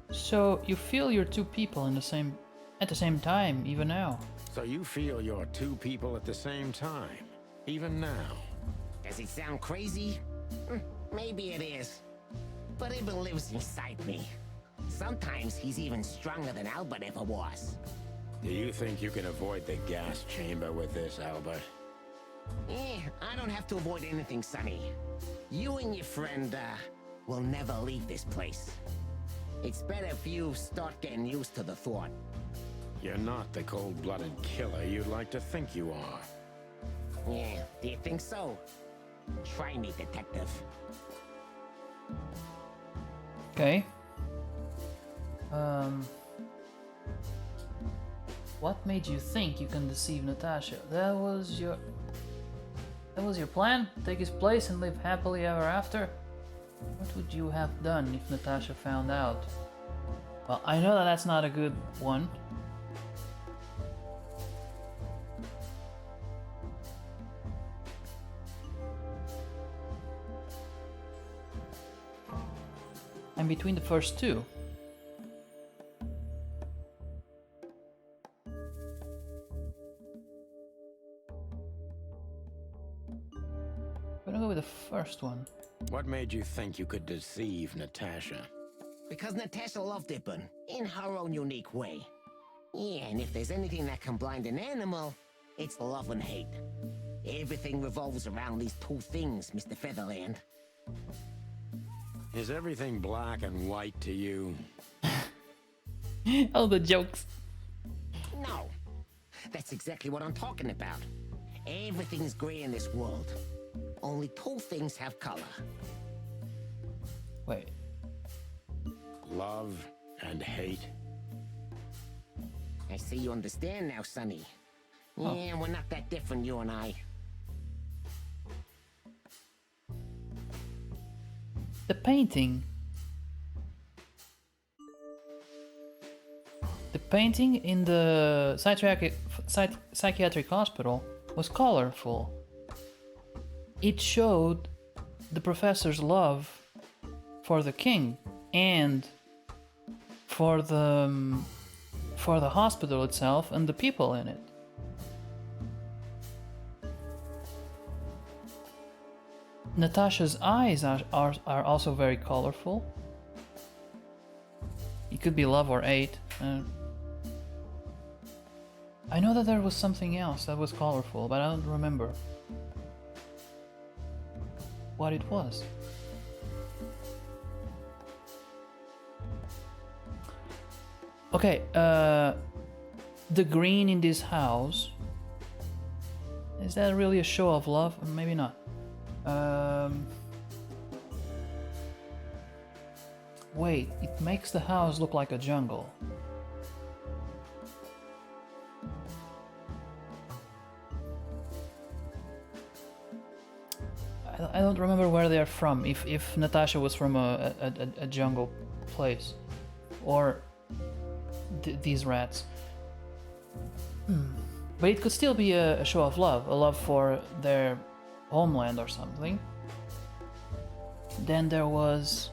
So you feel you're two people at the same time, even now. So you feel you're two people at the same time, even now. Does it sound crazy? Maybe it is. But Ibn lives inside me. Sometimes he's even stronger than Albert ever was. Do you think you can avoid the gas chamber with this, Albert? I don't have to avoid anything, Sonny. You and your friend, will never leave this place. It's better if you start getting used to the thought. You're not the cold-blooded killer you'd like to think you are. Yeah, do you think so? Try me, detective. Okay. What made you think you can deceive Natasha? That was your plan? Take his place and live happily ever after? What would you have done if Natasha found out? Well, I know that that's not a good one. I'm between the first two. I'm gonna go with the first one. What made you think you could deceive Natasha? Because Natasha loved Ibn, in her own unique way. Yeah, and if there's anything that can blind an animal, it's love and hate. Everything revolves around these two things, Mr. Featherland. Is everything black and white to you? Oh, the jokes. No. That's exactly what I'm talking about. Everything's gray in this world. Only two things have color. Wait. Love and hate. I see you understand now, Sonny. Oh. Yeah, we're not that different, you and I. The painting. The painting in the psychiatric hospital was colorful. It showed the professor's love for the king and for the hospital itself and the people in it. Natasha's eyes are also very colorful. It could be love or hate. I know that there was something else that was colorful, but I don't remember what it was. Okay, the green in this house, is that really a show of love? Maybe not. Wait, it makes the house look like a jungle. I don't remember where they're from, if Natasha was from a jungle place, or these rats. But it could still be a show of love, a love for their homeland or something. Then there was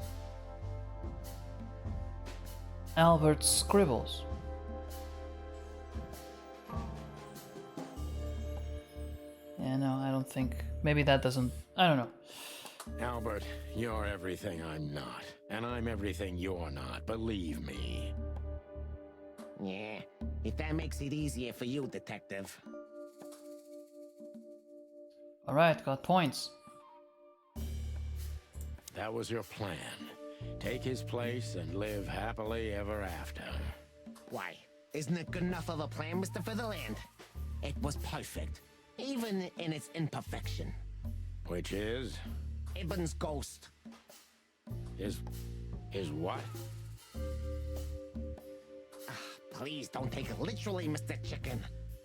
Albert's scribbles. Yeah, no, I don't think. Maybe that doesn't. I don't know. Albert, you're everything I'm not, and I'm everything you're not, believe me. Yeah, if that makes it easier for you, detective. Alright, got points. That was your plan. Take his place and live happily ever after. Why? Isn't it good enough of a plan, Mr. Featherland? It was perfect, even in its imperfection. Which is? Ibn's ghost. His what? Please don't take it literally, Mr. Chicken.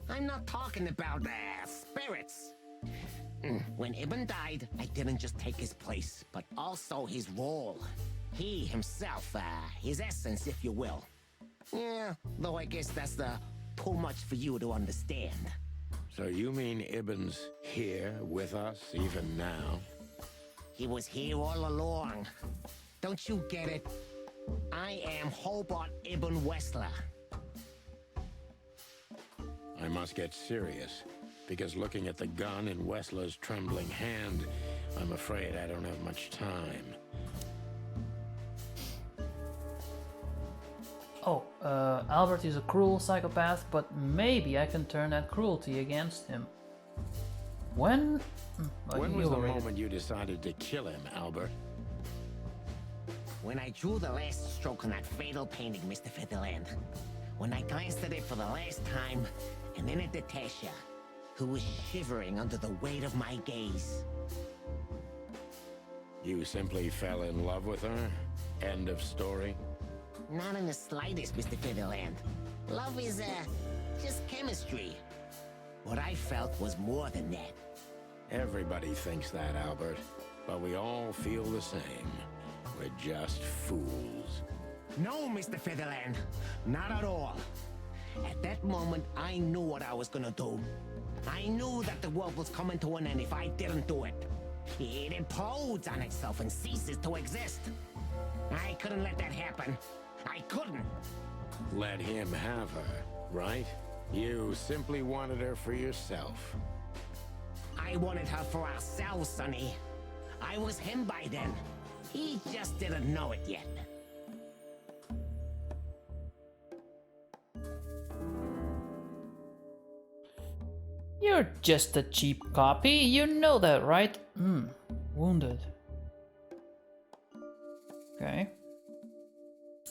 I'm not talking about spirits. When Ibn died, I didn't just take his place, but also his role. He himself, his essence, if you will. Yeah, though I guess that's too much for you to understand. So you mean Ibn's here with us even now? He was here all along. Don't you get it? I am Hobart Ibn Wessler. I must get serious, because looking at the gun in Wessler's trembling hand, I'm afraid I don't have much time. Oh, Albert is a cruel psychopath, but maybe I can turn that cruelty against him. When was the moment you decided to kill him, Albert? When I drew the last stroke on that fatal painting, Mr. Featherland. When I glanced at it for the last time, and then at Natasha, who was shivering under the weight of my gaze. You simply fell in love with her? End of story? Not in the slightest, Mr. Featherland. Love is, just chemistry. What I felt was more than that. Everybody thinks that, Albert. But we all feel the same. We're just fools. No, Mr. Featherland. Not at all. At that moment, I knew what I was gonna do. I knew that the world was coming to an end if I didn't do it. It implodes on itself and ceases to exist. I couldn't let that happen. I couldn't. Let him have her, right? You simply wanted her for yourself. I wanted her for ourselves, Sonny. I was him by then. He just didn't know it yet. You're just a cheap copy, you know that, right? Wounded. Okay.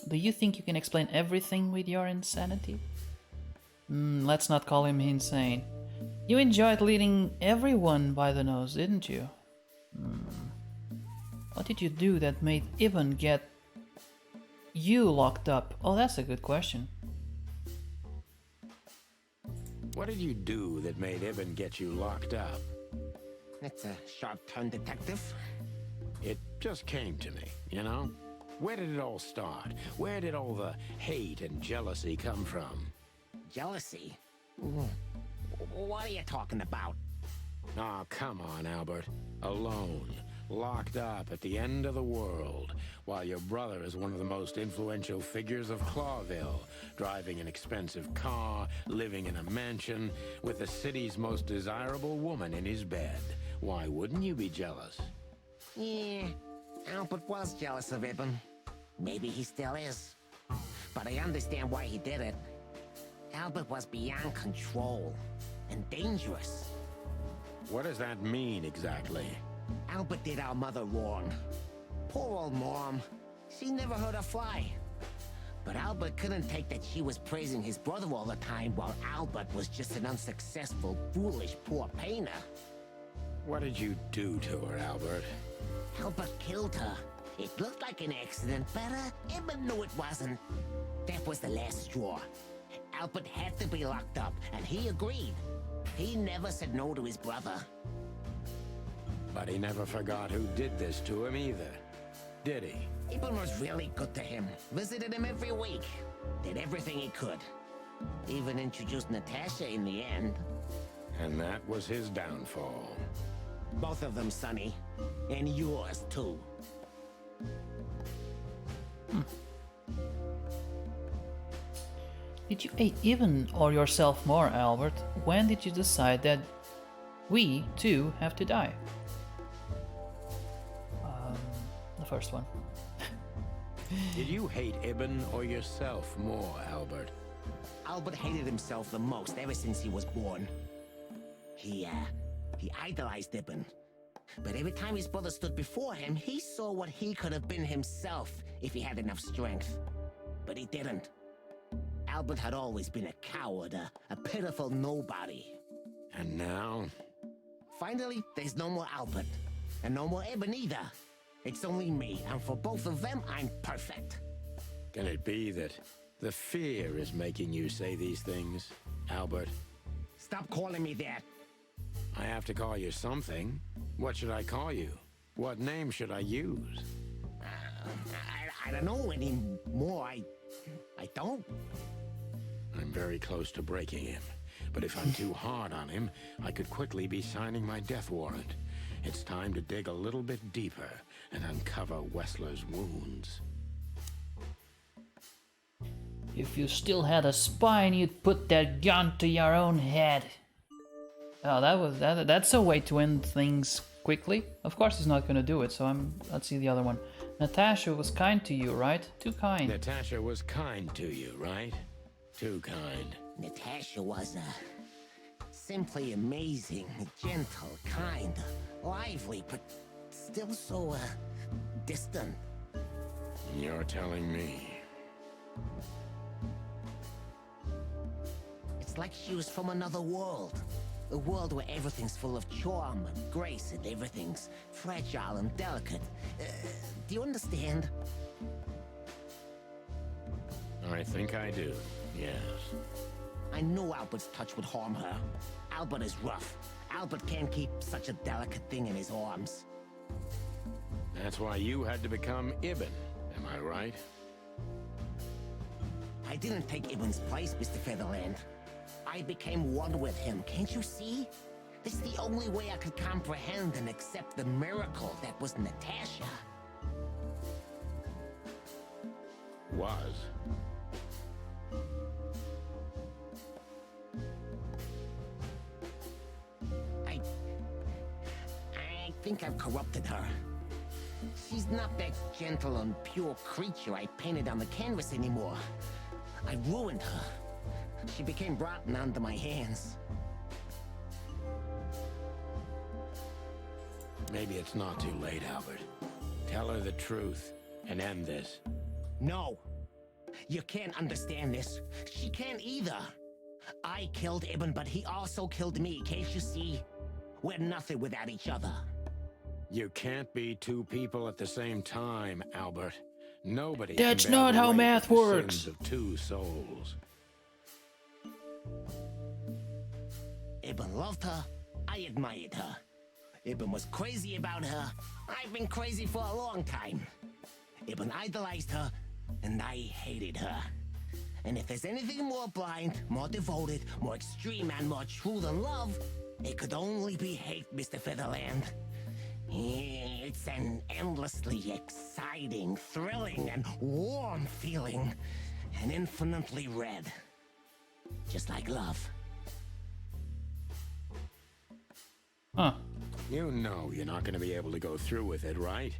Do you think you can explain everything with your insanity? Let's not call him insane. You enjoyed leading everyone by the nose, didn't you? What did you do that made Ibn get you locked up? Oh, that's a good question. What did you do that made Ibn get you locked up? That's a sharp turn, detective. It just came to me, you know? Where did it all start? Where did all the hate and jealousy come from? Jealousy? What are you talking about? Oh, come on, Albert. Alone, locked up at the end of the world, while your brother is one of the most influential figures of Clawville, driving an expensive car, living in a mansion, with the city's most desirable woman in his bed. Why wouldn't you be jealous? Yeah, Albert was jealous of Ibn. Maybe he still is. But I understand why he did it. Albert was beyond control and dangerous. What does that mean exactly? Albert did our mother wrong. Poor old Mom. She never heard her fly. But Albert couldn't take that she was praising his brother all the time while Albert was just an unsuccessful, foolish, poor painter. What did you do to her, Albert? Albert killed her. It looked like an accident, but Ibn knew it wasn't. That was the last straw. Albert had to be locked up, and he agreed. He never said no to his brother. But he never forgot who did this to him either, did he? Ibn was really good to him. Visited him every week. Did everything he could. Even introduced Natasha in the end. And that was his downfall. Both of them, Sonny. And yours, too. Did you hate Ibn or yourself more, Albert? When did you decide that we, too, have to die? The first one. Did you hate Ibn or yourself more, Albert? Albert hated himself the most ever since he was born. He idolized Ibn. But every time his brother stood before him, he saw what he could have been himself if he had enough strength. But he didn't. Albert had always been a coward, a pitiful nobody. And now? Finally, there's no more Albert. And no more Eben either. It's only me, and for both of them, I'm perfect. Can it be that the fear is making you say these things, Albert? Stop calling me that. I have to call you something. What should I call you? What name should I use? I don't know anymore. I don't. I'm very close to breaking him. But if I'm too hard on him, I could quickly be signing my death warrant. It's time to dig a little bit deeper and uncover Wessler's wounds. If you still had a spine, you'd put that gun to your own head. Oh, that's a way to end things quickly. Of course he's not gonna do it, so let's see the other one. Natasha was kind to you, right? Too kind. Natasha was kind to you, right? Too kind. Natasha was simply amazing, gentle, kind, lively, but still so distant. You're telling me. It's like she was from another world. A world where everything's full of charm and grace and everything's fragile and delicate. Do you understand? I think I do, yes. I knew Albert's touch would harm her. Albert is rough. Albert can't keep such a delicate thing in his arms. That's why you had to become Ibn, am I right? I didn't take Ibn's place, Mr. Featherland. I became one with him, can't you see? This is the only way I could comprehend and accept the miracle that was Natasha. Was. I think I've corrupted her. She's not that gentle and pure creature I painted on the canvas anymore. I ruined her. She became rotten under my hands. Maybe it's not too late, Albert. Tell her the truth and end this. No. You can't understand this. She can't either. I killed Ibn, but he also killed me, can't you see? We're nothing without each other. You can't be two people at the same time, Albert. Nobody. That's can bear not the how weight math of the works. sins of two souls. Ibn loved her. I admired her. Ibn was crazy about her. I've been crazy for a long time. Ibn idolized her, and I hated her. And if there's anything more blind, more devoted, more extreme, and more true than love, it could only be hate, Mr. Featherland. It's an endlessly exciting, thrilling, and warm feeling. And infinitely red. Just like love. Huh. You know you're not going to be able to go through with it, right?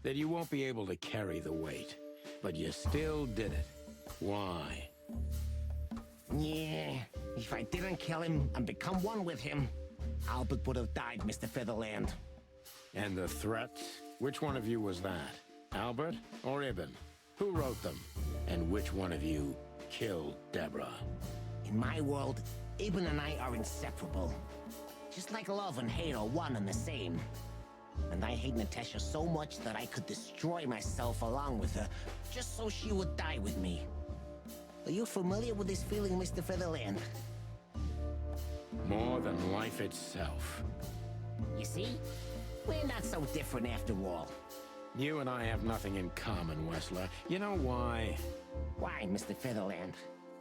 That you won't be able to carry the weight. But you still did it. Why? Yeah, if I didn't kill him and become one with him, Albert would have died, Mr. Featherland. And the threats? Which one of you was that? Albert or Ibn? Who wrote them? And which one of you killed Deborah? In my world, Ibn and I are inseparable. Just like love and hate are one and the same. And I hate Natasha so much that I could destroy myself along with her, just so she would die with me. Are you familiar with this feeling, Mr. Featherland? More than life itself. You see? We're not so different after all. You and I have nothing in common, Wessler. You know why? Why, Mr. Featherland?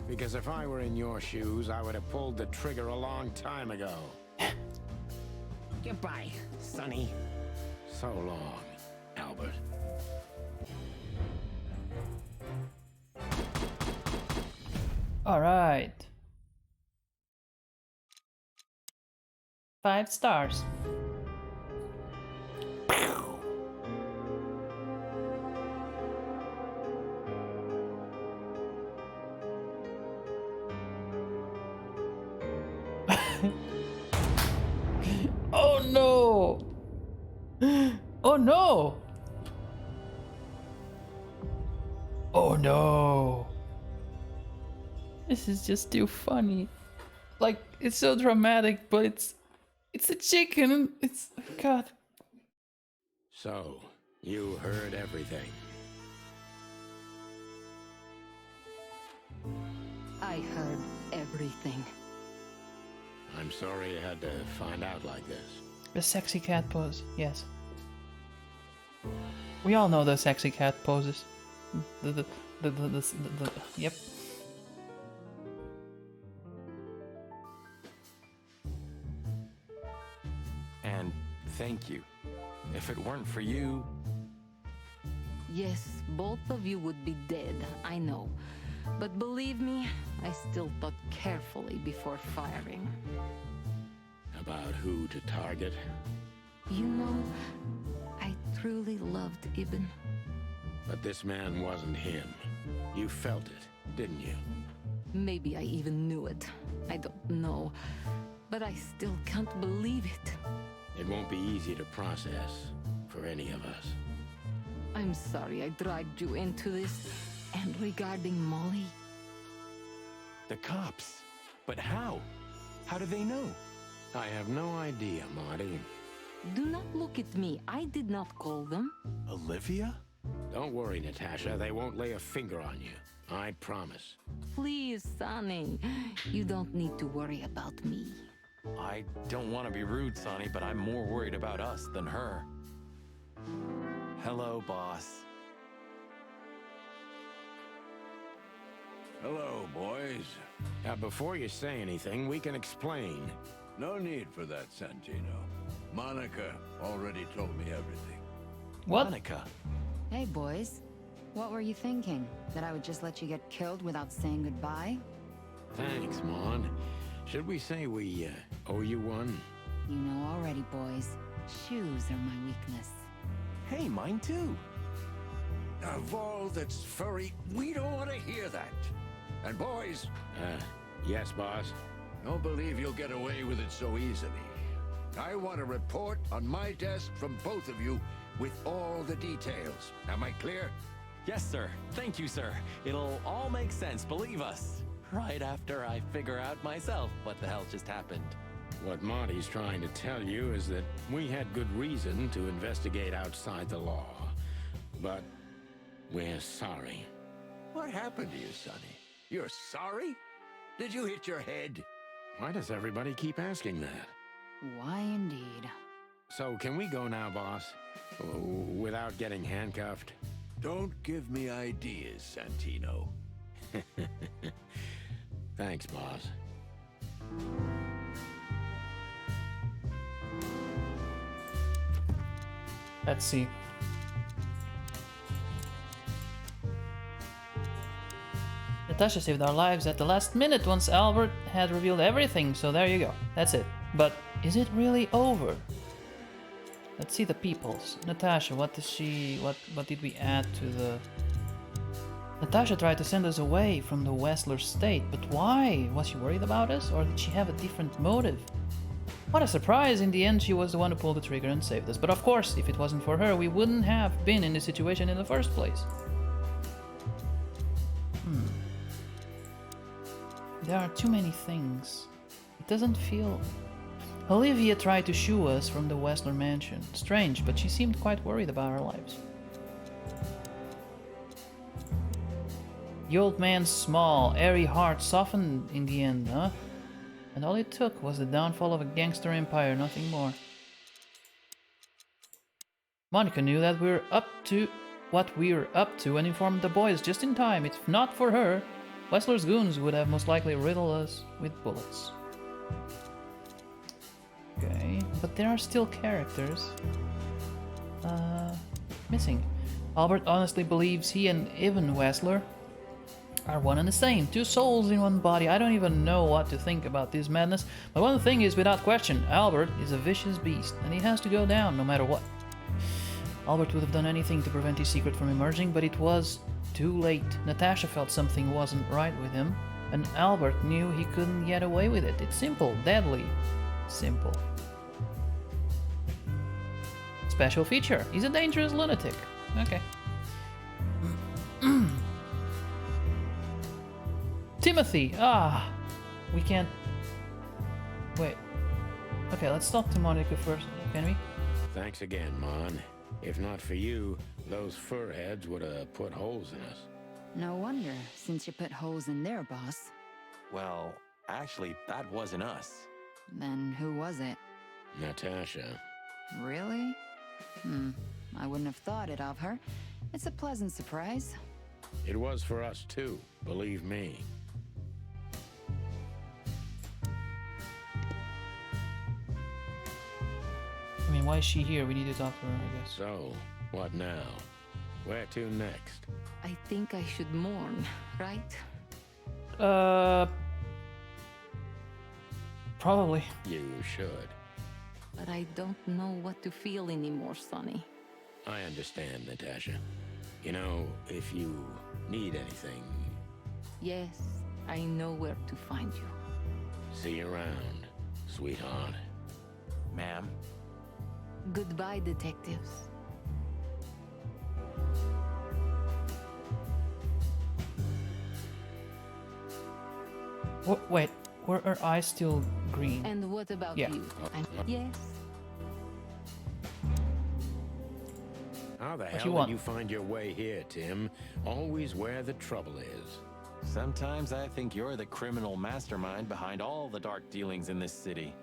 Because if I were in your shoes, I would have pulled the trigger a long time ago. Goodbye, Sonny. So long, Albert. All right. 5 stars. Oh no! Oh no! Oh no! This is just too funny. Like, it's so dramatic, but it's a chicken. It's, God. So, you heard everything. I heard everything. I'm sorry you had to find out like this. The sexy cat pose, yes. We all know the sexy cat poses. Yep. And thank you. If it weren't for you... Yes, both of you would be dead, I know. But believe me, I still thought carefully before firing. About who to target? You know, I truly loved Ibn. But this man wasn't him. You felt it, didn't you? Maybe I even knew it. I don't know. But I still can't believe it. It won't be easy to process for any of us. I'm sorry I dragged you into this. And regarding Molly... The cops. But how? How do they know? I have no idea, Marty. Do not look at me. I did not call them. Olivia? Don't worry, Natasha. They won't lay a finger on you. I promise. Please, Sonny. You don't need to worry about me. I don't want to be rude, Sonny, but I'm more worried about us than her. Hello, boss. Hello, boys. Before you say anything, we can explain. No need for that, Santino. Monica already told me everything. What? Monica? Hey, boys. What were you thinking? That I would just let you get killed without saying goodbye? Thanks, Mon. Should we say we owe you one? You know already, boys. Shoes are my weakness. Hey, mine too. Of all that's furry, we don't want to hear that. And boys... Yes, boss? Don't believe you'll get away with it so easily. I want a report on my desk from both of you with all the details. Am I clear? Yes, sir. Thank you, sir. It'll all make sense, believe us. Right after I figure out myself what the hell just happened. What Marty's trying to tell you is that we had good reason to investigate outside the law. But we're sorry. What happened to you, Sonny? You're sorry? Did you hit your head? Why does everybody keep asking that? Why indeed. So can we go now, boss? Without getting handcuffed? Don't give me ideas, Santino. Thanks, boss. Let's see. Natasha saved our lives at the last minute once Albert had revealed everything, so there you go. That's it. But is it really over? Let's see the peoples. Natasha, what did we add to the... Natasha tried to send us away from the Wessler state, but why? Was she worried about us, or did she have a different motive? What a surprise, in the end she was the one who pulled the trigger and saved us. But of course, if it wasn't for her, we wouldn't have been in this situation in the first place. There are too many things. It doesn't feel... Olivia tried to shoo us from the Wessler mansion. Strange, but she seemed quite worried about our lives. The old man's small, airy heart softened in the end, huh? And all it took was the downfall of a gangster empire, nothing more. Monica knew that we were up to what we were up to and informed the boys just in time. If not for her, Wessler's goons would have most likely riddled us with bullets. Okay, but there are still characters missing. Albert honestly believes he and Ivan Wessler are one and the same, two souls in one body. I don't even know what to think about this madness, but one thing is without question, Albert is a vicious beast, and he has to go down no matter what. Albert would have done anything to prevent his secret from emerging, but it was too late. Natasha felt something wasn't right with him, and Albert knew he couldn't get away with it. It's simple, deadly simple. Special feature. He's a dangerous lunatic. Okay. Timothy! Ah! We can't... Wait. Okay, let's talk to Monica first, can we? Thanks again, Mon. If not for you, those fur heads would have put holes in us. No wonder, since you put holes in their boss. Well, actually, that wasn't us. Then who was it? Natasha. Really? I wouldn't have thought it of her. It's a pleasant surprise. It was for us too, believe me. I mean, why is she here? We need to talk to her, I guess. So, what now? Where to next? I think I should mourn, right? Probably. You should. But I don't know what to feel anymore, Sonny. I understand, Natasha. You know, if you need anything, Yes, I know where to find you. see you around, sweetheart. Ma'am? Goodbye, detectives. Wait, were her eyes still green? And what about Yeah. you? Yes. How the you hell want? did you find your way here, Tim? Always where the trouble is. Sometimes I think you're the criminal mastermind behind all the dark dealings in this city.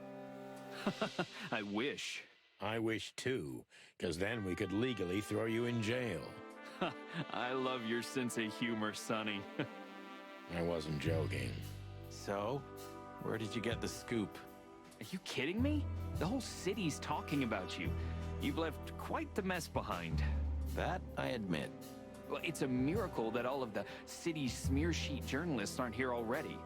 I wish. I wish too, because then we could legally throw you in jail. I love your sense of humor, Sonny. I wasn't joking. So, where did you get the scoop? Are you kidding me? The whole city's talking about you. You've left quite the mess behind. That I admit. Well, it's a miracle that all of the city's smear sheet journalists aren't here already.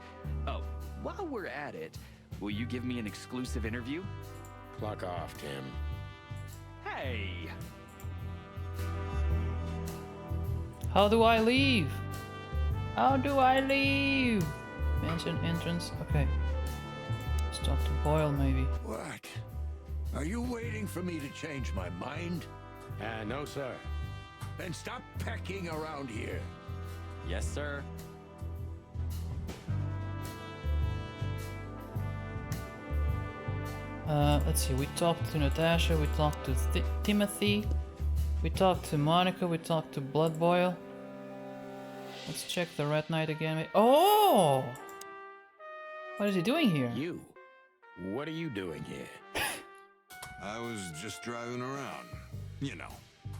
Oh, while we're at it, will you give me an exclusive interview? Pluck off, Tim. Hey! How do I leave? How do I leave? Mansion entrance. Okay. Let's talk to Boyle, maybe. What? Are you waiting for me to change my mind? No, sir. Then stop pecking around here. Yes, sir. Let's see. We talked to Natasha. We talked to Timothy. We talked to Monica. We talked to Blood Boyle. Let's check the Red Knight again. Oh! What is he doing here? You. What are you doing here? I was just driving around. You know.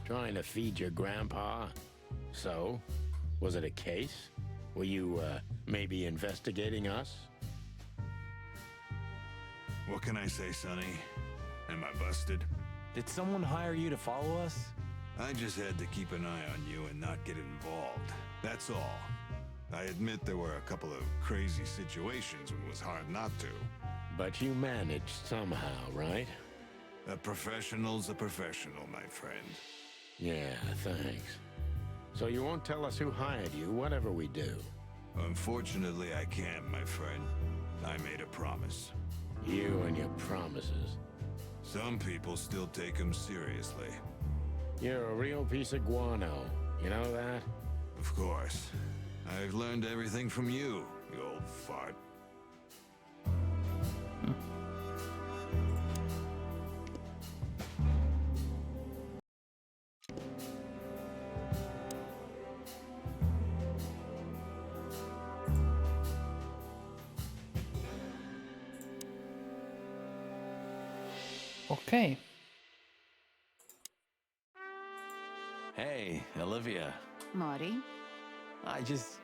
Trying to feed your grandpa? So? Was it a case? Were you, maybe investigating us? What can I say, Sonny? Am I busted? Did someone hire you to follow us? I just had to keep an eye on you and not get involved. That's all. I admit there were a couple of crazy situations when it was hard not to. But you managed somehow, right? A professional's a professional, my friend. Yeah, thanks. So you won't tell us who hired you, whatever we do? Unfortunately, I can't, my friend. I made a promise. You and your promises. Some people still take them seriously. You're a real piece of guano. You know that? Of course. I've learned everything from you, you old fart. Okay. Hey, Olivia. Marty? I just,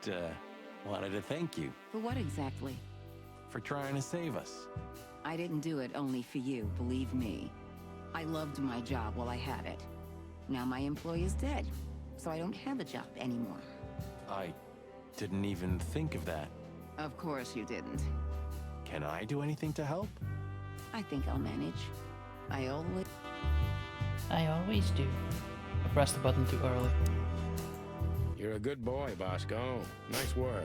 wanted to thank you For what exactly? for trying to save us. I didn't do it only for you, believe me. I loved my job while I had it. Now my employee is dead, so I don't have a job anymore. I didn't even think of that. Of course you didn't. Can I do anything to help? I think I'll manage. I always do. I pressed the button too early. You're a good boy, Bosco. Nice work.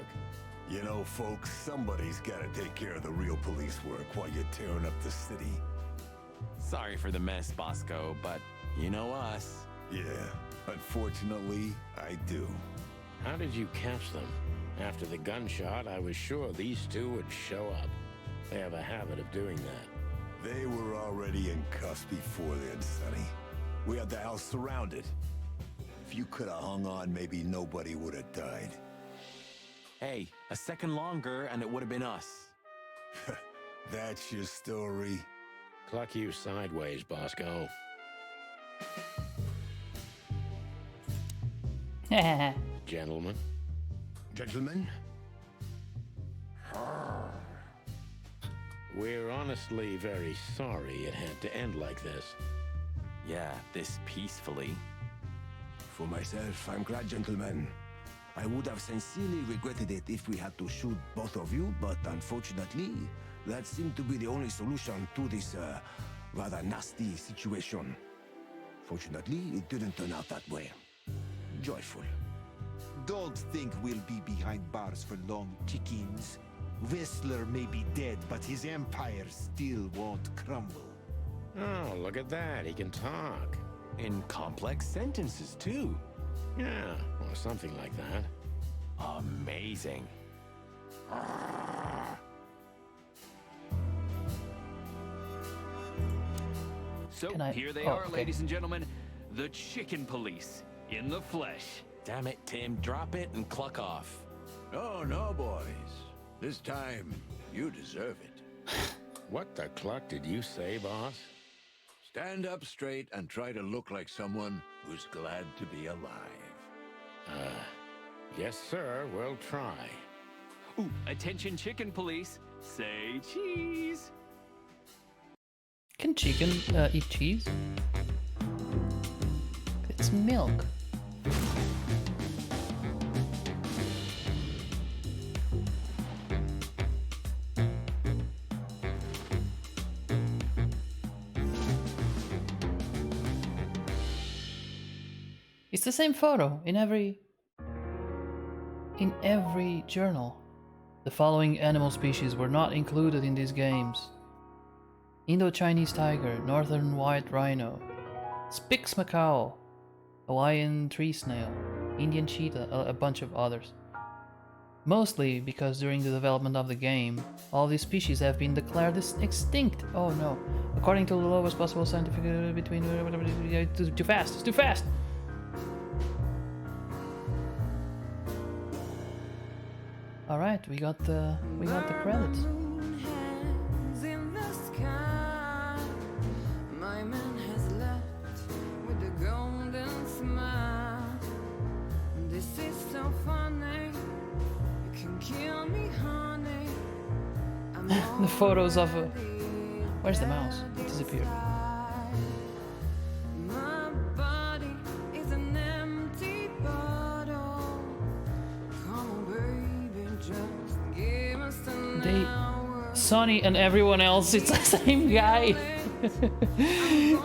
You know, folks, somebody's gotta take care of the real police work while you're tearing up the city. Sorry for the mess, Bosco, but you know us. Yeah, unfortunately, I do. How did you catch them? After the gunshot, I was sure these two would show up. They have a habit of doing that. They were already in cuffs before then, Sonny. We had the house surrounded. If you could have hung on, maybe nobody would have died. Hey, a second longer and it would have been us. That's your story? Cluck you sideways, Bosco. Gentlemen. Gentlemen? We're honestly very sorry it had to end like this. Yeah, this peacefully. For myself, I'm glad, gentlemen. I would have sincerely regretted it if we had to shoot both of you, but unfortunately, that seemed to be the only solution to this rather nasty situation. Fortunately, it didn't turn out that way. Joyful. Don't think we'll be behind bars for long, chickens. Whistler may be dead, but his empire still won't crumble. Oh, look at that. He can talk. In complex sentences, too. Yeah, or something like that. Amazing. So here they are, ladies and gentlemen. The Chicken Police in the flesh. Damn it, Tim. Drop it and cluck off. Oh, no, boys. This time, you deserve it. What the cluck did you say, boss? Stand up straight and try to look like someone who's glad to be alive. Yes, sir. We'll try. Ooh, attention Chicken Police. Say cheese. Can chicken eat cheese? It's milk. It's the same photo in every journal. The following animal species were not included in these games: Indo-Chinese tiger, northern white rhino, Spix macaw, Hawaiian tree snail, Indian cheetah, a bunch of others. Mostly because during the development of the game, all these species have been declared extinct. Oh no. According to the lowest possible scientific between... Too fast, it's too fast! Alright, we got the credits. The photos of where's the mouse? It disappeared. Sonny and everyone else, it's the same guy.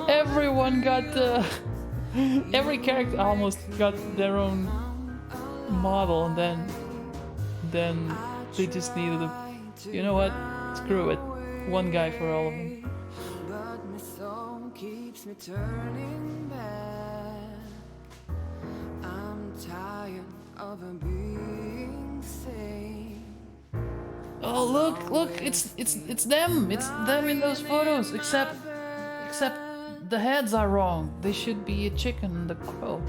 Everyone got every character almost got their own model, and then they just needed a, you know what? Screw it. One guy for all of them. But my soul keeps me turning back. I'm tired of being sane. Oh look! It's them! It's them in those photos. Except the heads are wrong. They should be a chicken and a crow.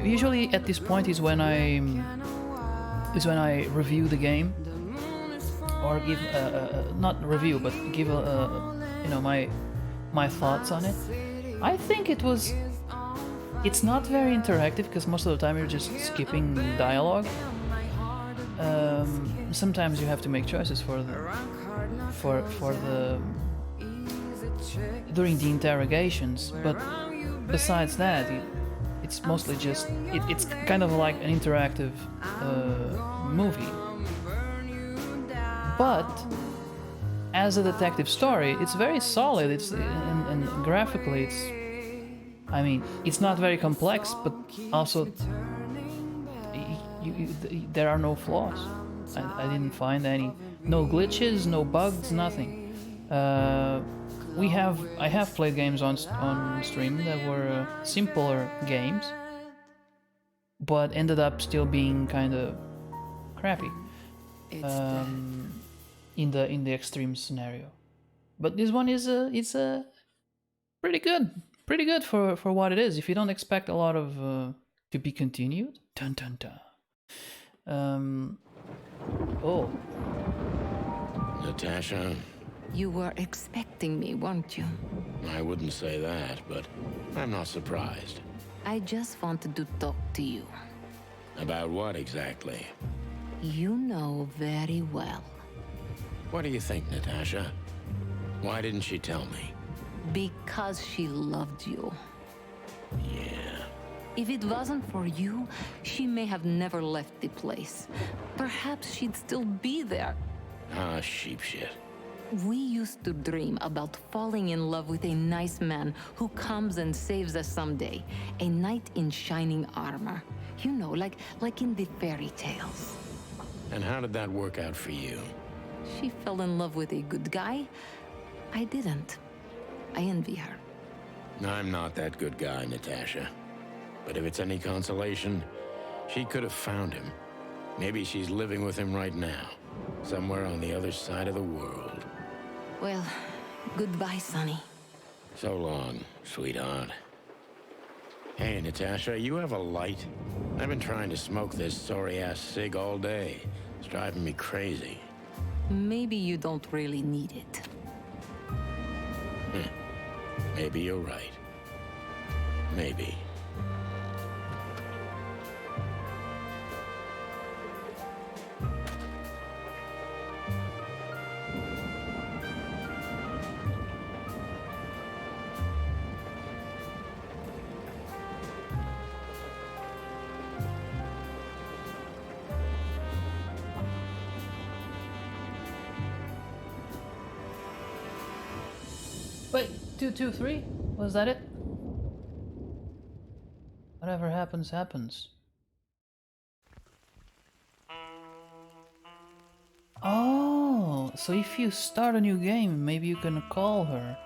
Usually at this point is when I review the game, or give not review but give you know, my thoughts on it. I think it's not very interactive because most of the time you're just skipping dialogue. Sometimes you have to make choices for the during the interrogations, but besides that, it's mostly just it's kind of like an interactive movie. But as a detective story, it's very solid. It's and graphically, I mean, it's not very complex, but also there are no flaws. I didn't find any, no glitches, no bugs, nothing. I have played games on stream that were simpler games, but ended up still being kind of crappy in the extreme scenario. But this one is pretty good for what it is. If you don't expect a lot of to be continued, dun dun dun. Oh, Natasha, You were expecting me, weren't you? I wouldn't say that, but I'm not surprised. I just wanted to talk to you. About what exactly? You know very well. What do you think, Natasha? Why didn't she tell me? Because she loved you. Yeah. If it wasn't for you, she may have never left the place. Perhaps she'd still be there. Ah, sheep shit. We used to dream about falling in love with a nice man who comes and saves us someday. A knight in shining armor. You know, like in the fairy tales. And how did that work out for you? She fell in love with a good guy. I didn't. I envy her. I'm not that good guy, Natasha. But if it's any consolation, she could have found him. Maybe she's living with him right now, somewhere on the other side of the world. Well, goodbye, Sonny. So long, sweetheart. Hey, Natasha, you have a light? I've been trying to smoke this sorry-ass cig all day. It's driving me crazy. Maybe you don't really need it. Maybe you're right. Maybe. wait, 223? Was that it? Whatever happens, happens. Oh, so if you start a new game, maybe you can call her.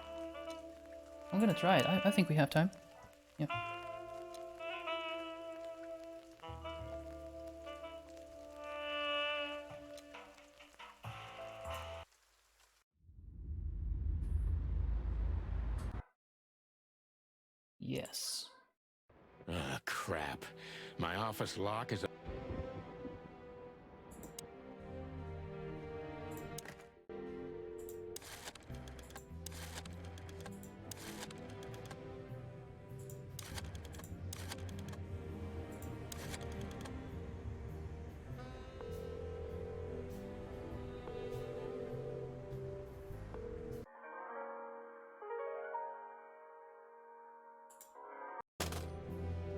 I'm gonna try it. I think we have time. Yeah. Yes. Ah, crap. My office lock is...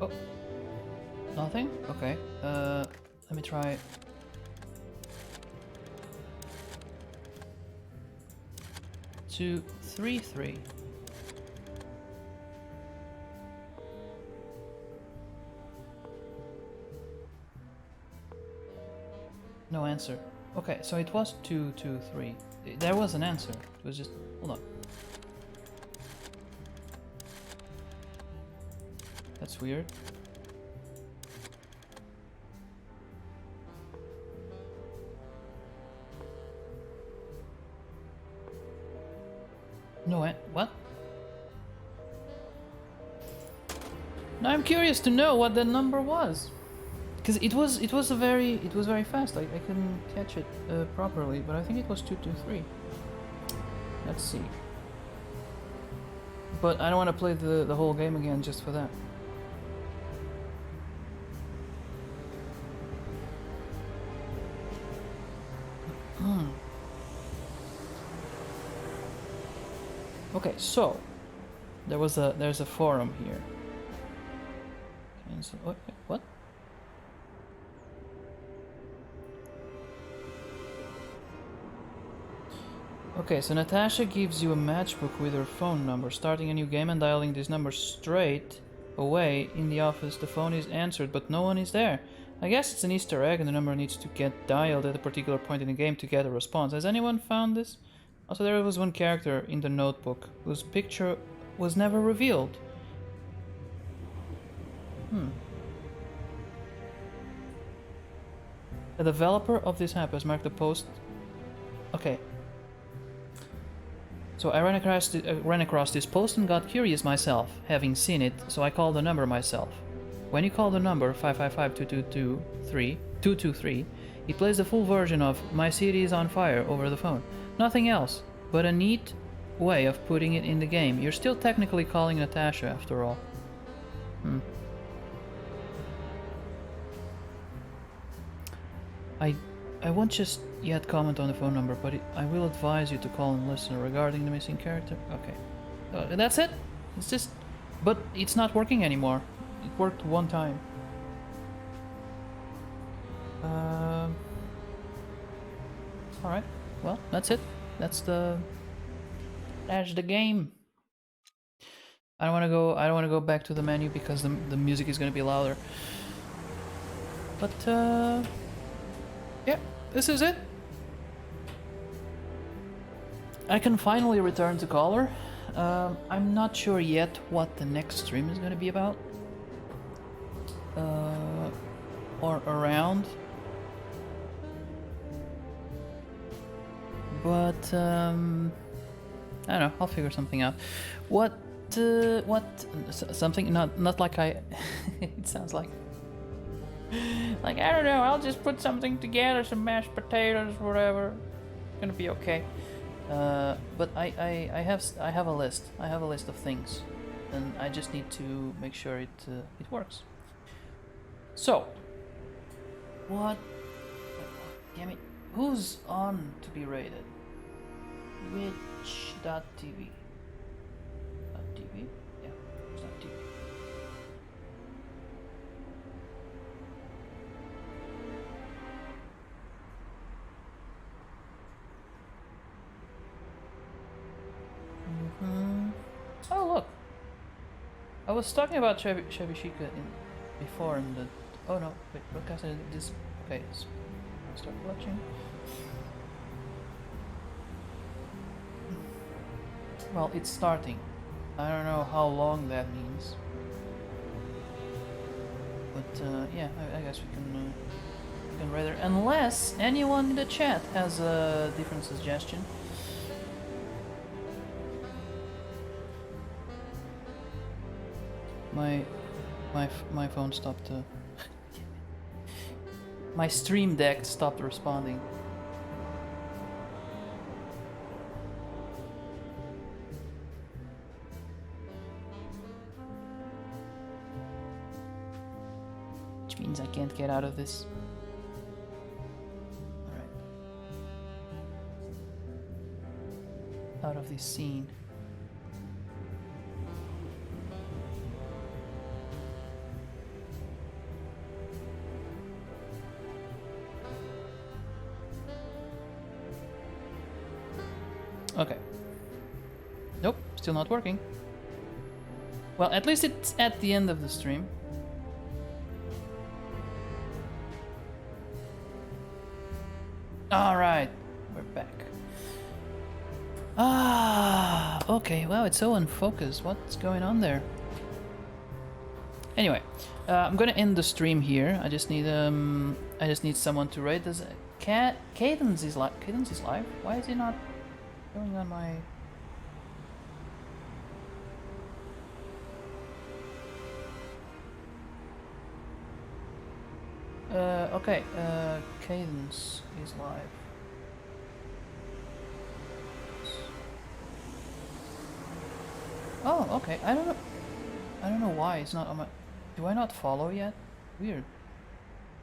Oh. Nothing? Okay. Let me try. Two, three, three. No answer. Okay, so it was 223. There was an answer. It was just... hold on. That's weird. No, what? Now I'm curious to know what the number was, because it was very fast. I couldn't catch it properly, but I think it was 223. Let's see. But I don't want to play the whole game again just for that. Okay, so there's a forum here. Cancel. Oh, what? Okay, so Natasha gives you a matchbook with her phone number. Starting a new game and dialing this number straight away in the office. The phone is answered, but no one is there. I guess it's an Easter egg and the number needs to get dialed at a particular point in the game to get a response. Has anyone found this? Also, there was one character in the notebook whose picture was never revealed. The developer of this app has marked the post. Okay. So I ran across this post and got curious myself, having seen it, so I called the number myself. When you call the number 555-222-223, it plays the full version of My City is on Fire over the phone. Nothing else, but a neat way of putting it in the game. You're still technically calling Natasha after all. I won't just yet comment on the phone number, but I will advise you to call and listen regarding the missing character. Okay. That's it? It's just... But it's not working anymore. It worked one time. Alright. Well, that's it. That's the game. I don't want to go back to the menu because the music is going to be louder. But yeah, this is it. I can finally return to Caller. I'm not sure yet what the next stream is going to be about. Or around. But I don't know, I'll figure something out. Something not like I it sounds like I don't know, I'll just put something together, some mashed potatoes, whatever. It's gonna be okay. But I have a list. I have a list of things, and I just need to make sure it works. So, what? Damn it! Who's on to be rated? Which.tv? .tv? Yeah, it's not TV. Oh look! I was talking about Chevy Chica before in the... Oh no, wait, broadcasted this... Okay, so I'll start watching. Well, it's starting. I don't know how long that means. But yeah, I guess we can rather... Unless anyone in the chat has a different suggestion. My phone stopped. My Stream Deck stopped responding. Which means I can't get out of this. Alright. Out of this scene. Okay. Nope, still not working. Well, at least it's at the end of the stream. Alright, we're back. Ah, okay, wow, it's so unfocused. What's going on there? Anyway, I'm gonna end the stream here. I just need someone to rate this. Cadence is live. Cadence is live? Why is he not going on my... Okay, Cadence is live. Oh, okay, I don't know why it's not on my... Do I not follow yet? Weird.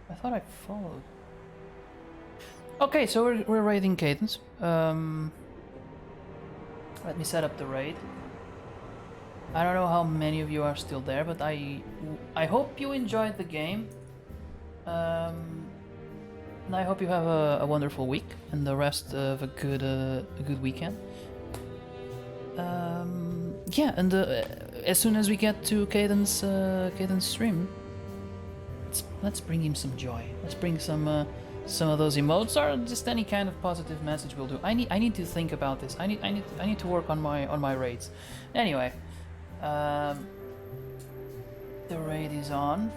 I thought I followed. Okay, so we're raiding Cadence. Let me set up the raid. I don't know how many of you are still there, but I hope you enjoyed the game. And I hope you have a wonderful week and the rest of a good weekend. Yeah, and as soon as we get to Cadence stream, let's bring him some joy. Let's bring some of those emotes or just any kind of positive message will do. I need to think about this. I need to work on my raids. Anyway, the raid is on.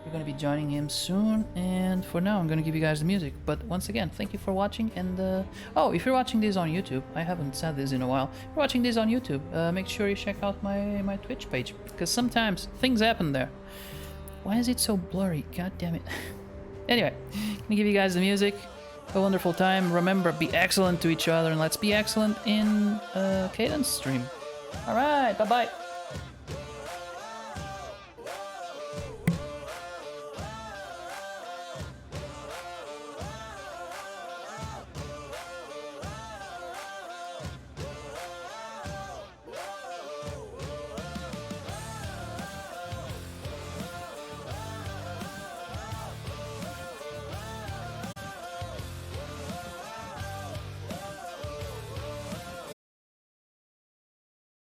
We're gonna be joining him soon, and for now I'm gonna give you guys the music. But once again, thank you for watching, and oh, if you're watching this on YouTube, I haven't said this in a while, if you're watching this on YouTube, make sure you check out my Twitch page, because sometimes things happen there. Why is it so blurry? God damn it. Anyway, gonna give you guys the music. A wonderful time. Remember, be excellent to each other, and let's be excellent in Cadence stream. Alright, bye-bye.